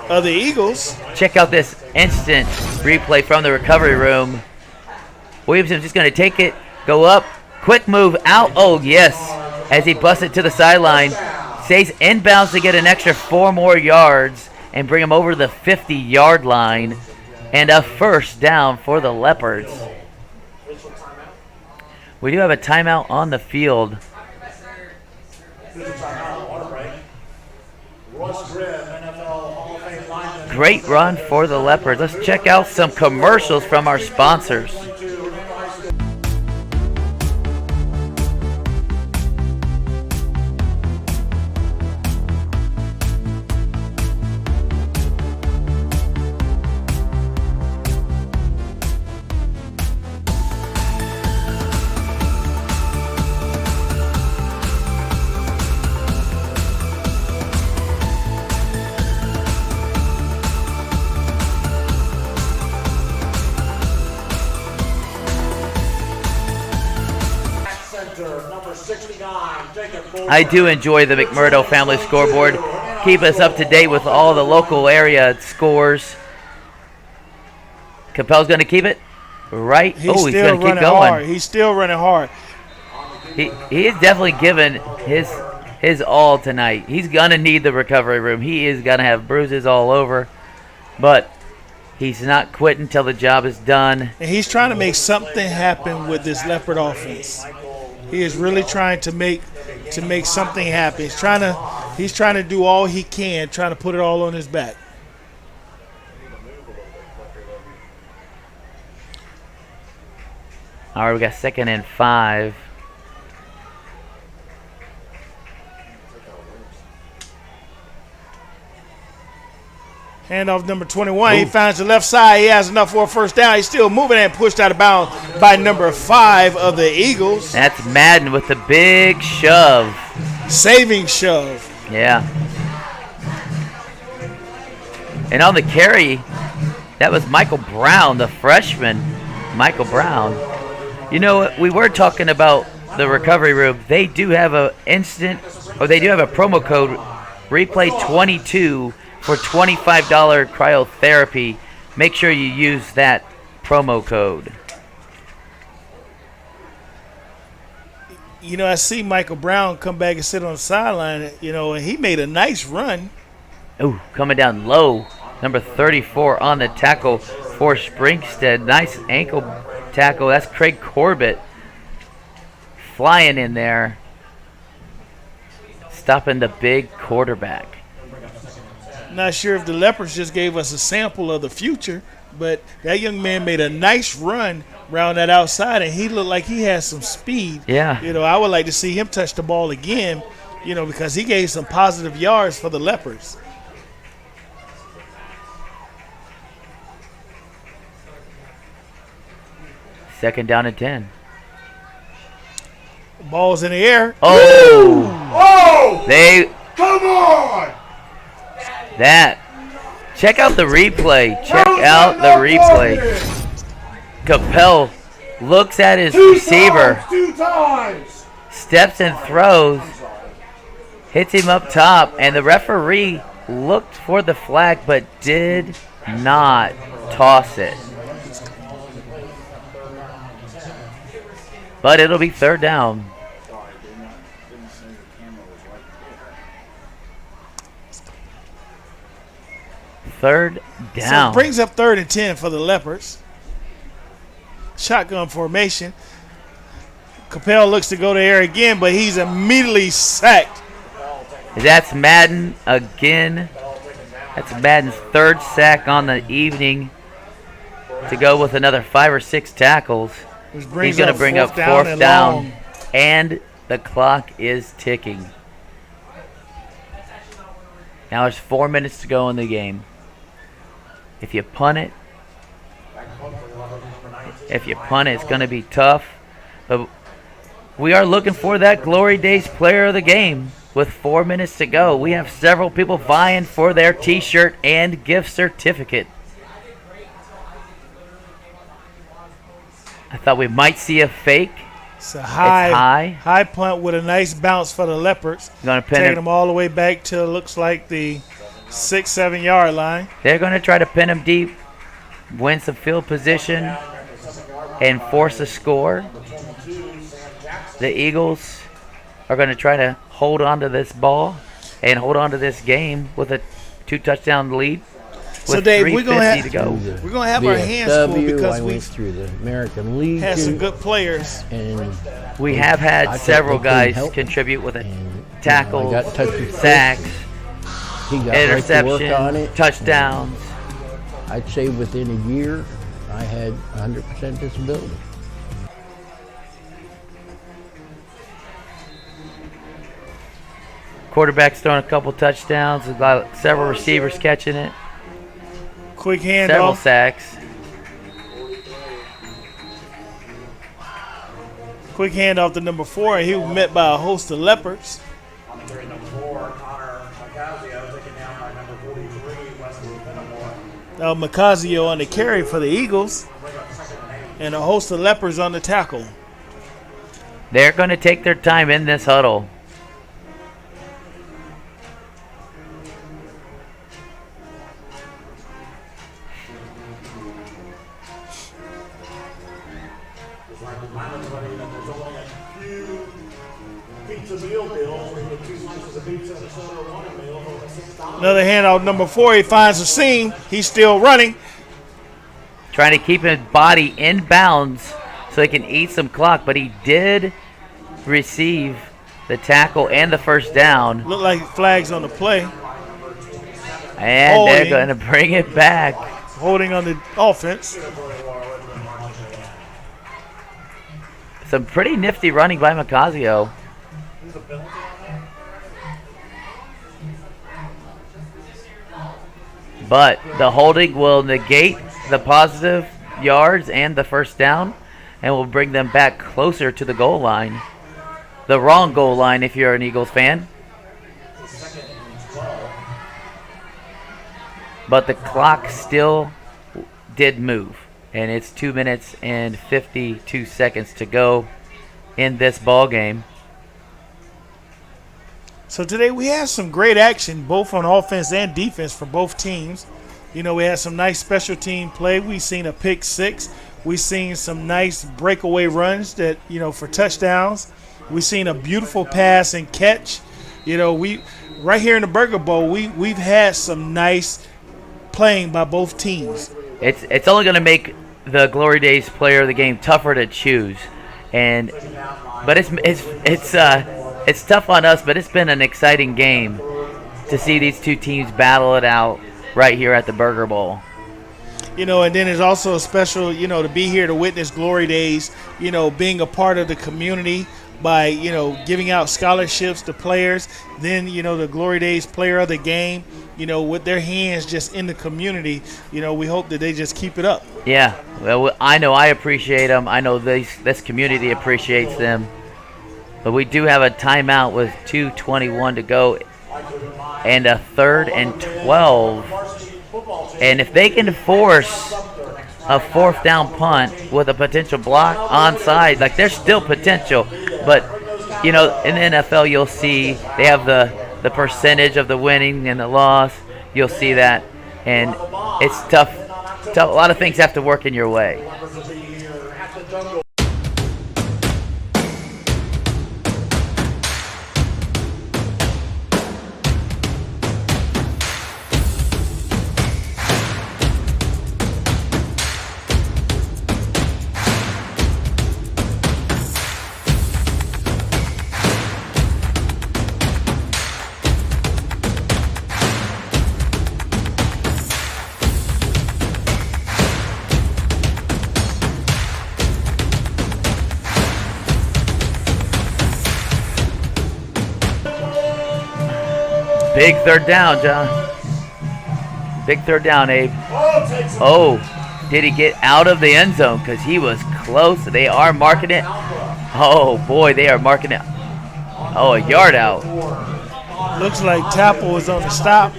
of the Eagles. Check out this instant replay from the recovery room. Williamson's just going to take it, go up, quick move out. Oh, yes, as he busts it to the sideline. Stays inbounds to get an extra 4 more yards and bring him over the 50-yard line. And a first down for the Leopards. We do have a timeout on the field. Great run for the Leopards. Let's check out some commercials from our sponsors. I do enjoy the McMurdo Family Scoreboard. Keep us up to date with all the local area scores. Capel's going to keep it right. He's going to keep going. Hard. He's still running hard. He is definitely given his all tonight. He's going to need the recovery room. He is going to have bruises all over. But he's not quitting until the job is done. And he's trying to make something happen with this Leopard offense. He is really trying to make something happen. He's trying to do all he can, trying to put it all on his back. All right, we got 2nd and 5. Handoff number 21. Ooh. He finds the left side. He has enough for a first down. He's still moving and pushed out of bounds by number 5 of the Eagles. That's Madden with the big shove. Saving shove. Yeah. And on the carry, that was Michael Brown, the freshman. Michael Brown. We were talking about the recovery room. They do have a promo code, replay22. For $25 cryotherapy. Make sure you use that promo code. I see Michael Brown come back and sit on the sideline, and he made a nice run. Ooh, coming down low. Number 34 on the tackle for Springstead. Nice ankle tackle. That's Craig Corbett flying in there. Stopping the big quarterback. Not sure if the Leopards just gave us a sample of the future but that young man made a nice run around that outside, and he looked like he has some speed. Yeah. I would like to see him touch the ball again, because he gave some positive yards for the Leopards. Second down and 10. Ball's in the air. Oh! Oh! Come on! Check out the replay. Check out the replay. Capel looks at his receiver. Two times! Steps and throws. Hits him up top. And the referee looked for the flag but did not toss it. But it'll be third down. Third down. So it brings up 3rd and 10 for the Leopards. Shotgun formation. Capel looks to go to air again, but he's immediately sacked. That's Madden again. That's Madden's 3rd sack on the evening to go with another 5 or 6 tackles. He's going to bring up 4th down, and the clock is ticking. Now there's 4 minutes to go in the game. If you punt it, it's going to be tough. But we are looking for that Glory Days player of the game. With 4 minutes to go, we have several people vying for their T-shirt and gift certificate. I thought we might see a fake. It's a high punt with a nice bounce for the Leopards. Taking them all the way back to, looks like, the 6-7 yard line. They're going to try to pin him deep, win some field position, and force a score. The Eagles are going to try to hold on to this ball and hold on to this game with a 2-touchdown lead. So Dave, we're gonna have our hands full because we through the American League. Had some good players, and we have had several guys contribute with a tackle, sacks, interception, touchdowns. I'd say within a year, I had 100% disability. Quarterback's throwing a couple touchdowns. We've got several receivers catching it. Quick handoff. Several sacks. Quick handoff to number 4, and he was met by a host of Leopards. Macazio on the carry for the Eagles, and a host of Leopards on the tackle. They're going to take their time in this huddle. Another handoff, number 4. He finds a seam. He's still running. Trying to keep his body in bounds so he can eat some clock, but he did receive the tackle and the first down. Look like flags on the play. And they're going to bring it back. Holding on the offense. Some pretty nifty running by Macazio. But the holding will negate the positive yards and the first down and will bring them back closer to the goal line. The wrong goal line if you're an Eagles fan. But the clock still did move. And it's 2 minutes and 52 seconds to go in this ball game. So today we had some great action, both on offense and defense for both teams. We had some nice special team play. We seen a pick 6. We seen some nice breakaway runs that, for touchdowns. We seen a beautiful pass and catch. We right here in the Burger Bowl, we've had some nice playing by both teams. It's only going to make the Glory Days player of the game tougher to choose, but it's tough on us. But it's been an exciting game to see these two teams battle it out right here at the Burger Bowl. And then it's also special, to be here to witness Glory Days, being a part of the community by, giving out scholarships to players. Then, the Glory Days player of the game, with their hands just in the community, we hope that they just keep it up. Yeah, well, I know I appreciate them. I know this community appreciates them. But we do have a timeout with 2:21 to go and a 3rd and 12. And if they can force a 4th down punt with a potential block onside, like there's still potential. But, in the NFL you'll see they have the percentage of the winning and the loss. You'll see that. And it's tough. A lot of things have to work in your way. Big 3rd down, John. Big 3rd down, Abe. Oh, did he get out of the end zone? Because he was close. They are marking it. Oh, boy, they are marking it. Oh, a yard out. Looks like Tapple is on the stop.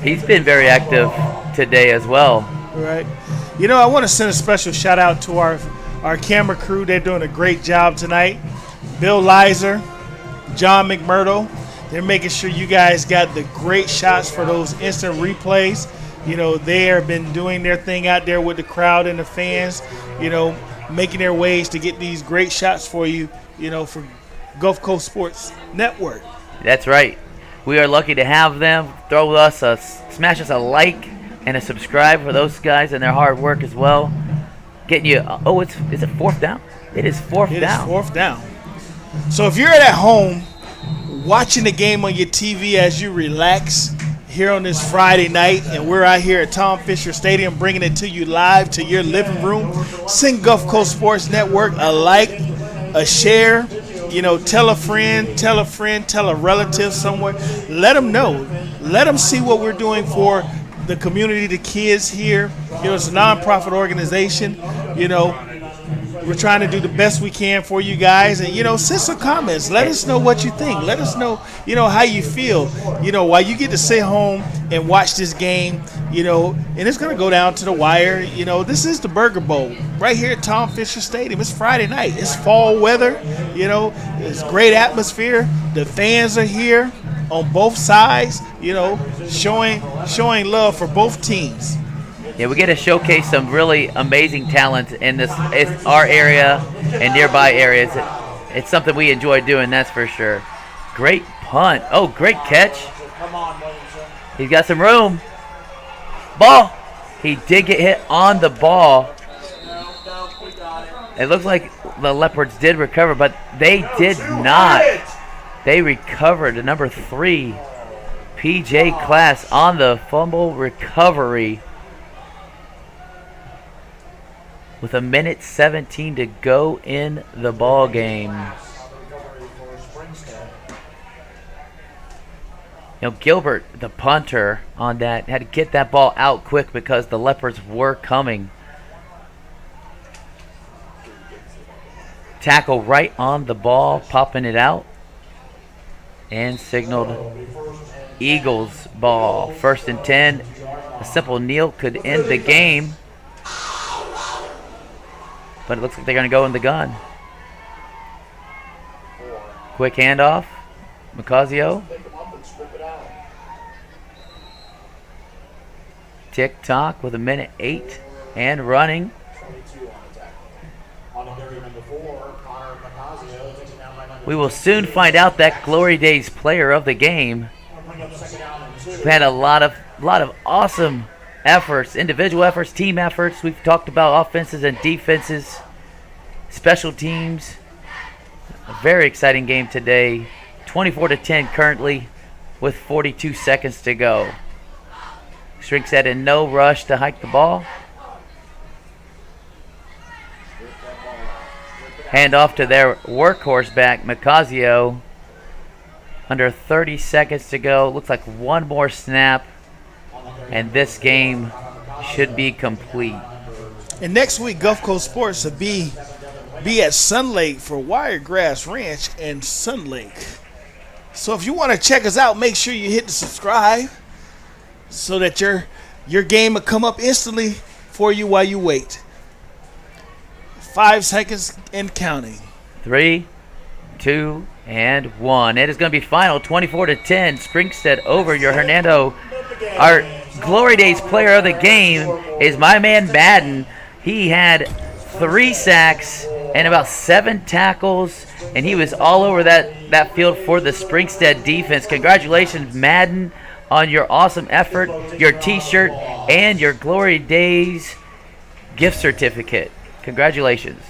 He's been very active today as well. Right. I want to send a special shout out to our camera crew. They're doing a great job tonight. Bill Lizer, John McMurdo. They're making sure you guys got the great shots for those instant replays. They have been doing their thing out there with the crowd and the fans, making their ways to get these great shots for you, for Gulf Coast Sports Network. That's right. We are lucky to have them. Smash us a like and a subscribe for those guys and their hard work as well. Getting you, is it 4th down? It is 4th down. It is 4th down. So if you're at home, watching the game on your TV as you relax here on this Friday night, and we're out here at Tom Fisher Stadium bringing it to you live to your living room, send Gulf Coast Sports Network a like, a share, tell a friend, tell a relative somewhere. Let them know. Let them see what we're doing for the community, the kids here. It's a nonprofit organization, We're trying to do the best we can for you guys, and send some comments. Let us know what you think. Let us know, how you feel. While you get to sit home and watch this game, and it's gonna go down to the wire. This is the Burger Bowl right here at Tom Fisher Stadium. It's Friday night. It's fall weather. It's great atmosphere. The fans are here on both sides. Showing love for both teams. Yeah, we get to showcase some really amazing talent in our area and nearby areas. It's something we enjoy doing, that's for sure. Great punt. Oh, great catch. He's got some room. Ball. He did get hit on the ball. It looks like the Leopards did recover, but they did not. They recovered. Number 3, PJ Class on the fumble recovery. With 1:17 to go in the ball game. Gilbert, the punter on that, had to get that ball out quick because the Leopards were coming. Tackle right on the ball, popping it out. And signaled Eagles ball. 1st and 10. A simple kneel could end the game. But it looks like they're going to go in the gun. Quick handoff. Macazio. Tick-tock with 1:08 and running. We will soon find out that Glory Days player of the game. We had a lot of awesome efforts, individual efforts, team efforts. We've talked about offenses and defenses, special teams. A very exciting game today. 24-10 currently with 42 seconds to go. Springstead in no rush to hike the ball. Hand off to their workhorse back, Macazio. Under 30 seconds to go. Looks like one more snap, and this game should be complete. And next week, Gulf Coast Sports will be at Sun Lake for Wiregrass Ranch and Sun Lake. So if you want to check us out, make sure you hit the subscribe so that your game will come up instantly for you while you wait. 5 seconds and counting. 3, 2, and 1. It is going to be final 24-10. Springstead over your Hernando. Our Glory Days player of the game is my man Madden. He had 3 sacks and about 7 tackles, and he was all over that field for the Springstead defense. Congratulations, Madden, on your awesome effort, your t-shirt, and your Glory Days gift certificate. Congratulations.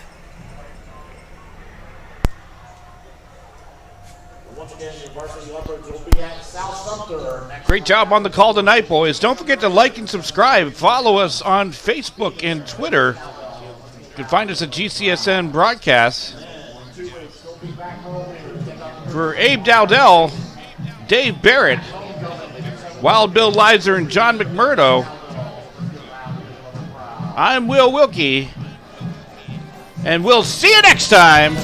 Great job on the call tonight, boys. Don't forget to like and subscribe. Follow us on Facebook and Twitter. You can find us at GCSN Broadcasts. For Abe Dowdell, Dave Barrett, Wild Bill Lizer, and John McMurdo, I'm Will Wilkie, and we'll see you next time.